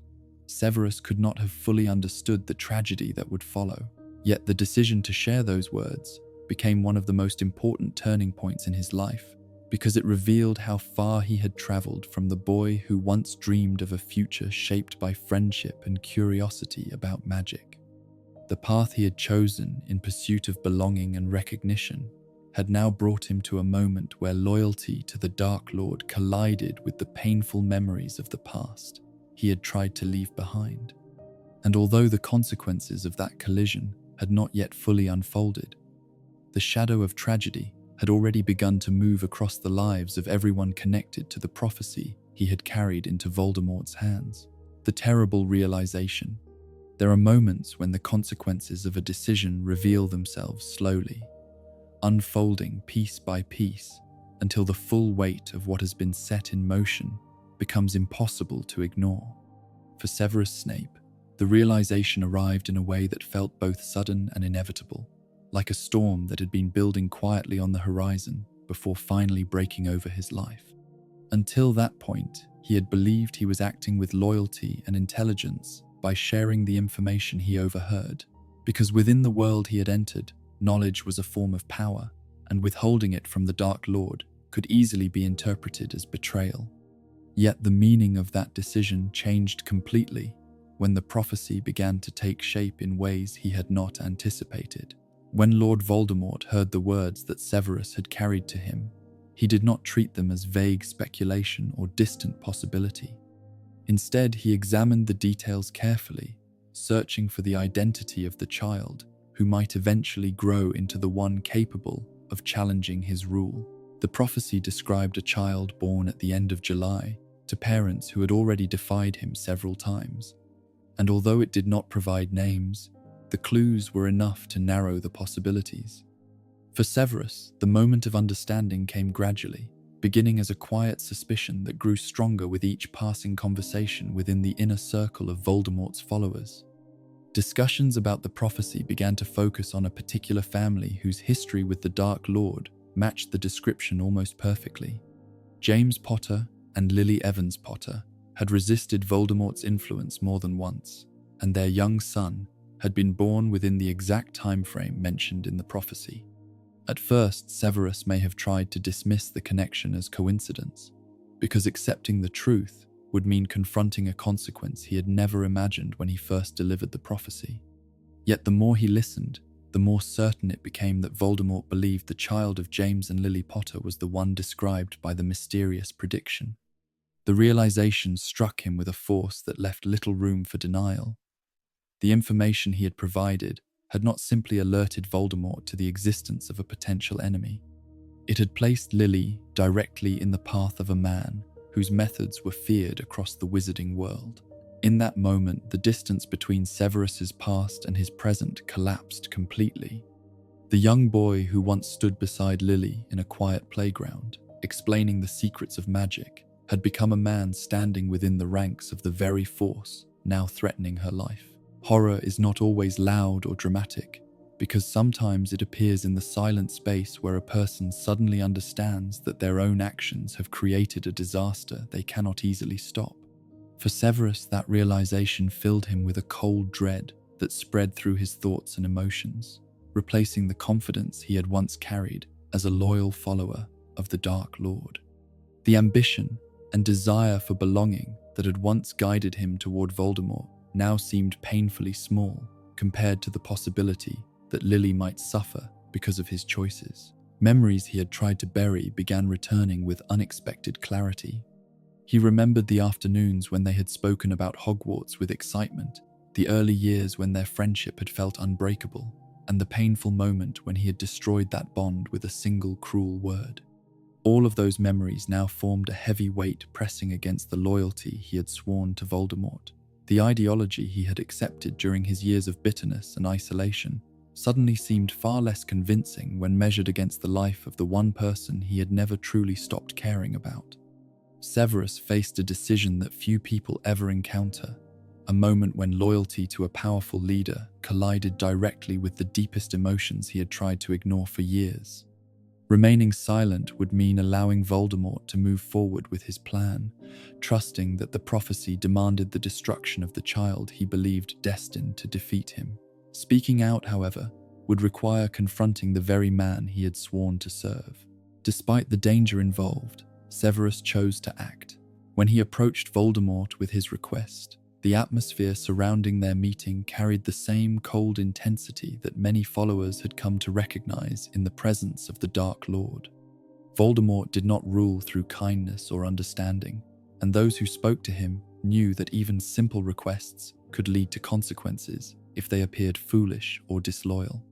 Severus could not have fully understood the tragedy that would follow. Yet the decision to share those words became one of the most important turning points in his life, because it revealed how far he had traveled from the boy who once dreamed of a future shaped by friendship and curiosity about magic. The path he had chosen in pursuit of belonging and recognition had now brought him to a moment where loyalty to the Dark Lord collided with the painful memories of the past he had tried to leave behind. And although the consequences of that collision had not yet fully unfolded, the shadow of tragedy had already begun to move across the lives of everyone connected to the prophecy he had carried into Voldemort's hands. The terrible realization: there are moments when the consequences of a decision reveal themselves slowly, unfolding piece by piece until the full weight of what has been set in motion becomes impossible to ignore. For Severus Snape, the realization arrived in a way that felt both sudden and inevitable, like a storm that had been building quietly on the horizon before finally breaking over his life. Until that point, he had believed he was acting with loyalty and intelligence by sharing the information he overheard, because within the world he had entered, knowledge was a form of power, and withholding it from the Dark Lord could easily be interpreted as betrayal. Yet the meaning of that decision changed completely when the prophecy began to take shape in ways he had not anticipated. When Lord Voldemort heard the words that Severus had carried to him, he did not treat them as vague speculation or distant possibility. Instead, he examined the details carefully, searching for the identity of the child who might eventually grow into the one capable of challenging his rule. The prophecy described a child born at the end of July to parents who had already defied him several times. And although it did not provide names, the clues were enough to narrow the possibilities. For Severus, the moment of understanding came gradually, beginning as a quiet suspicion that grew stronger with each passing conversation within the inner circle of Voldemort's followers. Discussions about the prophecy began to focus on a particular family whose history with the Dark Lord matched the description almost perfectly. James Potter and Lily Evans Potter had resisted Voldemort's influence more than once, and their young son had been born within the exact time frame mentioned in the prophecy. At first, Severus may have tried to dismiss the connection as coincidence, because accepting the truth would mean confronting a consequence he had never imagined when he first delivered the prophecy. Yet the more he listened, the more certain it became that Voldemort believed the child of James and Lily Potter was the one described by the mysterious prediction. The realization struck him with a force that left little room for denial. The information he had provided had not simply alerted Voldemort to the existence of a potential enemy. It had placed Lily directly in the path of a man whose methods were feared across the wizarding world. In that moment, the distance between Severus's past and his present collapsed completely. The young boy who once stood beside Lily in a quiet playground, explaining the secrets of magic, had become a man standing within the ranks of the very force now threatening her life. Horror is not always loud or dramatic, because sometimes it appears in the silent space where a person suddenly understands that their own actions have created a disaster they cannot easily stop. For Severus, that realization filled him with a cold dread that spread through his thoughts and emotions, replacing the confidence he had once carried as a loyal follower of the Dark Lord. The ambition and desire for belonging that had once guided him toward Voldemort now seemed painfully small compared to the possibility that Lily might suffer because of his choices. Memories he had tried to bury began returning with unexpected clarity. He remembered the afternoons when they had spoken about Hogwarts with excitement, the early years when their friendship had felt unbreakable, and the painful moment when he had destroyed that bond with a single cruel word. All of those memories now formed a heavy weight pressing against the loyalty he had sworn to Voldemort. The ideology he had accepted during his years of bitterness and isolation suddenly seemed far less convincing when measured against the life of the one person he had never truly stopped caring about. Severus faced a decision that few people ever encounter, a moment when loyalty to a powerful leader collided directly with the deepest emotions he had tried to ignore for years. Remaining silent would mean allowing Voldemort to move forward with his plan, trusting that the prophecy demanded the destruction of the child he believed destined to defeat him. Speaking out, however, would require confronting the very man he had sworn to serve. Despite the danger involved, Severus chose to act. When he approached Voldemort with his request, the atmosphere surrounding their meeting carried the same cold intensity that many followers had come to recognize in the presence of the Dark Lord. Voldemort did not rule through kindness or understanding, and those who spoke to him knew that even simple requests could lead to consequences if they appeared foolish or disloyal.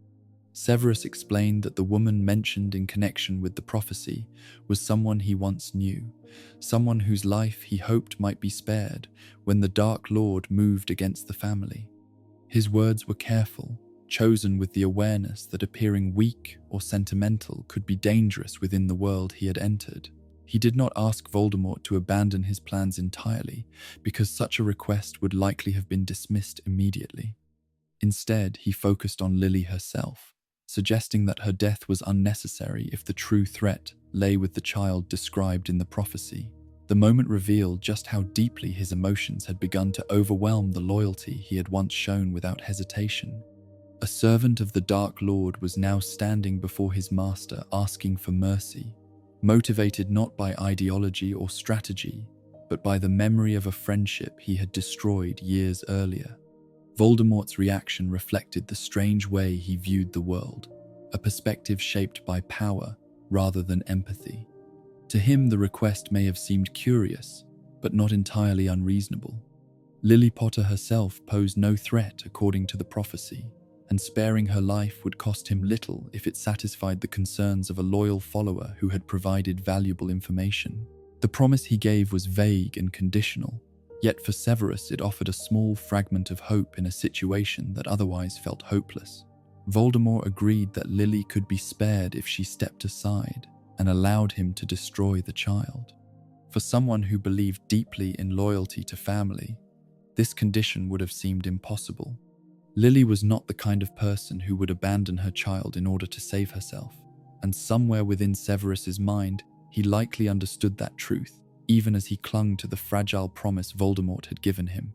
Severus explained that the woman mentioned in connection with the prophecy was someone he once knew, someone whose life he hoped might be spared when the Dark Lord moved against the family. His words were careful, chosen with the awareness that appearing weak or sentimental could be dangerous within the world he had entered. He did not ask Voldemort to abandon his plans entirely, because such a request would likely have been dismissed immediately. Instead, he focused on Lily herself, suggesting that her death was unnecessary if the true threat lay with the child described in the prophecy. The moment revealed just how deeply his emotions had begun to overwhelm the loyalty he had once shown without hesitation. A servant of the Dark Lord was now standing before his master asking for mercy, motivated not by ideology or strategy, but by the memory of a friendship he had destroyed years earlier. Voldemort's reaction reflected the strange way he viewed the world, a perspective shaped by power rather than empathy. To him, the request may have seemed curious, but not entirely unreasonable. Lily Potter herself posed no threat according to the prophecy, and sparing her life would cost him little if it satisfied the concerns of a loyal follower who had provided valuable information. The promise he gave was vague and conditional, yet for Severus it offered a small fragment of hope in a situation that otherwise felt hopeless. Voldemort agreed that Lily could be spared if she stepped aside and allowed him to destroy the child. For someone who believed deeply in loyalty to family, this condition would have seemed impossible. Lily was not the kind of person who would abandon her child in order to save herself, and somewhere within Severus's mind, he likely understood that truth, even as he clung to the fragile promise Voldemort had given him.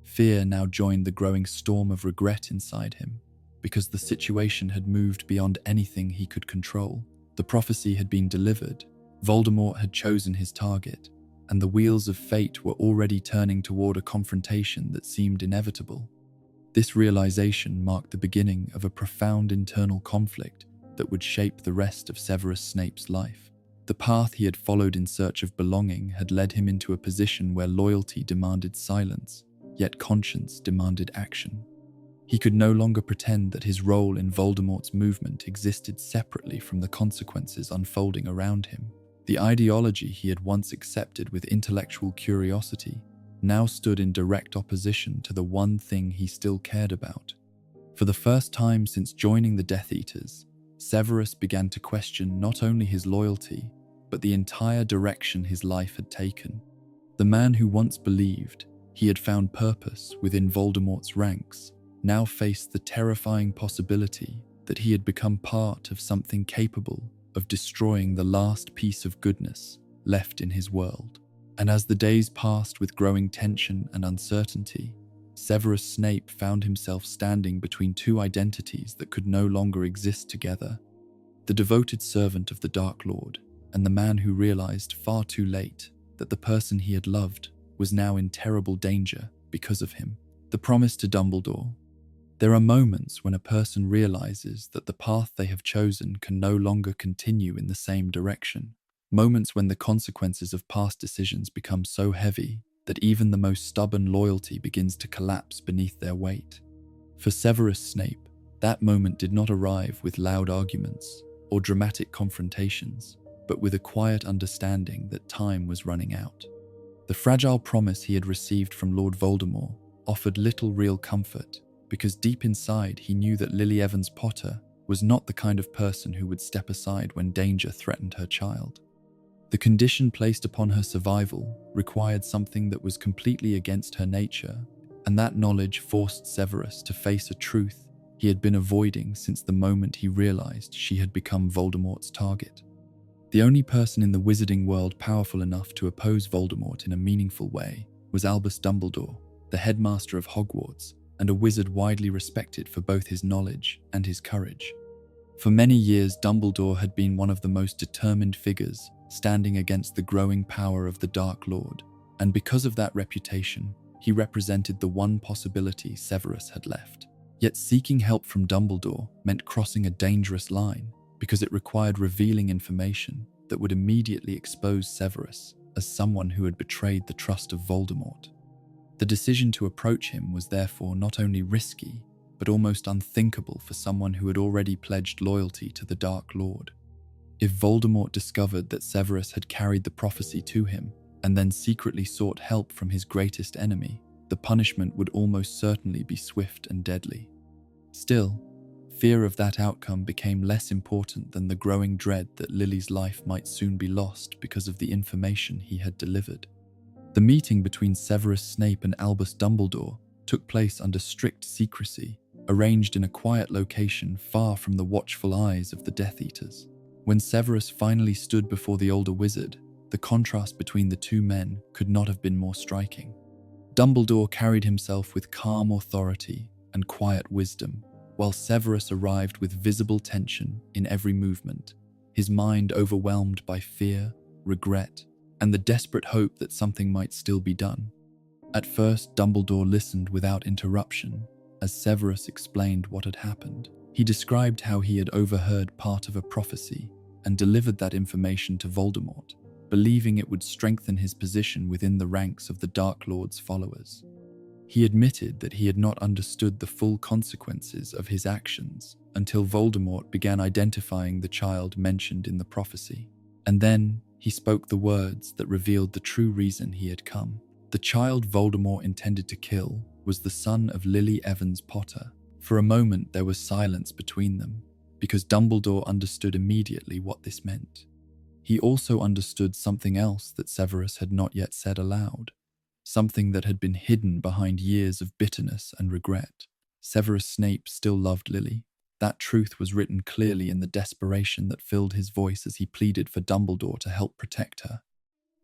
Fear now joined the growing storm of regret inside him, because the situation had moved beyond anything he could control. The prophecy had been delivered, Voldemort had chosen his target, and the wheels of fate were already turning toward a confrontation that seemed inevitable. This realization marked the beginning of a profound internal conflict that would shape the rest of Severus Snape's life. The path he had followed in search of belonging had led him into a position where loyalty demanded silence, yet conscience demanded action. He could no longer pretend that his role in Voldemort's movement existed separately from the consequences unfolding around him. The ideology he had once accepted with intellectual curiosity now stood in direct opposition to the one thing he still cared about. For the first time since joining the Death Eaters, Severus began to question not only his loyalty, but the entire direction his life had taken. The man who once believed he had found purpose within Voldemort's ranks now faced the terrifying possibility that he had become part of something capable of destroying the last piece of goodness left in his world. And as the days passed with growing tension and uncertainty, Severus Snape found himself standing between two identities that could no longer exist together: the devoted servant of the Dark Lord, and the man who realized far too late that the person he had loved was now in terrible danger because of him. The promise to Dumbledore. There are moments when a person realizes that the path they have chosen can no longer continue in the same direction. Moments when the consequences of past decisions become so heavy that even the most stubborn loyalty begins to collapse beneath their weight. For Severus Snape, that moment did not arrive with loud arguments or dramatic confrontations, but with a quiet understanding that time was running out. The fragile promise he had received from Lord Voldemort offered little real comfort, because deep inside he knew that Lily Evans Potter was not the kind of person who would step aside when danger threatened her child. The condition placed upon her survival required something that was completely against her nature, and that knowledge forced Severus to face a truth he had been avoiding since the moment he realized she had become Voldemort's target. The only person in the wizarding world powerful enough to oppose Voldemort in a meaningful way was Albus Dumbledore, the headmaster of Hogwarts, and a wizard widely respected for both his knowledge and his courage. For many years, Dumbledore had been one of the most determined figures standing against the growing power of the Dark Lord, and because of that reputation, he represented the one possibility Severus had left. Yet seeking help from Dumbledore meant crossing a dangerous line, because it required revealing information that would immediately expose Severus as someone who had betrayed the trust of Voldemort. The decision to approach him was therefore not only risky, but almost unthinkable for someone who had already pledged loyalty to the Dark Lord. If Voldemort discovered that Severus had carried the prophecy to him, and then secretly sought help from his greatest enemy, the punishment would almost certainly be swift and deadly. Still, fear of that outcome became less important than the growing dread that Lily's life might soon be lost because of the information he had delivered. The meeting between Severus Snape and Albus Dumbledore took place under strict secrecy, arranged in a quiet location far from the watchful eyes of the Death Eaters. When Severus finally stood before the older wizard, the contrast between the two men could not have been more striking. Dumbledore carried himself with calm authority and quiet wisdom, while Severus arrived with visible tension in every movement, his mind overwhelmed by fear, regret, and the desperate hope that something might still be done. At first, Dumbledore listened without interruption as Severus explained what had happened. He described how he had overheard part of a prophecy and delivered that information to Voldemort, believing it would strengthen his position within the ranks of the Dark Lord's followers. He admitted that he had not understood the full consequences of his actions until Voldemort began identifying the child mentioned in the prophecy. And then he spoke the words that revealed the true reason he had come. The child Voldemort intended to kill was the son of Lily Evans Potter. For a moment there was silence between them, because Dumbledore understood immediately what this meant. He also understood something else that Severus had not yet said aloud, something that had been hidden behind years of bitterness and regret. Severus Snape still loved Lily. That truth was written clearly in the desperation that filled his voice as he pleaded for Dumbledore to help protect her.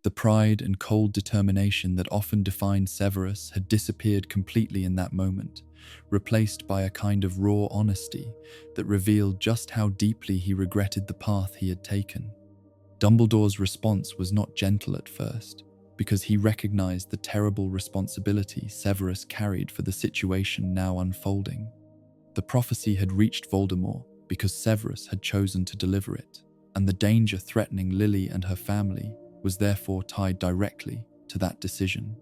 The pride and cold determination that often defined Severus had disappeared completely in that moment, replaced by a kind of raw honesty that revealed just how deeply he regretted the path he had taken. Dumbledore's response was not gentle at first, because he recognized the terrible responsibility Severus carried for the situation now unfolding. The prophecy had reached Voldemort because Severus had chosen to deliver it, and the danger threatening Lily and her family was therefore tied directly to that decision.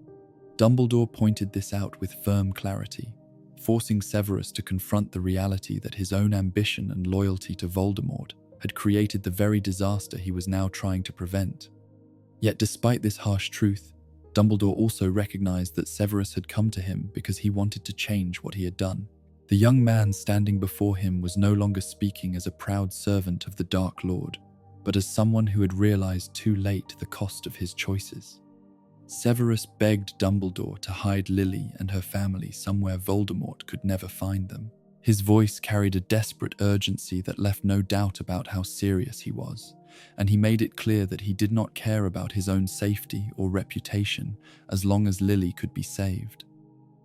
Dumbledore pointed this out with firm clarity, forcing Severus to confront the reality that his own ambition and loyalty to Voldemort had created the very disaster he was now trying to prevent. Yet despite this harsh truth, Dumbledore also recognized that Severus had come to him because he wanted to change what he had done. The young man standing before him was no longer speaking as a proud servant of the Dark Lord, but as someone who had realized too late the cost of his choices. Severus begged Dumbledore to hide Lily and her family somewhere Voldemort could never find them. His voice carried a desperate urgency that left no doubt about how serious he was, and he made it clear that he did not care about his own safety or reputation as long as Lily could be saved.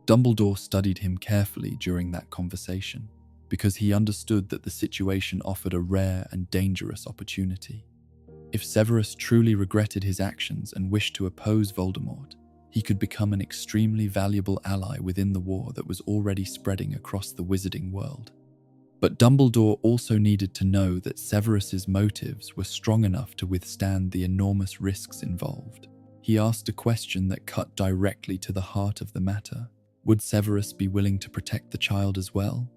Dumbledore studied him carefully during that conversation, because he understood that the situation offered a rare and dangerous opportunity. If Severus truly regretted his actions and wished to oppose Voldemort, he could become an extremely valuable ally within the war that was already spreading across the wizarding world. But Dumbledore also needed to know that Severus's motives were strong enough to withstand the enormous risks involved. He asked a question that cut directly to the heart of the matter. Would Severus be willing to protect the child as well?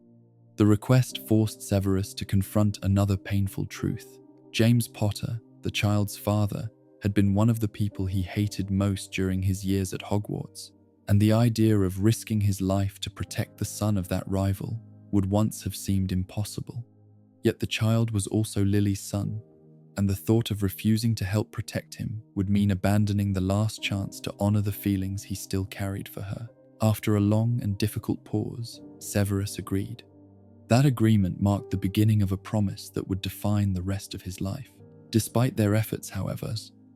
The request forced Severus to confront another painful truth. James Potter, the child's father, had been one of the people he hated most during his years at Hogwarts, and the idea of risking his life to protect the son of that rival would once have seemed impossible. Yet the child was also Lily's son, and the thought of refusing to help protect him would mean abandoning the last chance to honor the feelings he still carried for her. After a long and difficult pause, Severus agreed. That agreement marked the beginning of a promise that would define the rest of his life. Despite their efforts, however,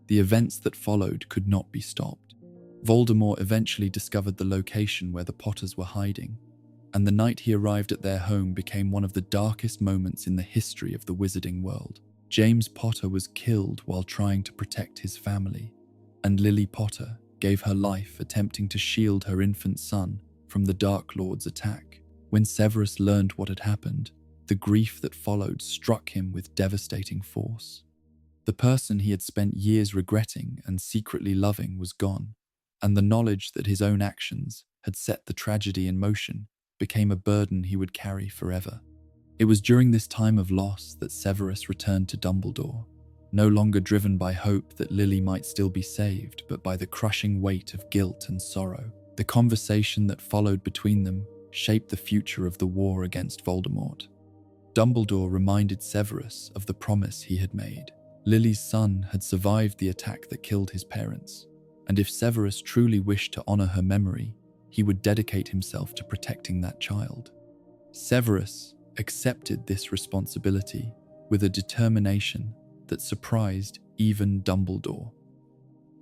the events that followed could not be stopped. Voldemort eventually discovered the location where the Potters were hiding, and the night he arrived at their home became one of the darkest moments in the history of the wizarding world. James Potter was killed while trying to protect his family, and Lily Potter gave her life attempting to shield her infant son from the Dark Lord's attack. When Severus learned what had happened, the grief that followed struck him with devastating force. The person he had spent years regretting and secretly loving was gone, and the knowledge that his own actions had set the tragedy in motion became a burden he would carry forever. It was during this time of loss that Severus returned to Dumbledore, no longer driven by hope that Lily might still be saved, but by the crushing weight of guilt and sorrow. The conversation that followed between them shaped the future of the war against Voldemort. Dumbledore reminded Severus of the promise he had made. Lily's son had survived the attack that killed his parents, and if Severus truly wished to honor her memory, he would dedicate himself to protecting that child. Severus accepted this responsibility with a determination that surprised even Dumbledore.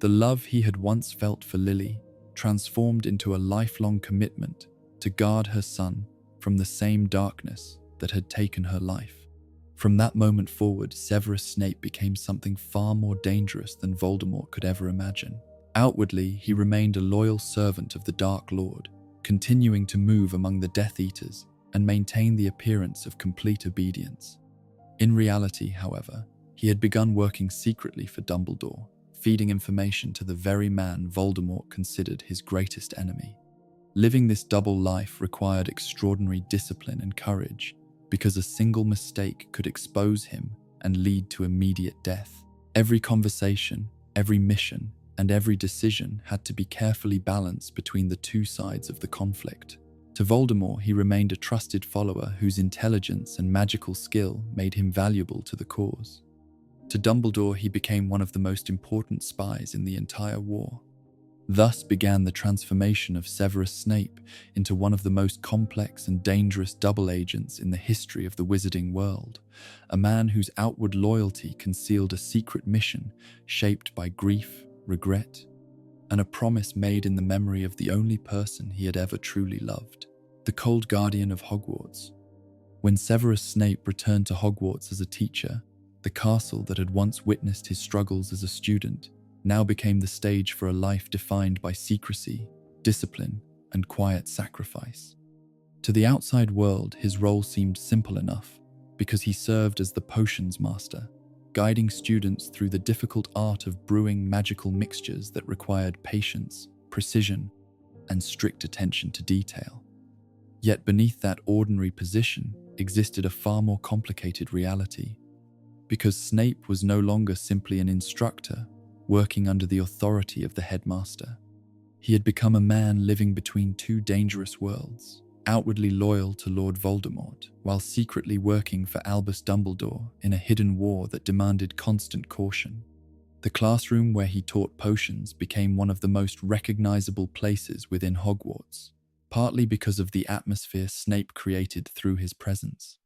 The love he had once felt for Lily transformed into a lifelong commitment to guard her son from the same darkness that had taken her life. From that moment forward, Severus Snape became something far more dangerous than Voldemort could ever imagine. Outwardly, he remained a loyal servant of the Dark Lord, continuing to move among the Death Eaters and maintain the appearance of complete obedience. In reality, however, he had begun working secretly for Dumbledore, feeding information to the very man Voldemort considered his greatest enemy. Living this double life required extraordinary discipline and courage, because a single mistake could expose him and lead to immediate death. Every conversation, every mission, and every decision had to be carefully balanced between the two sides of the conflict. To Voldemort, he remained a trusted follower whose intelligence and magical skill made him valuable to the cause. To Dumbledore, he became one of the most important spies in the entire war. Thus began the transformation of Severus Snape into one of the most complex and dangerous double agents in the history of the wizarding world, a man whose outward loyalty concealed a secret mission shaped by grief, regret, and a promise made in the memory of the only person he had ever truly loved, the cold guardian of Hogwarts. When Severus Snape returned to Hogwarts as a teacher, the castle that had once witnessed his struggles as a student now became the stage for a life defined by secrecy, discipline, and quiet sacrifice. To the outside world, his role seemed simple enough, because he served as the potions master, guiding students through the difficult art of brewing magical mixtures that required patience, precision, and strict attention to detail. Yet beneath that ordinary position existed a far more complicated reality, because Snape was no longer simply an instructor working under the authority of the headmaster. He had become a man living between two dangerous worlds, outwardly loyal to Lord Voldemort, while secretly working for Albus Dumbledore in a hidden war that demanded constant caution. The classroom where he taught potions became one of the most recognizable places within Hogwarts, partly because of the atmosphere Snape created through his presence.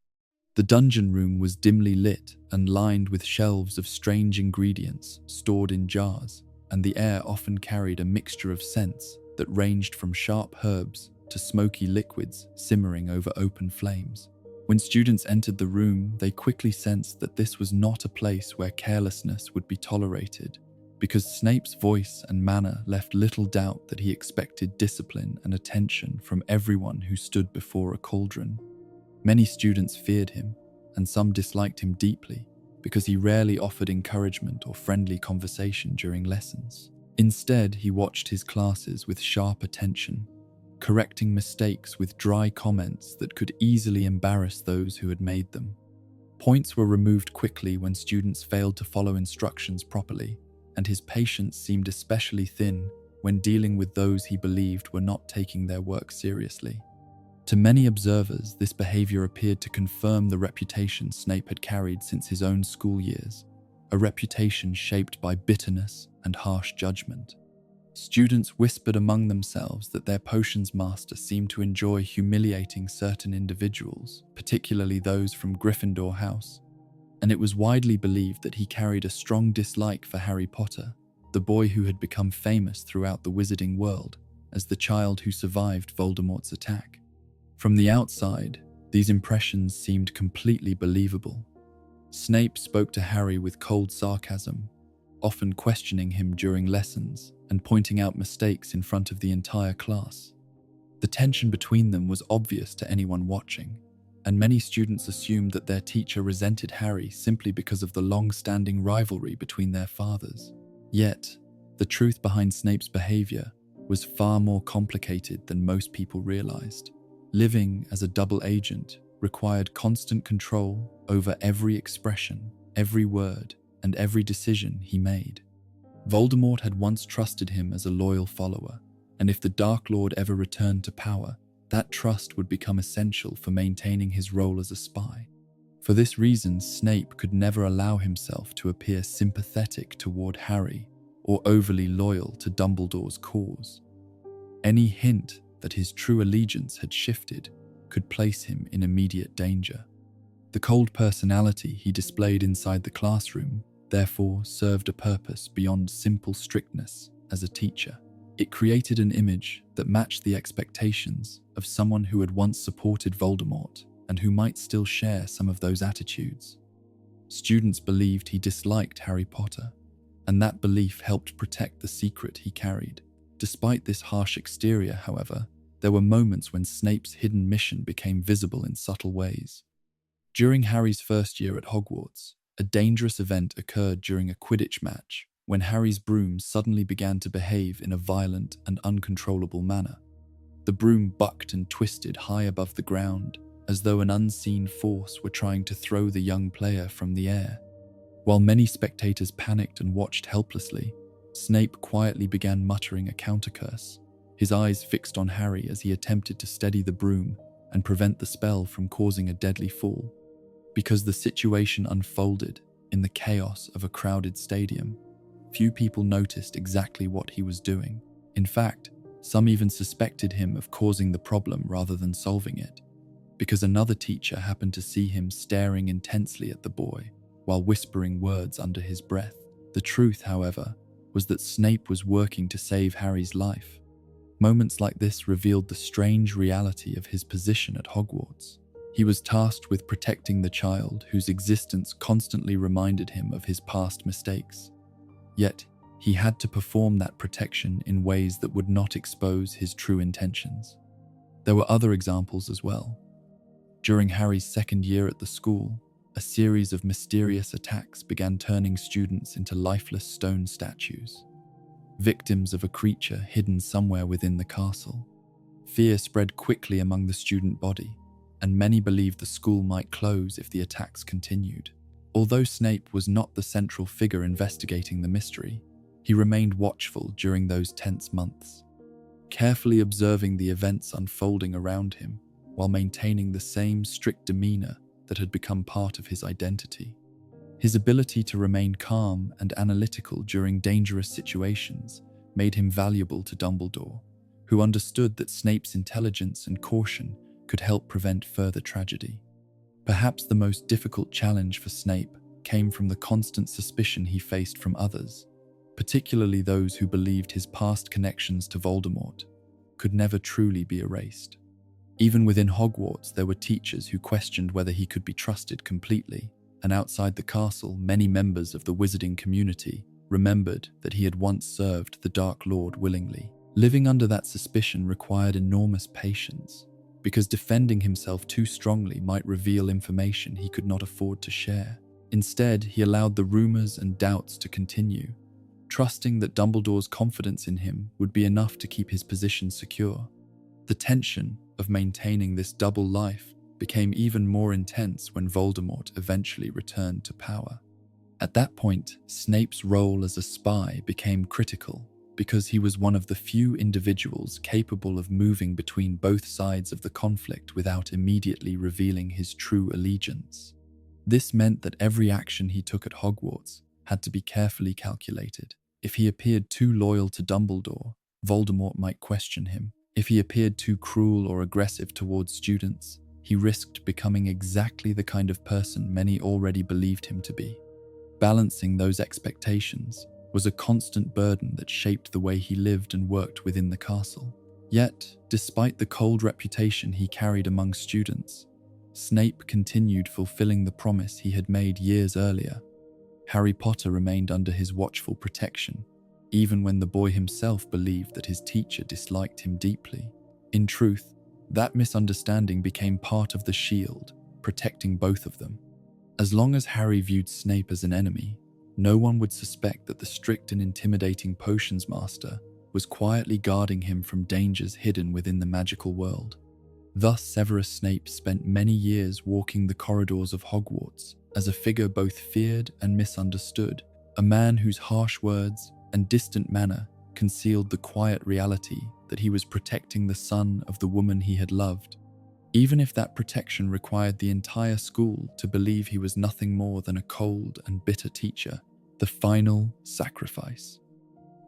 The dungeon room was dimly lit and lined with shelves of strange ingredients stored in jars, and the air often carried a mixture of scents that ranged from sharp herbs to smoky liquids simmering over open flames. When students entered the room, they quickly sensed that this was not a place where carelessness would be tolerated, because Snape's voice and manner left little doubt that he expected discipline and attention from everyone who stood before a cauldron. Many students feared him, and some disliked him deeply, because he rarely offered encouragement or friendly conversation during lessons. Instead, he watched his classes with sharp attention, correcting mistakes with dry comments that could easily embarrass those who had made them. Points were removed quickly when students failed to follow instructions properly, and his patience seemed especially thin when dealing with those he believed were not taking their work seriously. To many observers, this behavior appeared to confirm the reputation Snape had carried since his own school years, a reputation shaped by bitterness and harsh judgment. Students whispered among themselves that their potions master seemed to enjoy humiliating certain individuals, particularly those from Gryffindor House, and it was widely believed that he carried a strong dislike for Harry Potter, the boy who had become famous throughout the wizarding world as the child who survived Voldemort's attack. From the outside, these impressions seemed completely believable. Snape spoke to Harry with cold sarcasm, often questioning him during lessons and pointing out mistakes in front of the entire class. The tension between them was obvious to anyone watching, and many students assumed that their teacher resented Harry simply because of the long-standing rivalry between their fathers. Yet, the truth behind Snape's behavior was far more complicated than most people realized. Living as a double agent required constant control over every expression, every word, and every decision he made. Voldemort had once trusted him as a loyal follower, and if the Dark Lord ever returned to power, that trust would become essential for maintaining his role as a spy. For this reason, Snape could never allow himself to appear sympathetic toward Harry or overly loyal to Dumbledore's cause. Any hint that his true allegiance had shifted could place him in immediate danger. The cold personality he displayed inside the classroom therefore served a purpose beyond simple strictness as a teacher. It created an image that matched the expectations of someone who had once supported Voldemort and who might still share some of those attitudes. Students believed he disliked Harry Potter, and that belief helped protect the secret he carried. Despite this harsh exterior, however, there were moments when Snape's hidden mission became visible in subtle ways. During Harry's first year at Hogwarts, a dangerous event occurred during a Quidditch match when Harry's broom suddenly began to behave in a violent and uncontrollable manner. The broom bucked and twisted high above the ground, as though an unseen force were trying to throw the young player from the air. While many spectators panicked and watched helplessly, Snape quietly began muttering a countercurse, his eyes fixed on Harry as he attempted to steady the broom and prevent the spell from causing a deadly fall. Because the situation unfolded in the chaos of a crowded stadium, few people noticed exactly what he was doing. In fact, some even suspected him of causing the problem rather than solving it, because another teacher happened to see him staring intensely at the boy while whispering words under his breath. The truth, however, was that Snape was working to save Harry's life. Moments like this revealed the strange reality of his position at Hogwarts. He was tasked with protecting the child whose existence constantly reminded him of his past mistakes. Yet, he had to perform that protection in ways that would not expose his true intentions. There were other examples as well. During Harry's second year at the school, a series of mysterious attacks began turning students into lifeless stone statues, victims of a creature hidden somewhere within the castle. Fear spread quickly among the student body, and many believed the school might close if the attacks continued. Although Snape was not the central figure investigating the mystery, he remained watchful during those tense months, carefully observing the events unfolding around him while maintaining the same strict demeanor that had become part of his identity. His ability to remain calm and analytical during dangerous situations made him valuable to Dumbledore, who understood that Snape's intelligence and caution could help prevent further tragedy. Perhaps the most difficult challenge for Snape came from the constant suspicion he faced from others, particularly those who believed his past connections to Voldemort could never truly be erased. Even within Hogwarts, there were teachers who questioned whether he could be trusted completely, and outside the castle, many members of the wizarding community remembered that he had once served the Dark Lord willingly. Living under that suspicion required enormous patience, because defending himself too strongly might reveal information he could not afford to share. Instead, he allowed the rumors and doubts to continue, trusting that Dumbledore's confidence in him would be enough to keep his position secure. The tension of maintaining this double life became even more intense when Voldemort eventually returned to power. At that point, Snape's role as a spy became critical, because he was one of the few individuals capable of moving between both sides of the conflict without immediately revealing his true allegiance. This meant that every action he took at Hogwarts had to be carefully calculated. If he appeared too loyal to Dumbledore, Voldemort might question him. If he appeared too cruel or aggressive towards students, he risked becoming exactly the kind of person many already believed him to be. Balancing those expectations was a constant burden that shaped the way he lived and worked within the castle. Yet, despite the cold reputation he carried among students, Snape continued fulfilling the promise he had made years earlier. Harry Potter remained under his watchful protection, even when the boy himself believed that his teacher disliked him deeply. In truth, that misunderstanding became part of the shield, protecting both of them. As long as Harry viewed Snape as an enemy, no one would suspect that the strict and intimidating potions master was quietly guarding him from dangers hidden within the magical world. Thus, Severus Snape spent many years walking the corridors of Hogwarts as a figure both feared and misunderstood, a man whose harsh words and distant manner concealed the quiet reality that he was protecting the son of the woman he had loved, even if that protection required the entire school to believe he was nothing more than a cold and bitter teacher. The final sacrifice.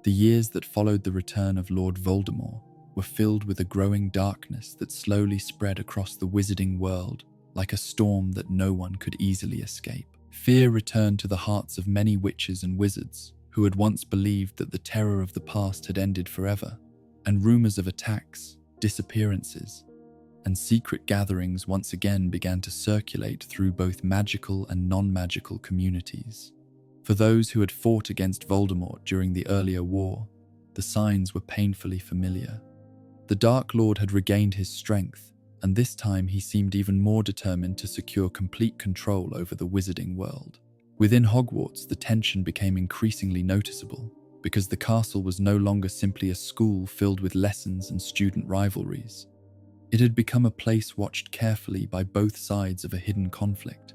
The years that followed the return of Lord Voldemort were filled with a growing darkness that slowly spread across the wizarding world like a storm that no one could easily escape. Fear returned to the hearts of many witches and wizards who had once believed that the terror of the past had ended forever, and rumors of attacks, disappearances, and secret gatherings once again began to circulate through both magical and non-magical communities. For those who had fought against Voldemort during the earlier war, the signs were painfully familiar. The Dark Lord had regained his strength, and this time he seemed even more determined to secure complete control over the wizarding world. Within Hogwarts, the tension became increasingly noticeable, because the castle was no longer simply a school filled with lessons and student rivalries. It had become a place watched carefully by both sides of a hidden conflict,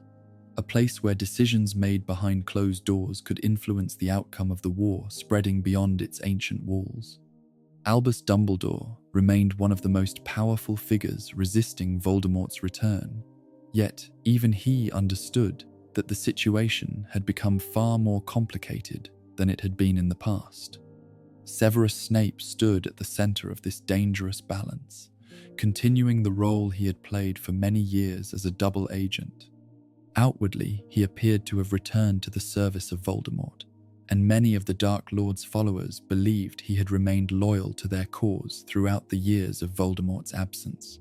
a place where decisions made behind closed doors could influence the outcome of the war spreading beyond its ancient walls. Albus Dumbledore remained one of the most powerful figures resisting Voldemort's return, yet even he understood that the situation had become far more complicated than it had been in the past. Severus Snape stood at the center of this dangerous balance, continuing the role he had played for many years as a double agent. Outwardly, he appeared to have returned to the service of Voldemort, and many of the Dark Lord's followers believed he had remained loyal to their cause throughout the years of Voldemort's absence.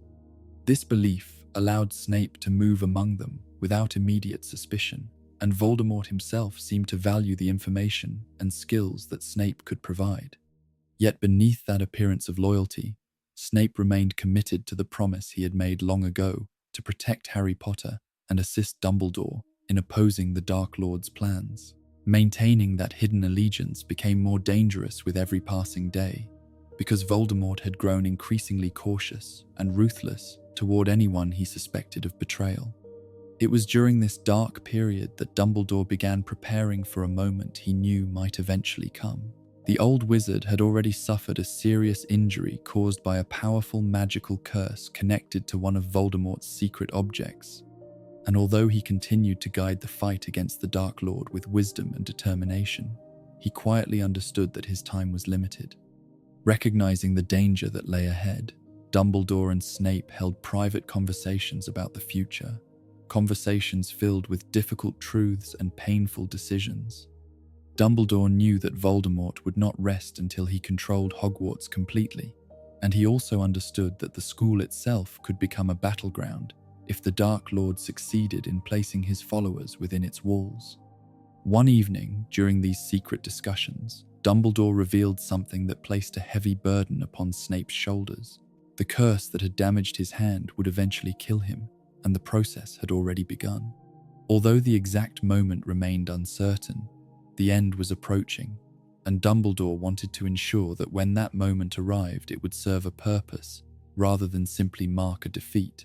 This belief allowed Snape to move among them without immediate suspicion, and Voldemort himself seemed to value the information and skills that Snape could provide. Yet beneath that appearance of loyalty, Snape remained committed to the promise he had made long ago to protect Harry Potter and assist Dumbledore in opposing the Dark Lord's plans. Maintaining that hidden allegiance became more dangerous with every passing day, because Voldemort had grown increasingly cautious and ruthless toward anyone he suspected of betrayal. It was during this dark period that Dumbledore began preparing for a moment he knew might eventually come. The old wizard had already suffered a serious injury caused by a powerful magical curse connected to one of Voldemort's secret objects, and although he continued to guide the fight against the Dark Lord with wisdom and determination, he quietly understood that his time was limited. Recognizing the danger that lay ahead, Dumbledore and Snape held private conversations about the future, conversations filled with difficult truths and painful decisions. Dumbledore knew that Voldemort would not rest until he controlled Hogwarts completely, and he also understood that the school itself could become a battleground if the Dark Lord succeeded in placing his followers within its walls. One evening, during these secret discussions, Dumbledore revealed something that placed a heavy burden upon Snape's shoulders. The curse that had damaged his hand would eventually kill him, and the process had already begun. Although the exact moment remained uncertain, the end was approaching, and Dumbledore wanted to ensure that when that moment arrived it would serve a purpose, rather than simply mark a defeat.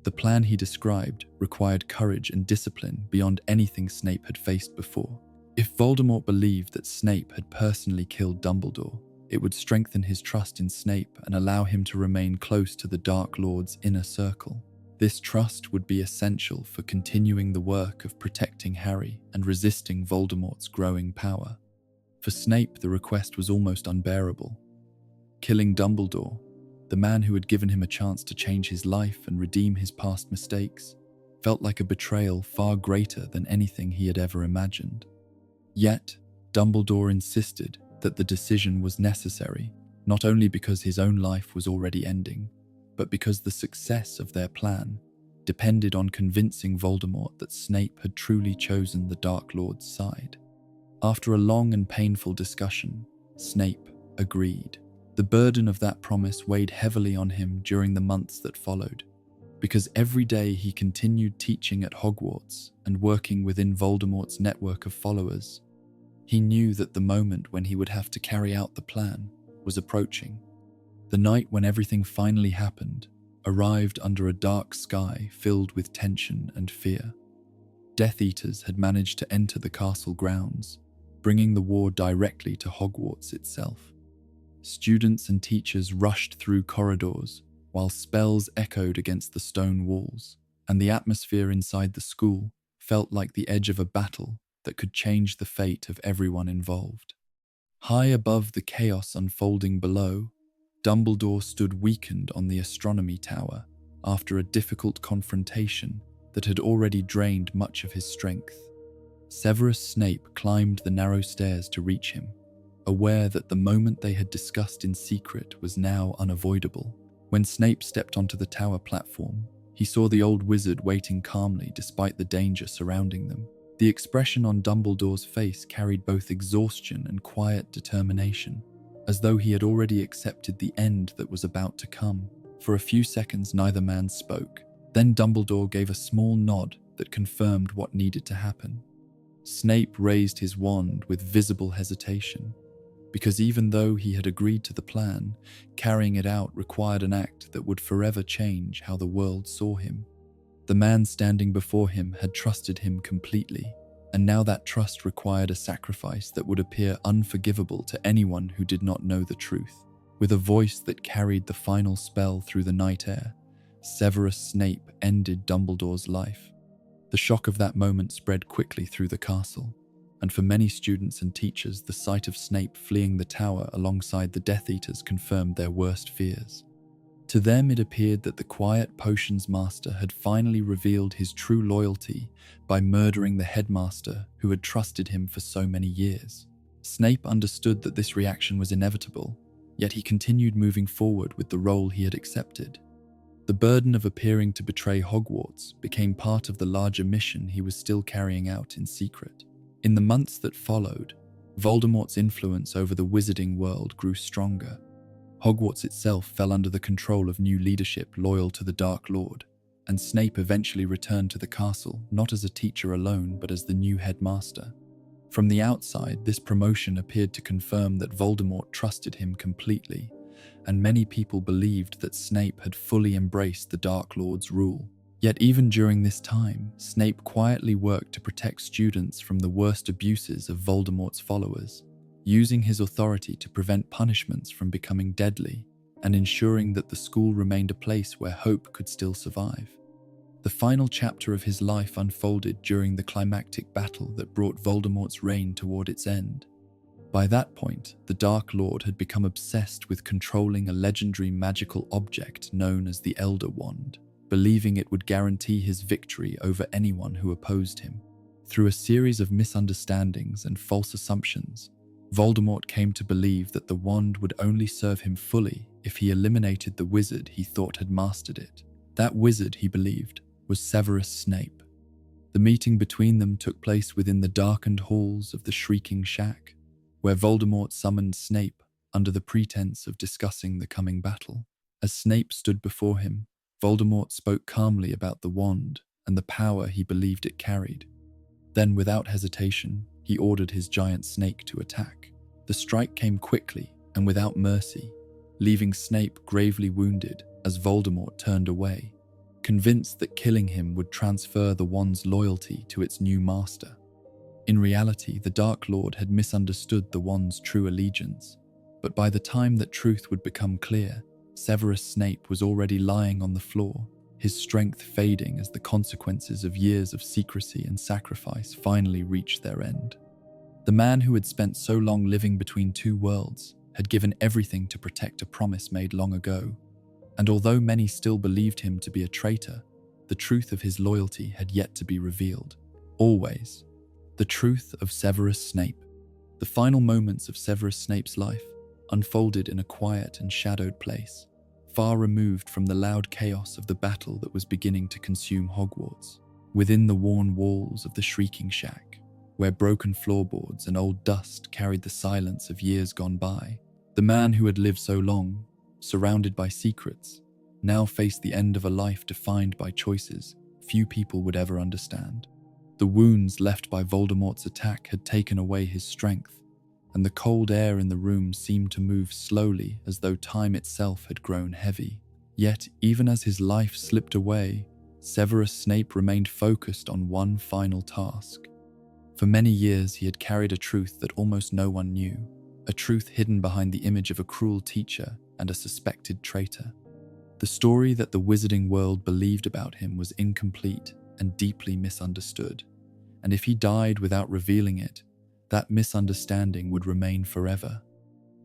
The plan he described required courage and discipline beyond anything Snape had faced before. If Voldemort believed that Snape had personally killed Dumbledore, it would strengthen his trust in Snape and allow him to remain close to the Dark Lord's inner circle. This trust would be essential for continuing the work of protecting Harry and resisting Voldemort's growing power. For Snape, the request was almost unbearable. Killing Dumbledore, the man who had given him a chance to change his life and redeem his past mistakes, felt like a betrayal far greater than anything he had ever imagined. Yet, Dumbledore insisted that the decision was necessary, not only because his own life was already ending, but because the success of their plan depended on convincing Voldemort that Snape had truly chosen the Dark Lord's side. After a long and painful discussion, Snape agreed. The burden of that promise weighed heavily on him during the months that followed, because every day he continued teaching at Hogwarts and working within Voldemort's network of followers. He knew that the moment when he would have to carry out the plan was approaching. The night when everything finally happened arrived under a dark sky filled with tension and fear. Death Eaters had managed to enter the castle grounds, bringing the war directly to Hogwarts itself. Students and teachers rushed through corridors, while spells echoed against the stone walls, and the atmosphere inside the school felt like the edge of a battle that could change the fate of everyone involved. High above the chaos unfolding below, Dumbledore stood weakened on the astronomy tower after a difficult confrontation that had already drained much of his strength. Severus Snape climbed the narrow stairs to reach him, aware that the moment they had discussed in secret was now unavoidable. When Snape stepped onto the tower platform, he saw the old wizard waiting calmly despite the danger surrounding them. The expression on Dumbledore's face carried both exhaustion and quiet determination, as though he had already accepted the end that was about to come. For a few seconds, neither man spoke. Then Dumbledore gave a small nod that confirmed what needed to happen. Snape raised his wand with visible hesitation, because even though he had agreed to the plan, carrying it out required an act that would forever change how the world saw him. The man standing before him had trusted him completely, and now that trust required a sacrifice that would appear unforgivable to anyone who did not know the truth. With a voice that carried the final spell through the night air, Severus Snape ended Dumbledore's life. The shock of that moment spread quickly through the castle, and for many students and teachers, the sight of Snape fleeing the tower alongside the Death Eaters confirmed their worst fears. To them, it appeared that the quiet potions master had finally revealed his true loyalty by murdering the headmaster who had trusted him for so many years. Snape understood that this reaction was inevitable, yet he continued moving forward with the role he had accepted. The burden of appearing to betray Hogwarts became part of the larger mission he was still carrying out in secret. In the months that followed, Voldemort's influence over the wizarding world grew stronger. Hogwarts itself fell under the control of new leadership loyal to the Dark Lord, and Snape eventually returned to the castle not as a teacher alone but as the new headmaster. From the outside, this promotion appeared to confirm that Voldemort trusted him completely, and many people believed that Snape had fully embraced the Dark Lord's rule. Yet even during this time, Snape quietly worked to protect students from the worst abuses of Voldemort's followers, using his authority to prevent punishments from becoming deadly and ensuring that the school remained a place where hope could still survive. The final chapter of his life unfolded during the climactic battle that brought Voldemort's reign toward its end. By that point, the Dark Lord had become obsessed with controlling a legendary magical object known as the Elder Wand, believing it would guarantee his victory over anyone who opposed him. Through a series of misunderstandings and false assumptions, Voldemort came to believe that the wand would only serve him fully if he eliminated the wizard he thought had mastered it. That wizard, he believed, was Severus Snape. The meeting between them took place within the darkened halls of the Shrieking Shack, where Voldemort summoned Snape under the pretense of discussing the coming battle. As Snape stood before him, Voldemort spoke calmly about the wand and the power he believed it carried. Then, without hesitation, he ordered his giant snake to attack. The strike came quickly and without mercy, leaving Snape gravely wounded as Voldemort turned away, convinced that killing him would transfer the wand's loyalty to its new master. In reality, the Dark Lord had misunderstood the wand's true allegiance, but by the time that truth would become clear, Severus Snape was already lying on the floor, his strength fading as the consequences of years of secrecy and sacrifice finally reached their end. The man who had spent so long living between two worlds had given everything to protect a promise made long ago, and although many still believed him to be a traitor, the truth of his loyalty had yet to be revealed. Always. The truth of Severus Snape. The final moments of Severus Snape's life unfolded in a quiet and shadowed place, far removed from the loud chaos of the battle that was beginning to consume Hogwarts. Within the worn walls of the Shrieking Shack, where broken floorboards and old dust carried the silence of years gone by, the man who had lived so long, surrounded by secrets, now faced the end of a life defined by choices few people would ever understand. The wounds left by Voldemort's attack had taken away his strength, and the cold air in the room seemed to move slowly as though time itself had grown heavy. Yet, even as his life slipped away, Severus Snape remained focused on one final task. For many years he had carried a truth that almost no one knew, a truth hidden behind the image of a cruel teacher and a suspected traitor. The story that the wizarding world believed about him was incomplete and deeply misunderstood, and if he died without revealing it, that misunderstanding would remain forever.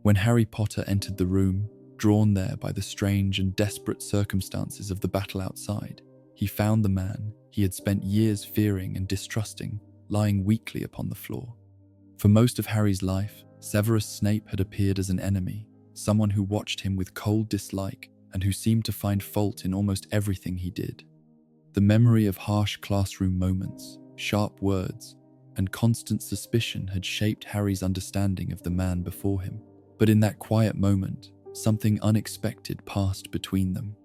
When Harry Potter entered the room, drawn there by the strange and desperate circumstances of the battle outside, he found the man he had spent years fearing and distrusting lying weakly upon the floor. For most of Harry's life, Severus Snape had appeared as an enemy, someone who watched him with cold dislike and who seemed to find fault in almost everything he did. The memory of harsh classroom moments, sharp words, and constant suspicion had shaped Harry's understanding of the man before him. But in that quiet moment, something unexpected passed between them.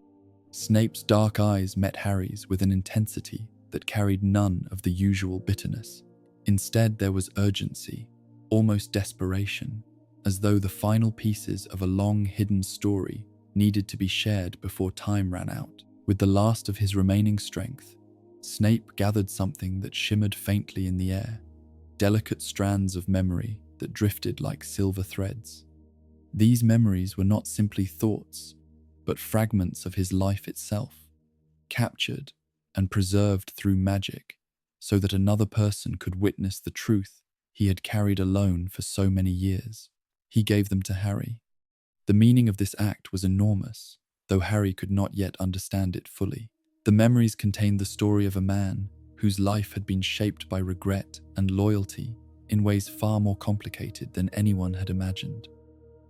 Snape's dark eyes met Harry's with an intensity that carried none of the usual bitterness. Instead, there was urgency, almost desperation, as though the final pieces of a long hidden story needed to be shared before time ran out. With the last of his remaining strength, Snape gathered something that shimmered faintly in the air, delicate strands of memory that drifted like silver threads. These memories were not simply thoughts, but fragments of his life itself, captured and preserved through magic, so that another person could witness the truth he had carried alone for so many years. He gave them to Harry. The meaning of this act was enormous, though Harry could not yet understand it fully. The memories contained the story of a man whose life had been shaped by regret and loyalty in ways far more complicated than anyone had imagined.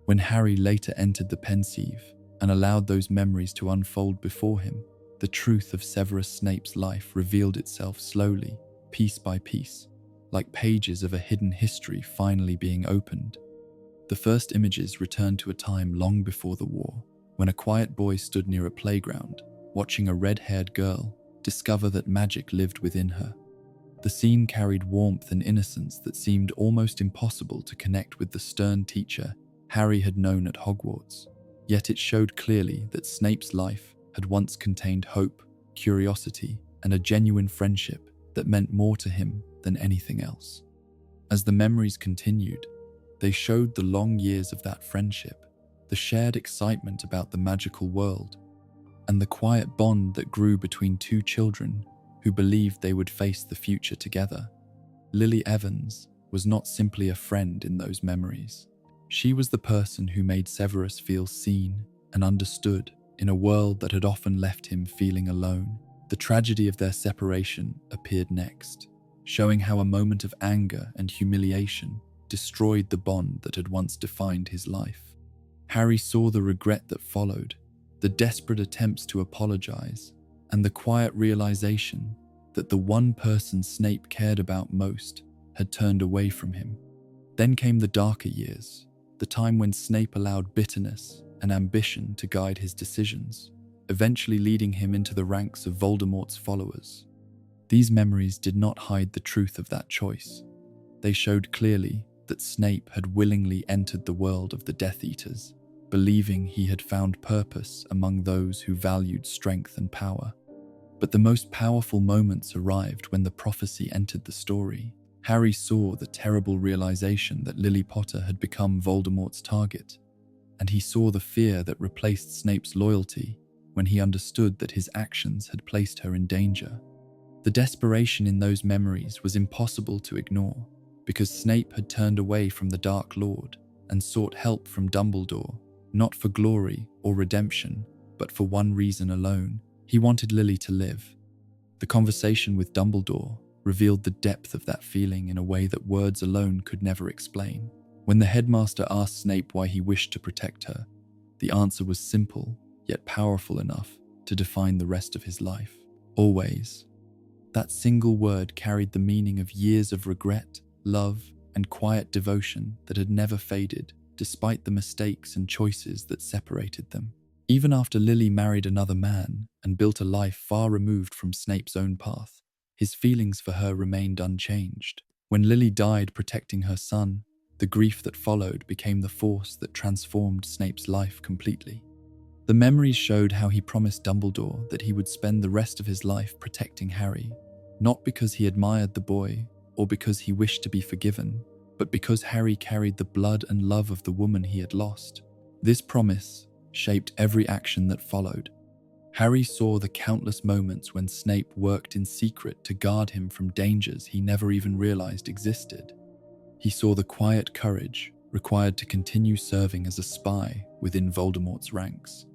When Harry later entered the Pensieve and allowed those memories to unfold before him, the truth of Severus Snape's life revealed itself slowly, piece by piece, like pages of a hidden history finally being opened. The first images returned to a time long before the war, when a quiet boy stood near a playground, watching a red-haired girl discover that magic lived within her. The scene carried warmth and innocence that seemed almost impossible to connect with the stern teacher Harry had known at Hogwarts. Yet it showed clearly that Snape's life had once contained hope, curiosity, and a genuine friendship that meant more to him than anything else. As the memories continued, they showed the long years of that friendship, the shared excitement about the magical world, and the quiet bond that grew between two children who believed they would face the future together. Lily Evans was not simply a friend in those memories. She was the person who made Severus feel seen and understood in a world that had often left him feeling alone. The tragedy of their separation appeared next, showing how a moment of anger and humiliation destroyed the bond that had once defined his life. Harry saw the regret that followed, the desperate attempts to apologize, and the quiet realization that the one person Snape cared about most had turned away from him. Then came the darker years, the time when Snape allowed bitterness and ambition to guide his decisions, eventually leading him into the ranks of Voldemort's followers. These memories did not hide the truth of that choice. They showed clearly that Snape had willingly entered the world of the Death Eaters, believing he had found purpose among those who valued strength and power. But the most powerful moments arrived when the prophecy entered the story. Harry saw the terrible realization that Lily Potter had become Voldemort's target, and he saw the fear that replaced Snape's loyalty when he understood that his actions had placed her in danger. The desperation in those memories was impossible to ignore, because Snape had turned away from the Dark Lord and sought help from Dumbledore, not for glory or redemption, but for one reason alone. He wanted Lily to live. The conversation with Dumbledore revealed the depth of that feeling in a way that words alone could never explain. When the headmaster asked Snape why he wished to protect her, the answer was simple, yet powerful enough to define the rest of his life. Always. That single word carried the meaning of years of regret, love, and quiet devotion that had never faded, despite the mistakes and choices that separated them. Even after Lily married another man and built a life far removed from Snape's own path, his feelings for her remained unchanged. When Lily died protecting her son, the grief that followed became the force that transformed Snape's life completely. The memories showed how he promised Dumbledore that he would spend the rest of his life protecting Harry, not because he admired the boy or because he wished to be forgiven, but because Harry carried the blood and love of the woman he had lost. This promise shaped every action that followed. Harry saw the countless moments when Snape worked in secret to guard him from dangers he never even realized existed. He saw the quiet courage required to continue serving as a spy within Voldemort's ranks,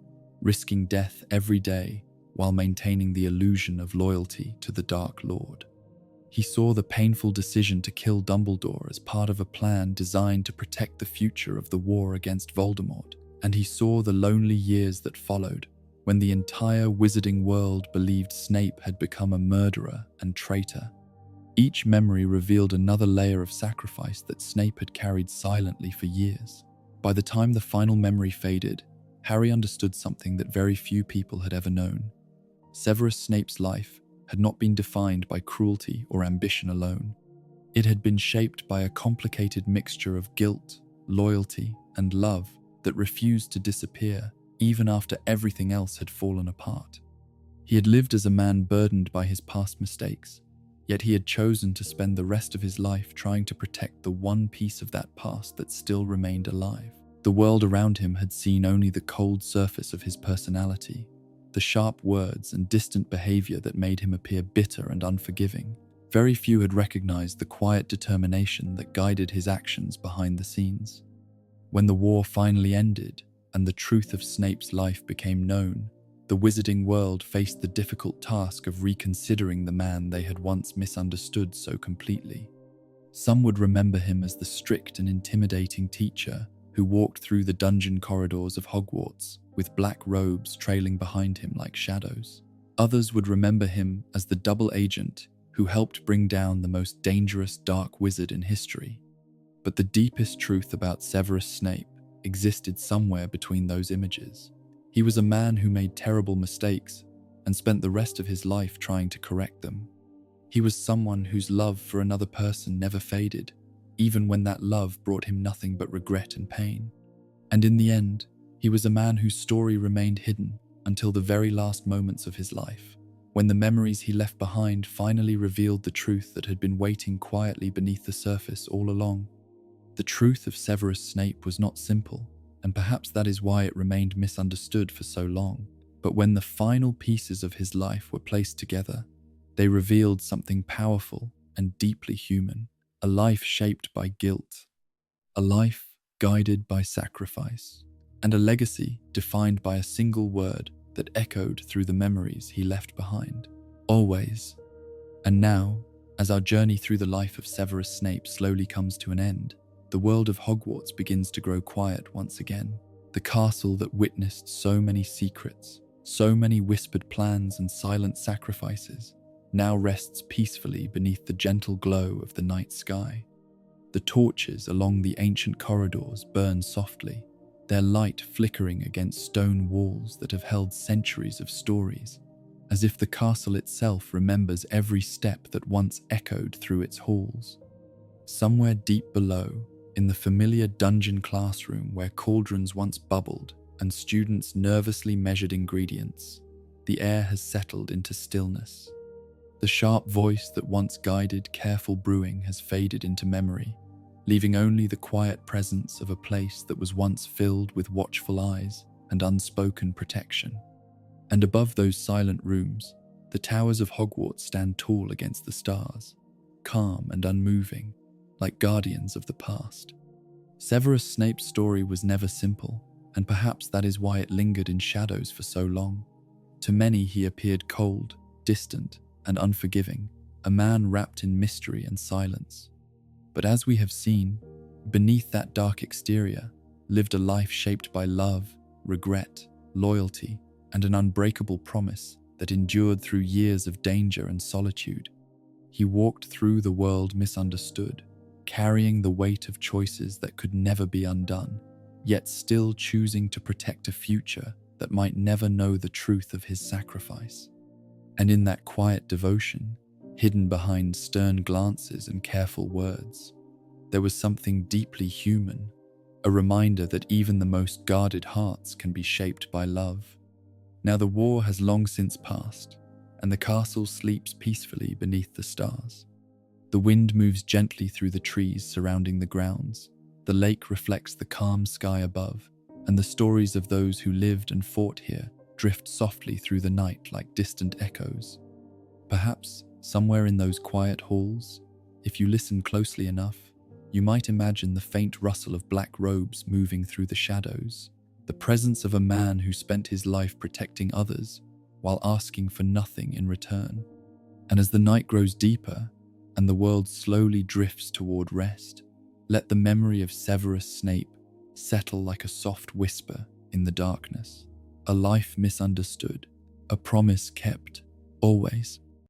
risking death every day while maintaining the illusion of loyalty to the Dark Lord. He saw the painful decision to kill Dumbledore as part of a plan designed to protect the future of the war against Voldemort, and he saw the lonely years that followed, when the entire wizarding world believed Snape had become a murderer and traitor. Each memory revealed another layer of sacrifice that Snape had carried silently for years. By the time the final memory faded, Harry understood something that very few people had ever known. Severus Snape's life had not been defined by cruelty or ambition alone. It had been shaped by a complicated mixture of guilt, loyalty, and love that refused to disappear even after everything else had fallen apart. He had lived as a man burdened by his past mistakes, yet he had chosen to spend the rest of his life trying to protect the one piece of that past that still remained alive. The world around him had seen only the cold surface of his personality, the sharp words and distant behavior that made him appear bitter and unforgiving. Very few had recognized the quiet determination that guided his actions behind the scenes. When the war finally ended and the truth of Snape's life became known, the wizarding world faced the difficult task of reconsidering the man they had once misunderstood so completely. Some would remember him as the strict and intimidating teacher who walked through the dungeon corridors of Hogwarts with black robes trailing behind him like shadows. Others would remember him as the double agent who helped bring down the most dangerous dark wizard in history. But the deepest truth about Severus Snape existed somewhere between those images. He was a man who made terrible mistakes and spent the rest of his life trying to correct them. He was someone whose love for another person never faded, even when that love brought him nothing but regret and pain. And in the end, he was a man whose story remained hidden until the very last moments of his life, when the memories he left behind finally revealed the truth that had been waiting quietly beneath the surface all along. The truth of Severus Snape was not simple, and perhaps that is why it remained misunderstood for so long. But when the final pieces of his life were placed together, they revealed something powerful and deeply human, a life shaped by guilt, a life guided by sacrifice, and a legacy defined by a single word that echoed through the memories he left behind. Always. And now, as our journey through the life of Severus Snape slowly comes to an end, the world of Hogwarts begins to grow quiet once again. The castle that witnessed so many secrets, so many whispered plans and silent sacrifices, now rests peacefully beneath the gentle glow of the night sky. The torches along the ancient corridors burn softly, their light flickering against stone walls that have held centuries of stories, as if the castle itself remembers every step that once echoed through its halls. Somewhere deep below, in the familiar dungeon classroom where cauldrons once bubbled and students nervously measured ingredients, the air has settled into stillness. The sharp voice that once guided careful brewing has faded into memory, leaving only the quiet presence of a place that was once filled with watchful eyes and unspoken protection. And above those silent rooms, the towers of Hogwarts stand tall against the stars, calm and unmoving, like guardians of the past. Severus Snape's story was never simple, and perhaps that is why it lingered in shadows for so long. To many he appeared cold, distant, and unforgiving, a man wrapped in mystery and silence. But as we have seen, beneath that dark exterior lived a life shaped by love, regret, loyalty, and an unbreakable promise that endured through years of danger and solitude. He walked through the world misunderstood, carrying the weight of choices that could never be undone, yet still choosing to protect a future that might never know the truth of his sacrifice. And in that quiet devotion, hidden behind stern glances and careful words, there was something deeply human, a reminder that even the most guarded hearts can be shaped by love. Now the war has long since passed, and the castle sleeps peacefully beneath the stars. The wind moves gently through the trees surrounding the grounds, the lake reflects the calm sky above, and the stories of those who lived and fought here drift softly through the night like distant echoes. Perhaps, somewhere in those quiet halls, if you listen closely enough, you might imagine the faint rustle of black robes moving through the shadows, the presence of a man who spent his life protecting others while asking for nothing in return. And as the night grows deeper and the world slowly drifts toward rest, let the memory of Severus Snape settle like a soft whisper in the darkness, a life misunderstood, a promise kept, always.